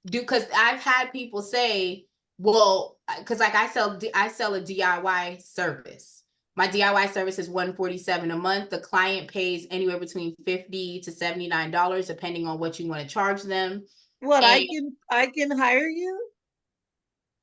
because I've had people say, well, because like I sell a DIY service. My DIY service is $147 a month. The client pays anywhere between $50 to $79, depending on what you want to charge them.
What, I can hire you?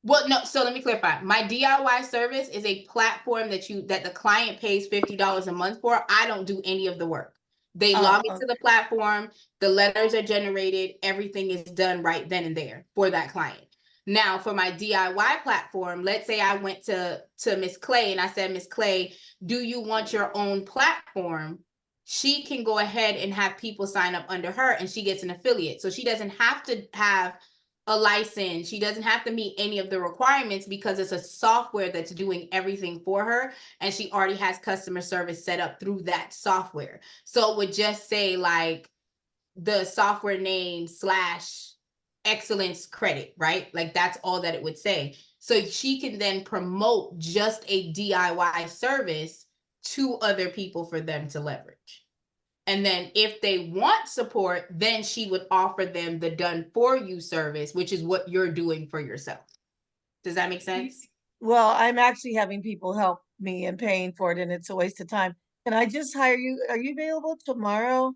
Well, no, so let me clarify. My DIY service is a platform that the client pays $50 a month for. I don't do any of the work. They log into the platform, the letters are generated, everything is done right then and there for that client. Now, for my DIY platform, let's say I went to Miss Clay and I said, Miss Clay, do you want your own platform? She can go ahead and have people sign up under her, and she gets an affiliate. So she doesn't have to have a license. She doesn't have to meet any of the requirements, because it's a software that's doing everything for her, and she already has customer service set up through that software. So it would just say like the software name / excellence credit, right? Like that's all that it would say. So she can then promote just a DIY service to other people for them to leverage. And then if they want support, then she would offer them the done for you service, which is what you're doing for yourself. Does that make sense?
Well, I'm actually having people help me and paying for it, and it's a waste of time. Can I just hire you? Are you available tomorrow?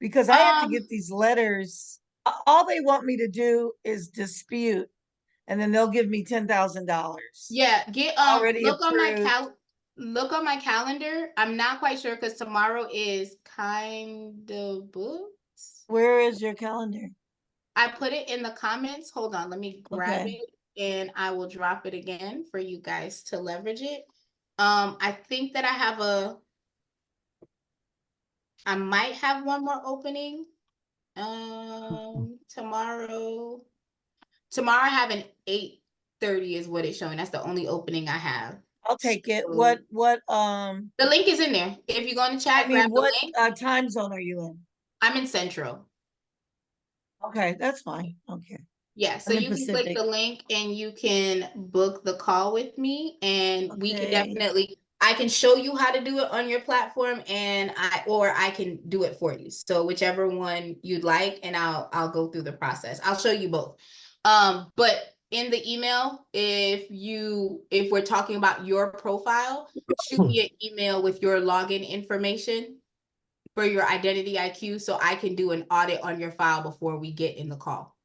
Because I have to get these letters. All they want me to do is dispute, and then they'll give me $10,000.
Yeah,
already
look
approved.
Look on my calendar. I'm not quite sure, because tomorrow is kind of books.
Where is your calendar?
I put it in the comments. Hold on, let me grab
Okay.
it and I will drop it again for you guys to leverage it. I think that I might have one more opening. Tomorrow I have an 8:30 is what it's showing. That's the only opening I have.
I'll take it.
So,
What,
the link is in there. If you go in the chat,
I mean,
grab the
what
link.
time zone are you in?
I'm in Central.
Okay, that's fine. Okay.
Yeah, so
I'm in
you can click
Pacific.
the link and you can book the call with me, and we can definitely, I can show you how to do it on your platform, and or I can do it for you. So whichever one you'd like, and I'll go through the process. I'll show you both. But in the email, if we're talking about your profile, shoot me an email with your login information for your identity IQ, so I can do an audit on your file before we get in the call.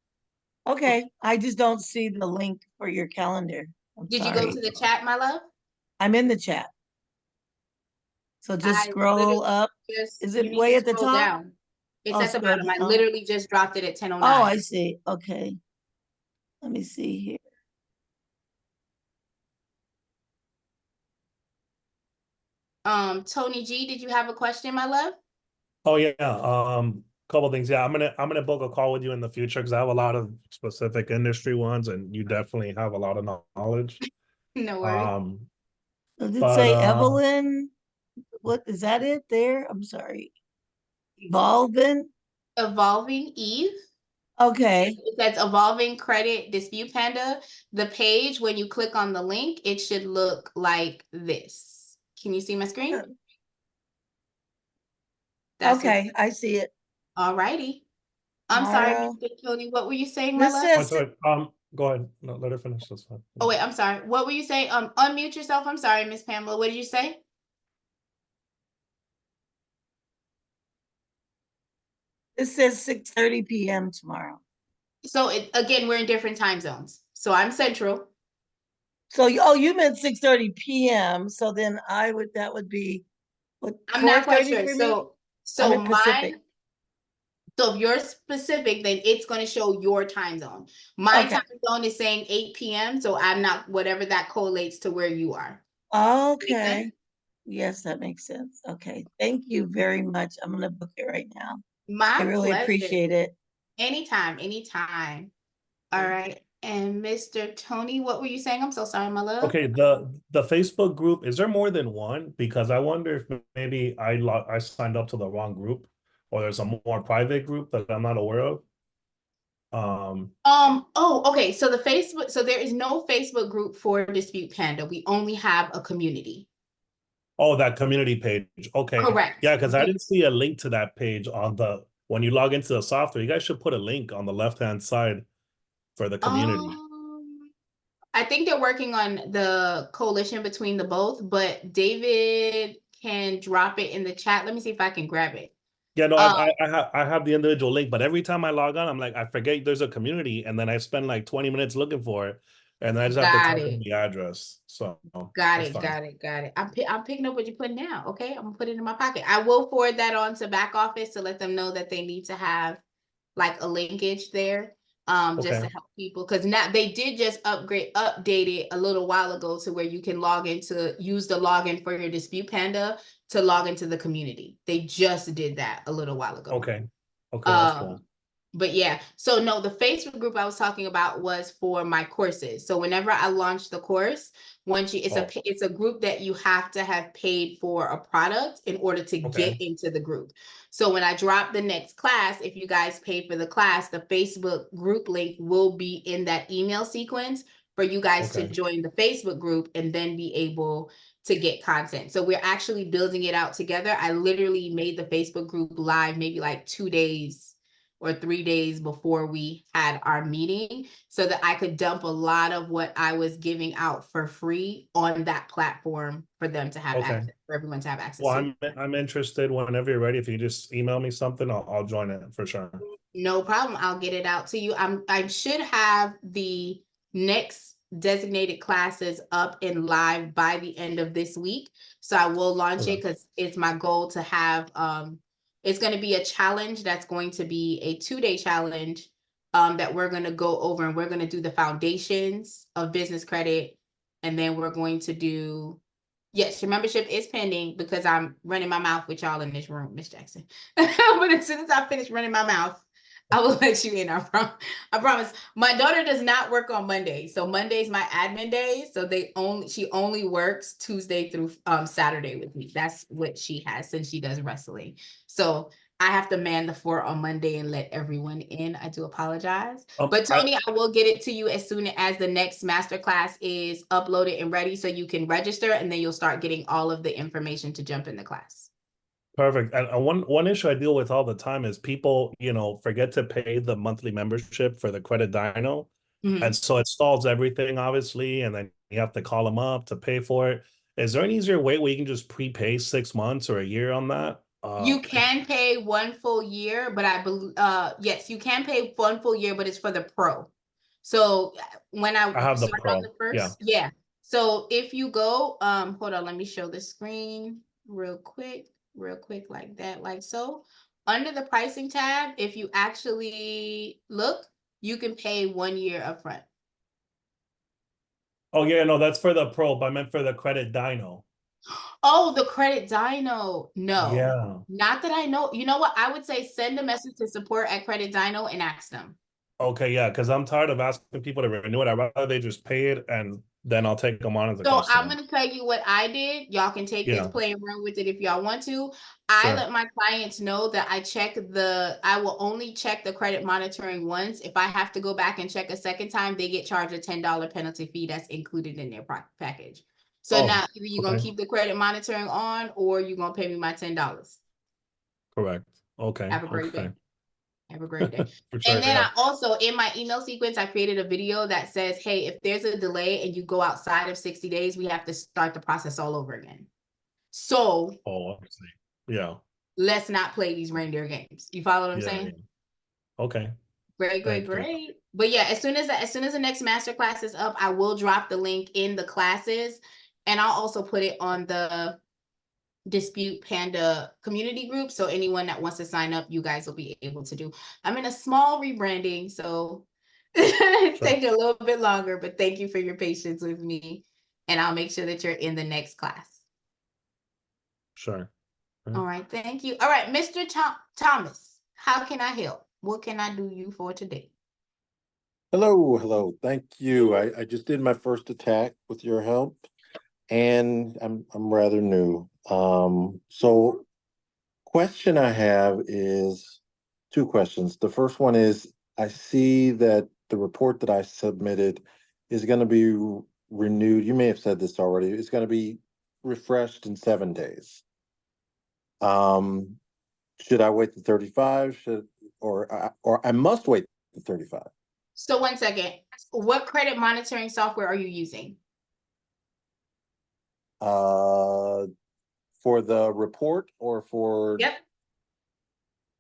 Okay, I just don't see the link for your calendar.
Did you go to the chat, my love?
I'm in the chat. So just scroll up. Is it way at the top?
Down. It's at the bottom. I
down.
literally just dropped it at 10:09.
Oh, I see. Okay. Let me see here.
Tony G, did you have a question, my love?
Oh yeah, couple things. Yeah, I'm gonna book a call with you in the future because I have a lot of specific industry ones, and you definitely have a lot of knowledge.
No worries.
Does it say Evelyn? What is that it there? I'm sorry. Evolving
Eve.
Okay.
It says Evolving Credit Dispute Panda. The page, when you click on the link, it should look like this. Can you see my screen?
Okay, I see it.
All righty. I'm sorry, Mr. Tony. What were you saying, my love?
Go ahead. No, let her finish this one.
Oh wait, I'm sorry. What were you saying? Unmute yourself. I'm sorry, Miss Pamela. What did you say?
It says 6:30 p.m. tomorrow.
So again, we're in different time zones. So I'm Central.
So you meant 6:30 p.m. So then that would be what,
I'm not quite sure.
for me?
So
I'm in Pacific.
So if you're specific, then it's going to show your time zone. My time zone is saying 8 p.m. So I'm not, whatever that correlates to where you are.
Okay. Yes, that makes sense. Okay. Thank you very much. I'm going to book it right now.
My
I really
pleasure.
appreciate it.
Anytime. All right. And Mr. Tony, what were you saying? I'm so sorry, my love.
Okay, the Facebook group, is there more than one? Because I wonder if maybe I signed up to the wrong group, or there's a more private group that I'm not aware of.
Okay. So there is no Facebook group for Dispute Panda. We only have a community.
Oh, that community page. Okay.
Correct.
Yeah, because I didn't see a link to that page when you log into the software. You guys should put a link on the left-hand side for the community.
I think they're working on the coalition between the both, but David can drop it in the chat. Let me see if I can grab it.
Yeah, no, I have the individual link, but every time I log on, I'm like, I forget there's a community, and then I spend like 20 minutes looking for it, and I just have to type in the address. So
Got it. I'm picking up what you're putting down. Okay, I'm gonna put it in my pocket. I will forward that on to back office to let them know that they need to have like a linkage there. Just to help people, because now they did just update it a little while ago to where you can use the login for your Dispute Panda to log into the community. They just did that a little while ago.
Okay, that's cool.
But yeah, so no, the Facebook group I was talking about was for my courses. So whenever I launch the course, it's a group that you have to have paid for a product in order to get into the group. So when I drop the next class, if you guys pay for the class, the Facebook group link will be in that email sequence for you guys to join the Facebook group and then be able to get content. So we're actually building it out together. I literally made the Facebook group live maybe like 2 days or 3 days before we had our meeting, so that I could dump a lot of what I was giving out for free on that platform for them to have access, for everyone to have access to.
I'm interested. Whenever you're ready, if you just email me something, I'll join it for sure.
No problem. I'll get it out to you. I should have the next designated classes up and live by the end of this week. So I will launch it because it's my goal to have it's going to be a challenge that's going to be a 2-day challenge that we're going to go over, and we're going to do the foundations of business credit. And then we're going to do, yes, your membership is pending because I'm running my mouth with y'all in this room, Miss Jackson. But as soon as I finish running my mouth, I will let you in. I promise. My daughter does not work on Monday, so Monday's my admin day. So she only works Tuesday through Saturday with me. That's what she has since she does wrestling. So I have to man the fort on Monday and let everyone in. I do apologize. But Tony, I will get it to you as soon as the next masterclass is uploaded and ready so you can register, and then you'll start getting all of the information to jump in the class.
Perfect. And one issue I deal with all the time is people, forget to pay the monthly membership for the Credit Dyno. And so it stalls everything, obviously, and then you have to call them up to pay for it. Is there an easier way where you can just prepay 6 months or a year on that?
You can pay 1 full year, but I believe yes, you can pay 1 full year, but it's for the pro. So when I
have the
started
pro.
on the first, yeah. So if you go, hold on, let me show the screen real quick like that, like so. Under the pricing tab, if you actually look, you can pay 1 year upfront.
Oh yeah, no, that's for the pro, but I meant for the Credit Dyno.
Oh, the Credit Dyno. No.
Yeah.
Not that I know. You know what? I would say send a message to support at Credit Dyno and ask them.
Okay, yeah, because I'm tired of asking people to renew it. I'd rather they just pay it and then I'll take them on as a
So
customer.
I'm going to tell you what I did. Y'all can take this, play and run with it if y'all want to. I
Sure.
let my clients know that I will only check the credit monitoring once. If I have to go back and check a second time, they get charged a $10 penalty fee that's included in their package. So now either you're going to keep the credit monitoring on or you're going to pay me my $10.
Correct. Okay.
Have a great day. Have a great day.
For sure,
And then
yeah.
I also, in my email sequence, I created a video that says, hey, if there's a delay and you go outside of 60 days, we have to start the process all over again. So
obviously. Yeah.
Let's not play these reindeer games. You follow what I'm saying?
Yeah. Okay.
Great. But yeah, as soon as the next masterclass is up, I will drop the link in the classes, and I'll also put it on the Dispute Panda community group. So anyone that wants to sign up, you guys will be able to do. I'm in a small rebranding, so it's taking a little bit longer, but thank you for your patience with me. And I'll make sure that you're in the next class.
Sure.
All right, thank you. All right, Mr. Thomas, how can I help? What can I do you for today?
Hello. Thank you. I just did my first attack with your help, and I'm rather new. So question I have is two questions. The first one is, I see that the report that I submitted is going to be renewed. You may have said this already. It's going to be refreshed in 7 days. Should I wait the 35? Or I must wait the 35?
So 1 second. What credit monitoring software are you using?
For the report or for?
Yep.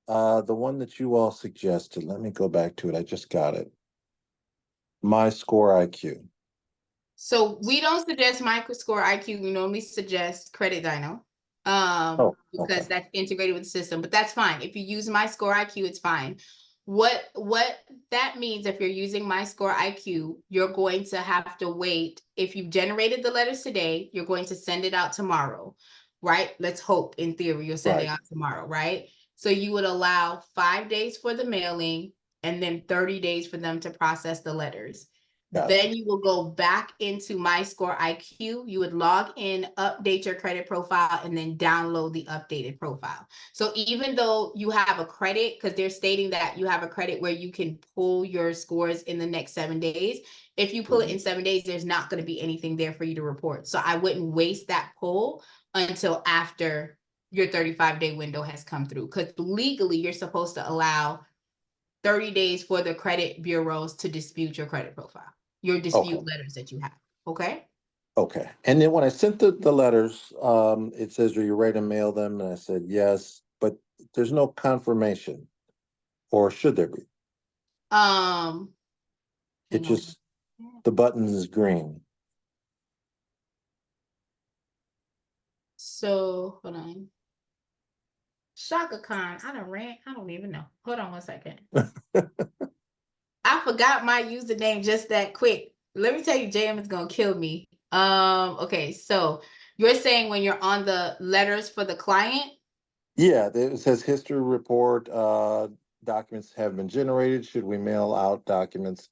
The one that you all suggested. Let me go back to it. I just got it. My Score IQ.
So we don't suggest MyScore IQ. We normally suggest Credit Dyno. Because that's integrated with the system, but that's fine. If you use MyScore IQ, it's fine. What that means, if you're using MyScore IQ, you're going to have to wait. If you've generated the letters today, you're going to send it out tomorrow, right? Let's hope, in theory, you're sending out tomorrow, right? So you would allow 5 days for the mailing and then 30 days for them to process the letters. Then you will go back into MyScore IQ. You would log in, update your credit profile, and then download the updated profile. So even though you have a credit, because they're stating that you have a credit where you can pull your scores in the next 7 days, if you pull it in 7 days, there's not going to be anything there for you to report. So I wouldn't waste that pull until after your 35-day window has come through, because legally you're supposed to allow 30 days for the credit bureaus to dispute your credit profile. Your dispute letters that you have. Okay.
And then when I sent the letters, it says, are you ready to mail them? And I said, yes, but there's no confirmation. Or should there be? It just, the button is green.
So hold on. Shaka Khan, I don't even know. Hold on 1 second. I forgot my username just that quick. Let me tell you, JM is gonna kill me. Okay, so you're saying when you're on the letters for the client?
Yeah, it says history report, documents have been generated. Should we mail out documents?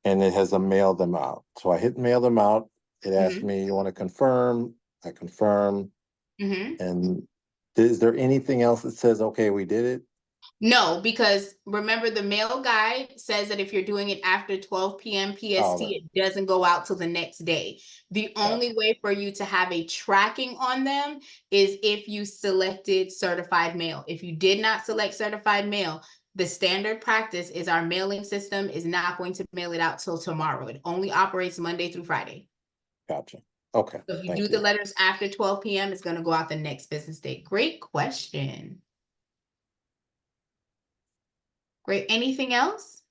And it has a mail them out. So I hit mail them out. It asked me, you want to confirm? I confirm. And is there anything else that says, okay, we did it?
No, because remember the mail guide says that if you're doing it after 12 p.m. PST, it doesn't go out till the next day. The only way for you to have a tracking on them is if you selected certified mail. If you did not select certified mail, the standard practice is our mailing system is not going to mail it out till tomorrow. It only operates Monday through Friday.
Gotcha. Okay.
So if you do the letters after 12 p.m., it's going to go out the next business day. Great question. Great. Anything else?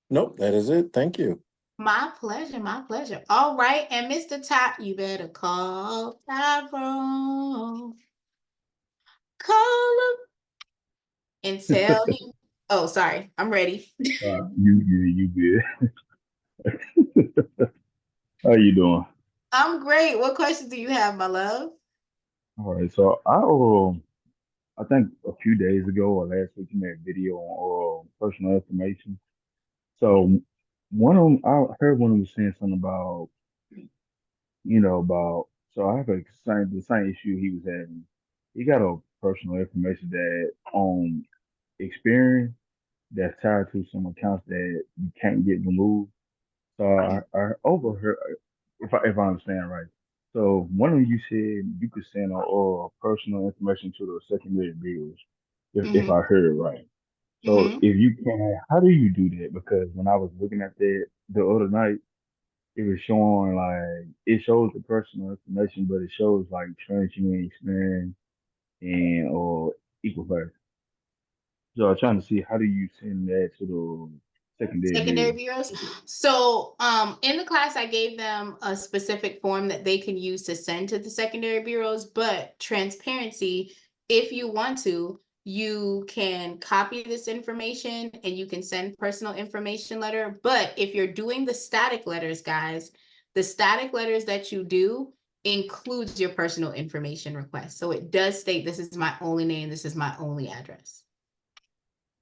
Nope, that is it. Thank you.
My pleasure, my pleasure. All right, and Mr. Ty, you better call Tyrone. Call him and tell him. Oh, sorry, I'm ready.
You good. How you doing?
I'm great. What questions do you have, my love?
All right, so I think a few days ago or last week you made a video on personal information. So one of them, I heard one of them was saying something about, about, so I have the same issue he was having. He got a personal information that on Experian that's tied to some accounts that you can't get removed. So I overheard, if I understand right. So one of them you said you could send all personal information to the secondary bureaus, if I heard it right. So if you can, how do you do that? Because when I was looking at that the other night, it was showing like it shows the personal information, but it shows like transient experience and or equal pay. So I'm trying to see how do you send that to the secondary
Secondary
bureau.
bureaus. So in the class, I gave them a specific form that they can use to send to the secondary bureaus, but transparency, if you want to, you can copy this information and you can send personal information letter. But if you're doing the static letters, guys, the static letters that you do includes your personal information request. So it does state this is my only name, this is my only address.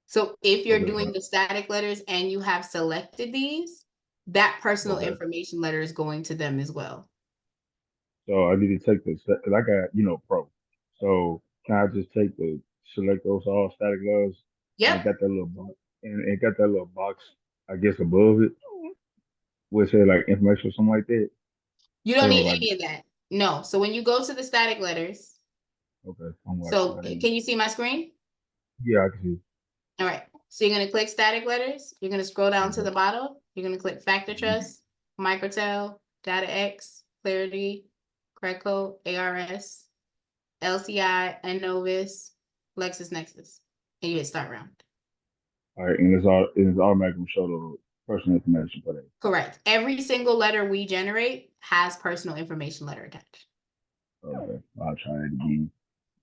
So if you're doing the static letters and you have selected these, that personal information letter is going to them as well.
So I need to take this because I got, pro. So can I just take select those all static loves? And
Yep.
it got that little box, and it got that little box, I guess, above it, which say like information or something like that.
You don't
Or
need
like,
any of that. No. So when you go to the static letters,
okay, I'm watching
so
that in.
can you see my screen?
Yeah, I can see.
All right. So you're going to click static letters. You're going to scroll down to
Okay.
the bottom. You're going to click Factor Trust, Microtel, DataX, Clarity, Credco, ARS, LCI, Innovis, LexisNexis. And you hit start round.
All right, and it's automatically show the personal information for that.
Correct. Every single letter we generate has personal information letter attached.
Okay, I'll try it again,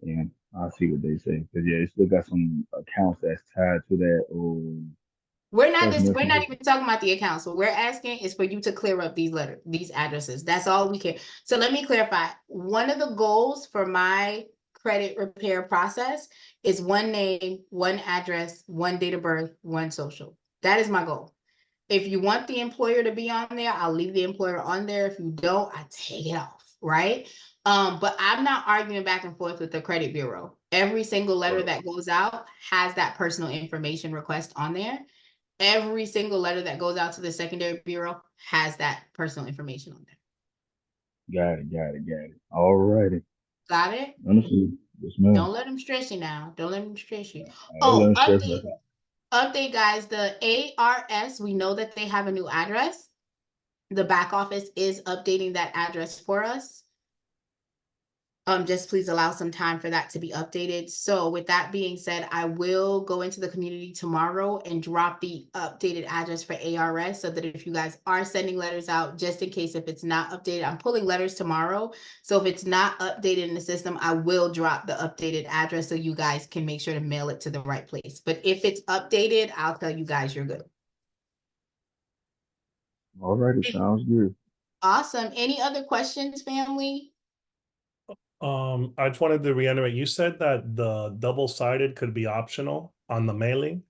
and I'll see what they say. Cause yeah, it still got some accounts that's tied to that.
We're not even talking about the accounts. What we're asking is for you to clear up these addresses. That's all we can. So let me clarify. One of the goals for my credit repair process is one name, one address, one date of birth, one social. That is my goal. If you want the employer to be on there, I'll leave the employer on there. If you don't, I take it off, right? But I'm not arguing back and forth with the credit bureau. Every single letter that goes out has that personal information request on there. Every single letter that goes out to the secondary bureau has that personal information on there.
Got it. All righty.
Got it?
Understood. Yes, ma'am.
Don't let them stress you now. Don't let them stress you.
Oh,
Update, guys. The ARS, we know that they have a new address. The back office is updating that address for us. Just please allow some time for that to be updated. So with that being said, I will go into the community tomorrow and drop the updated address for ARS so that if you guys are sending letters out, just in case if it's not updated, I'm pulling letters tomorrow. So if it's not updated in the system, I will drop the updated address so you guys can make sure to mail it to the right place. But if it's updated, I'll tell you guys you're good.
All righty, sounds good.
Awesome. Any other questions, family?
I just wanted to reiterate, you said that the double-sided could be optional on the mailing.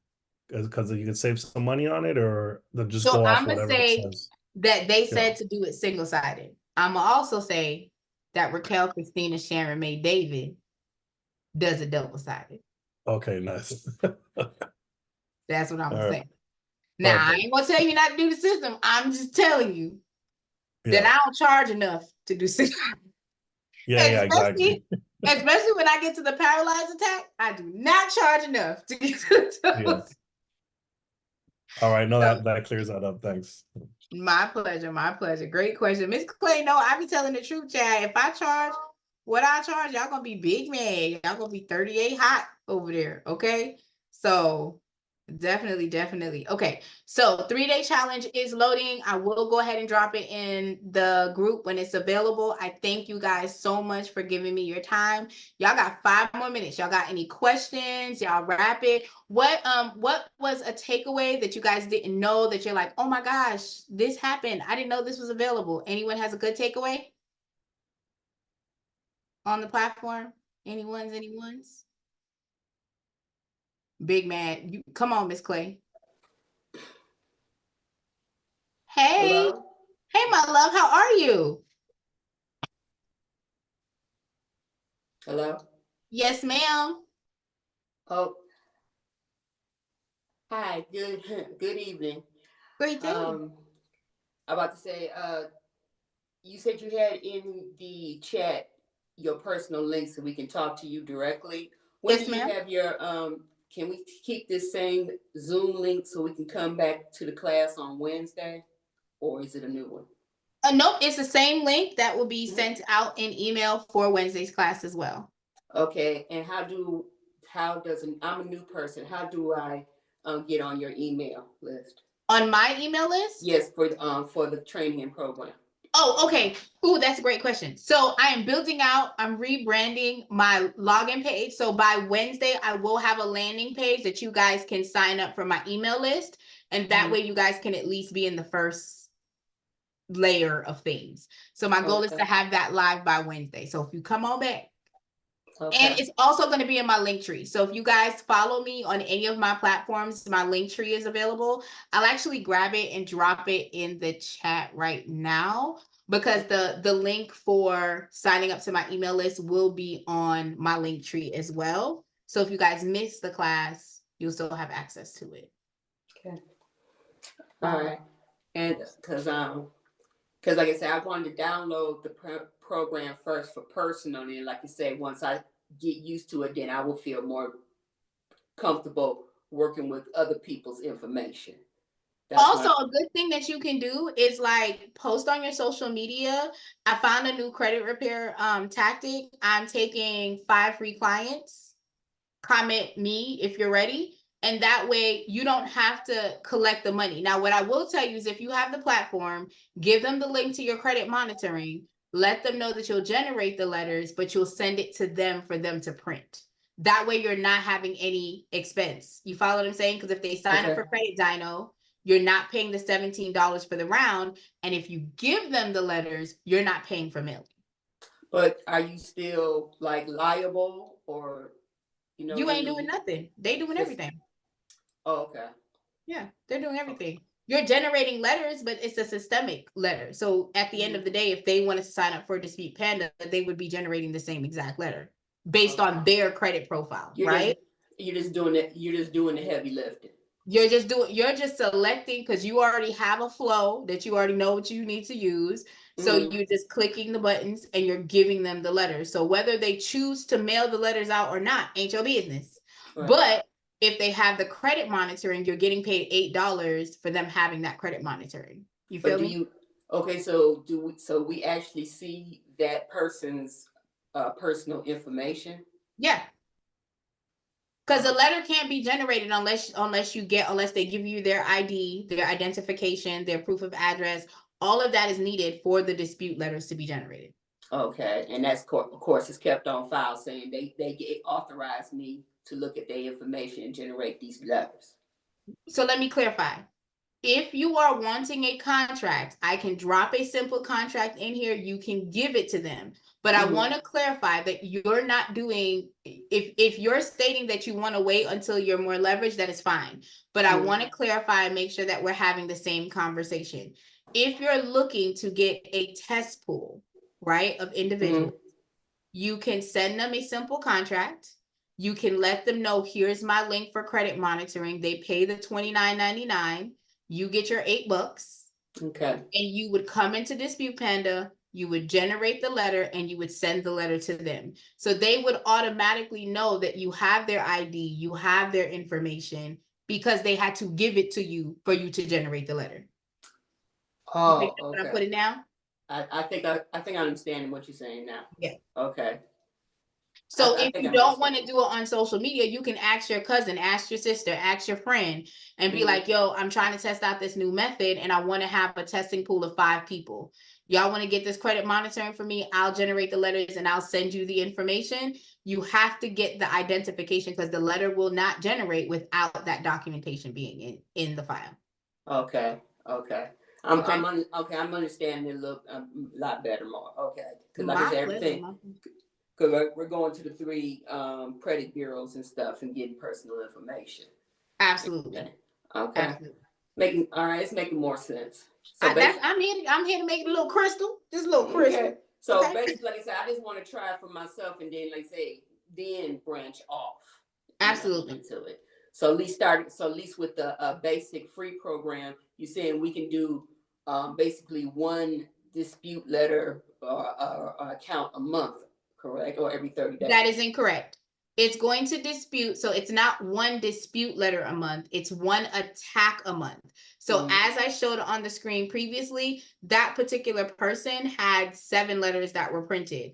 Because you can save some money on it, or they'll just
So
go off
I'm gonna
whatever it
say
says.
that they
Yeah.
said to do it single-sided. I'm gonna also say that Raquel, Christina, Sharon, May, David does it double-sided.
Okay, nice.
That's what I'm gonna
All
say.
right.
Now, I
Perfect.
ain't gonna tell you not to do the system. I'm just telling you that
Yeah.
I don't charge enough to do system.
Yeah, exactly.
Especially when I get to the paralyzed attack, I do not charge enough to get to the
Yeah. All right, no, that clears that up. Thanks.
My pleasure, my pleasure. Great question. Miss Clay, no, I be telling the truth, Chad. If I charge what I charge, y'all gonna be big mad. Y'all gonna be 38 hot over there, okay? So definitely. Okay, so 3-day challenge is loading. I will go ahead and drop it in the group when it's available. I thank you guys so much for giving me your time. Y'all got 5 more minutes. Y'all got any questions? Y'all wrap it. What was a takeaway that you guys didn't know that you're like, oh my gosh, this happened. I didn't know this was available. Anyone has a good takeaway on the platform? Anyone's? Big man. You come on, Miss Clay. Hey.
Hello?
Hey, my love, how are you?
Hello?
Yes, ma'am.
Oh, hi. Good evening.
Great day.
I'm about to say, you said you had in the chat your personal link so we can talk to you directly. When
Yes,
do you
ma'am.
have your can we keep this same Zoom link so we can come back to the class on Wednesday? Or is it a new one?
Nope, it's the same link that will be sent out in email for Wednesday's class as well.
Okay, and I'm a new person. How do I get on your email list?
On my email list?
Yes, for the training and program.
Oh, okay. Ooh, that's a great question. So I'm rebranding my login page. So by Wednesday, I will have a landing page that you guys can sign up for my email list. And that way you guys can at least be in the first layer of things. So my goal is to have that live by Wednesday. So if you come on back.
Okay.
And it's also going to be in my link tree. So if you guys follow me on any of my platforms, my link tree is available. I'll actually grab it and drop it in the chat right now because the link for signing up to my email list will be on my link tree as well. So if you guys miss the class, you'll still have access to it.
Okay. All right. And because like I said, I wanted to download the program first for personal, and like you said, once I get used to it, then I will feel more comfortable working with other people's information.
Also, a good thing that you can do is like post on your social media. I found a new credit repair tactic. I'm taking 5 free clients. Comment me if you're ready. And that way you don't have to collect the money. Now, what I will tell you is if you have the platform, give them the link to your credit monitoring. Let them know that you'll generate the letters, but you'll send it to them for them to print. That way you're not having any expense. You follow what I'm saying? Because if they sign up for Credit Dino, you're not paying the $17 for the round. And if you give them the letters, you're not paying for mailing.
But are you still like liable or,
you ain't doing nothing. They doing everything.
Oh, okay.
Yeah, they're doing everything. You're generating letters, but it's a systemic letter. So at the end of the day, if they wanted to sign up for Dispute Panda, they would be generating the same exact letter based on their credit profile, right?
You're just doing the heavy lifting.
You're just selecting because you already have a flow that you already know what you need to use. So you're just clicking the buttons and you're giving them the letters. So whether they choose to mail the letters out or not, ain't your business. Right. But if they have the credit monitoring, you're getting paid $8 for them having that credit monitoring. You feel me?
Okay, so we actually see that person's personal information?
Yeah. Because the letter can't be generated unless they give you their ID, their identification, their proof of address. All of that is needed for the dispute letters to be generated.
Okay, and that's of course is kept on file saying they authorized me to look at their information and generate these letters.
So let me clarify. If you are wanting a contract, I can drop a simple contract in here. You can give it to them. But I want to clarify that you're not doing, if you're stating that you want to wait until you're more leveraged, that is fine. But I want to clarify and make sure that we're having the same conversation. If you're looking to get a test pool, right, of individuals, you can send them a simple contract. You can let them know, here's my link for credit monitoring. They pay the $29.99. You get your $8.
Okay.
And you would come into Dispute Panda, you would generate the letter, and you would send the letter to them. So they would automatically know that you have their ID, you have their information, because they had to give it to you for you to generate the letter.
Oh,
okay.
okay.
I put it down?
I think I understand what you're saying now.
Yeah.
Okay.
So if you don't want to do it on social media, you can ask your cousin, ask your sister, ask your friend, and be like, yo, I'm trying to test out this new method and I want to have a testing pool of 5 people. Y'all want to get this credit monitoring for me? I'll generate the letters and I'll send you the information. You have to get the identification because the letter will not generate without that documentation being in the file.
Okay. Okay. I'm understanding it a lot better more. Okay. Because like I said, everything. Because we're going to the 3 credit bureaus and stuff and getting personal information.
Absolutely.
Okay.
Absolutely.
All right, it's making more sense. So
I'm here to make it a little crystal, just a little crystal.
Okay. So basically, like I said, I just want to try it for myself and then, like I say, then branch off.
Absolutely.
Into it. So at least with the basic free program, you're saying we can do basically 1 dispute letter or account a month. Correct, or every 30 days.
That is incorrect. It's going to dispute. So it's not 1 dispute letter a month. It's 1 attack a month. So as I showed on the screen previously, that particular person had 7 letters that were printed.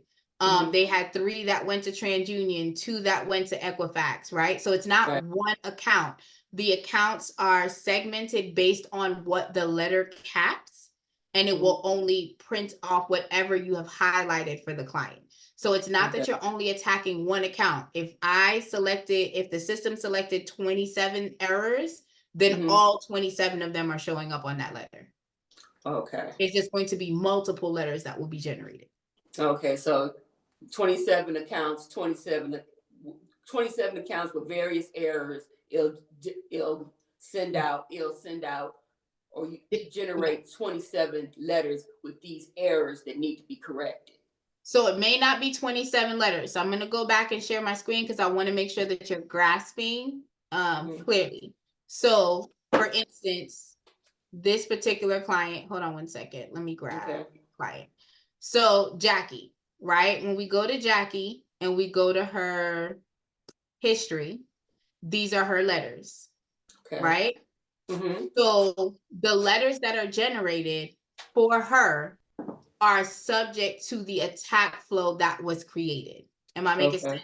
They had 3 that went to TransUnion, 2 that went to Equifax, right? So it's not 1 account. The accounts are segmented based on what the letter caps, and it will only print off whatever you have highlighted for the client. So it's not that you're only attacking 1 account. If the system selected 27 errors, then all 27 of them are showing up on that letter.
Okay.
It's just going to be multiple letters that will be generated.
Okay, so 27 accounts, 27 accounts with various errors. It'll send out, or you generate 27 letters with these errors that need to be corrected.
So it may not be 27 letters. So I'm going to go back and share my screen because I want to make sure that you're grasping clearly. So for instance, this particular client, hold on one second. Let me grab client. So Jackie, right? When we go to Jackie and we go to her history, these are her letters, right? So the letters that are generated for her are subject to the attack flow that was created. Am I making sense?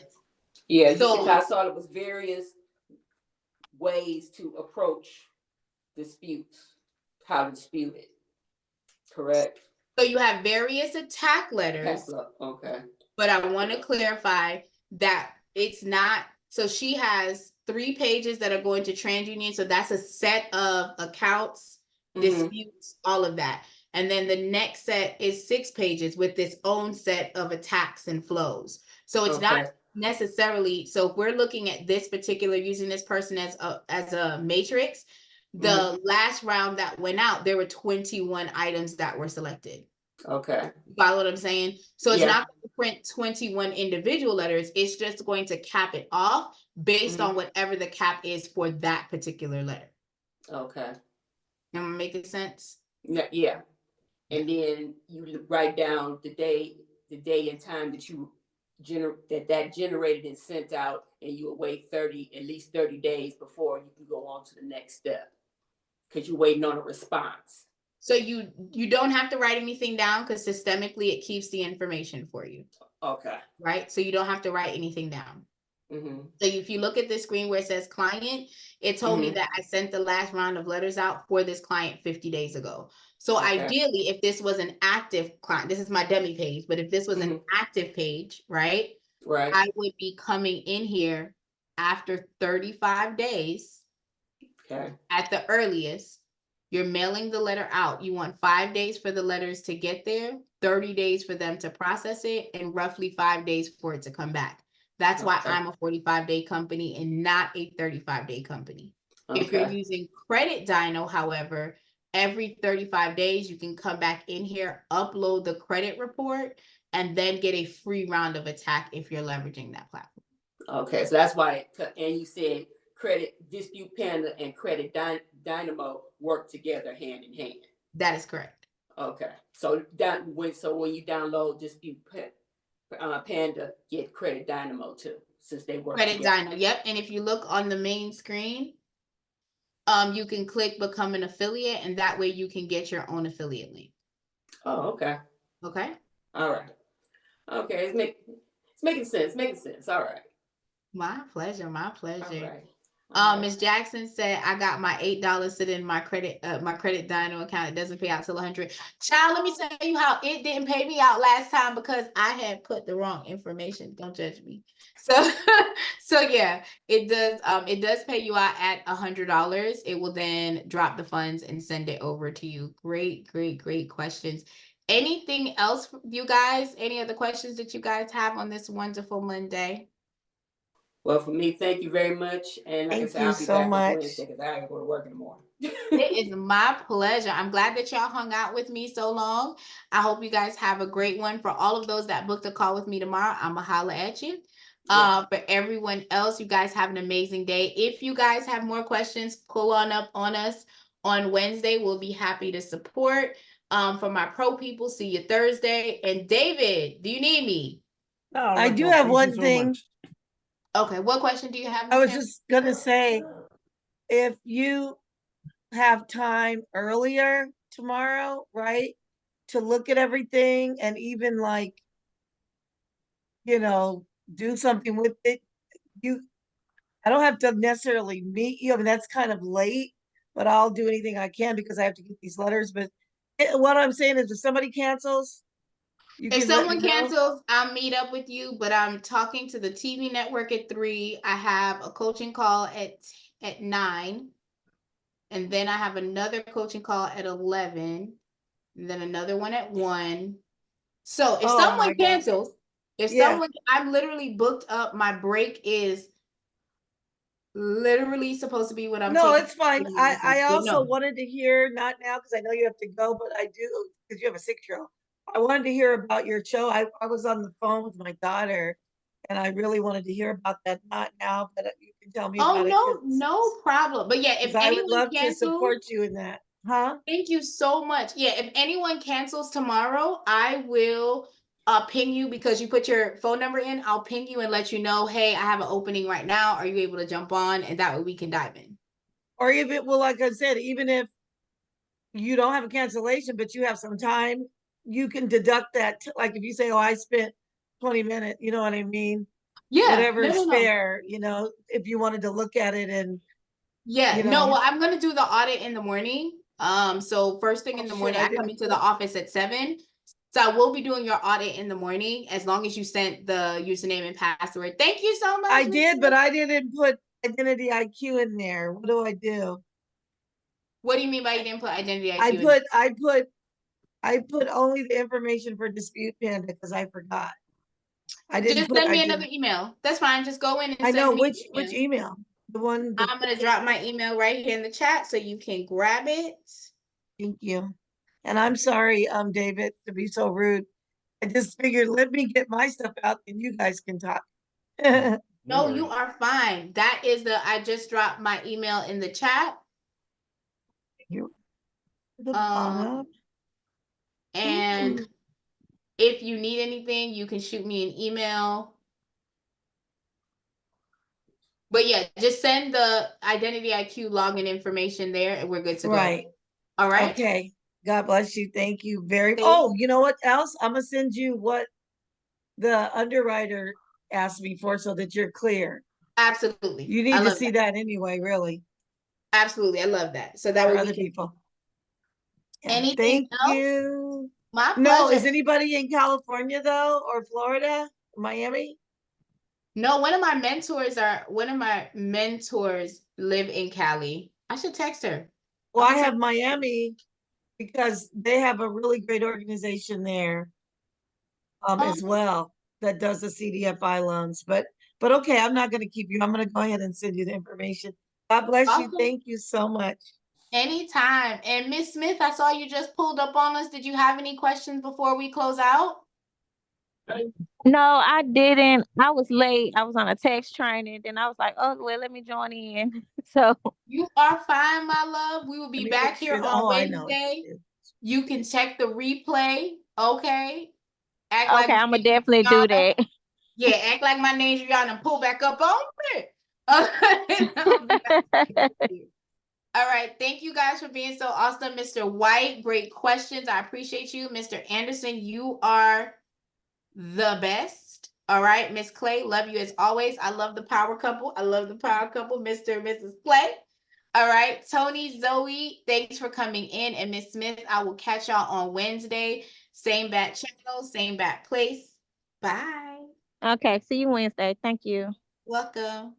Yeah, I saw it was various ways to approach disputes, how to dispute it. Correct.
So you have various attack letters.
Okay.
But I want to clarify that it's not, so she has 3 pages that are going to TransUnion. So that's a set of accounts, disputes, all of that. And then the next set is 6 pages with its own set of attacks and flows. So it's not necessarily, so if we're looking at this particular, using this person as a matrix, the last round that went out, there were 21 items that were selected.
Okay.
Follow what I'm saying? So it's not going to print 21 individual letters. It's just going to cap it off based on whatever the cap is for that particular letter.
Okay.
Am I making sense?
Yeah. And then you write down the day and time that you that generated and sent out, and you will wait at least 30 days before you can go on to the next step because you're waiting on a response.
So you don't have to write anything down because systemically it keeps the information for you.
Okay.
Right? So you don't have to write anything down. So if you look at this screen where it says client, it told me that I sent the last round of letters out for this client 50 days ago. So ideally, if this was an active client, this is my dummy page, but if this was an active page, right? I would be coming in here after 35 days at the earliest You're mailing the letter out. You want 5 days for the letters to get there, 30 days for them to process it, and roughly 5 days for it to come back. That's why
Okay.
I'm a 45-day company and not a 35-day company. If you're
Okay.
using Credit Dino, however, every 35 days, you can come back in here, upload the credit report, and then get a free round of attack if you're leveraging that platform.
Okay, so that's why, and you said Credit Dispute Panda and Credit Dynamo work together hand in hand.
That is correct.
Okay, so when you download Dispute Panda, get Credit Dynamo too, since they work
Credit
together.
Dino, yep. And if you look on the main screen, you can click become an affiliate, and that way you can get your own affiliate link.
Oh, okay.
Okay.
All right. Okay, it's making sense. Making sense. All right.
My pleasure. My pleasure.
All right. All right.
Miss Jackson said, I got my $8 sitting in my credit Dino account. It doesn't pay out till 100. Child, let me tell you how it didn't pay me out last time because I had put the wrong information. Don't judge me. So, so yeah, it does pay you out at $100. It will then drop the funds and send it over to you. Great, great, great questions. Anything else, you guys? Any other questions that you guys have on this wonderful Monday?
Well, for me, thank you very much. And like I
Thank
said,
you
I'll be
so
back
much.
on Wednesday because I gotta go to work in the morning.
It is my pleasure. I'm glad that y'all hung out with me so long. I hope you guys have a great one. For all of those that booked a call with me tomorrow, I'ma holla at you.
Yeah.
For everyone else, you guys have an amazing day. If you guys have more questions, pull on up on us on Wednesday. We'll be happy to support. For my pro people, see you Thursday. And David, do you need me?
No,
I do
Raquel,
have
thank you
one
so
thing.
much.
Okay, what question do you have,
I
Ms.
was
Pam?
just gonna say, if you have time earlier tomorrow, right, to look at everything and even like, do something with it, I don't have to necessarily meet you. I mean, that's kind of late, but I'll do anything I can because I have to get these letters. But what I'm saying is if somebody cancels, you
If
can let me
someone
know.
cancels, I'll meet up with you, but I'm talking to the TV network at 3. I have a coaching call at 9. And then I have another coaching call at 11. And then another one at 1. So if
Oh my
someone
God.
cancels,
Yeah.
I'm literally booked up. My break is literally supposed to be what I'm
No,
taking.
it's fine.
But
I also
no.
wanted to hear, not now because I know you have to go, but I do because you have a 6-year-old. I wanted to hear about your show. I was on the phone with my daughter and I really wanted to hear about that. Not now, but you can tell me
Oh,
about it
no problem. But yeah, if
because I would
anyone
love to
cancels,
support you in that. Huh?
thank you so much. Yeah, if anyone cancels tomorrow, I will ping you because you put your phone number in. I'll ping you and let you know, hey, I have an opening right now. Are you able to jump on? And that way we can dive in.
Or even, well, like I said, even if you don't have a cancellation, but you have some time, you can deduct that. Like if you say, oh, I spent 20 minutes, you know what I mean?
Yeah,
Whatever is
no.
fair, if you wanted to look at it and,
Yeah, no, well, I'm gonna do the audit in the morning. So first thing
Oh,
in the
shit,
morning,
I
I come
didn't
into the office at 7. So I will be doing your audit in the morning as long as you sent the username and password. Thank you so much.
I
Ms.
did,
Smith.
but I didn't put identity IQ in there. What do I do?
What do you mean by you didn't put identity
I
IQ in?
I put only the information for Dispute Panda because I forgot. I didn't
Just
put
send me
identity.
another email. That's fine. Just go in and
I
send
know
me
which email. The one.
I'm gonna drop my email right here in the chat so you can grab it.
Thank you. And I'm sorry, David, to be so rude. I just figured let me get my stuff out and you guys can talk.
No, you are fine. That is I just dropped my email in the chat.
The bottom.
And if you need anything, you can shoot me an email. But yeah, just send the Identity IQ login information there and we're good to go.
Right.
All right.
Okay. God bless you. Thank you very much.
Thank
Oh, you know what else? I'm gonna send you what the underwriter asked me for so that you're clear.
Absolutely.
You need to see that anyway, really.
Absolutely. I love that. So that
For
way
other
we can
people. Yeah.
anything
Thank
else?
you.
My
No,
pleasure.
is anybody in California though, or Florida, Miami?
No, one of my mentors live in Cali. I should text her.
Well, I have Miami because they have a really great organization there as well that does the CDFI loans. But okay, I'm not going to keep you. I'm going to go ahead and send you the information. God bless you. Thank you so much.
Anytime. And Miss Smith, I saw you just pulled up on us. Did you have any questions before we close out?
No, I didn't. I was late. I was on a text training. Then I was like, oh, well, let me join in. So
you are fine, my love. We will be back here on Wednesday. You can check the replay. Okay. Act
okay, I'm gonna definitely do that.
Yeah, act like my name's Rihanna and pull back up on it. All right. Thank you guys for being so awesome. Mr. White, great questions. I appreciate you. Mr. Anderson, you are the best. All right. Miss Clay, love you as always. I love the power couple. Mr. and Mrs. Clay. All right. Tony, Zoe, thanks for coming in. And Miss Smith, I will catch y'all on Wednesday. Same bat channel, same bat place. Bye.
Okay. See you Wednesday. Thank you.
Welcome.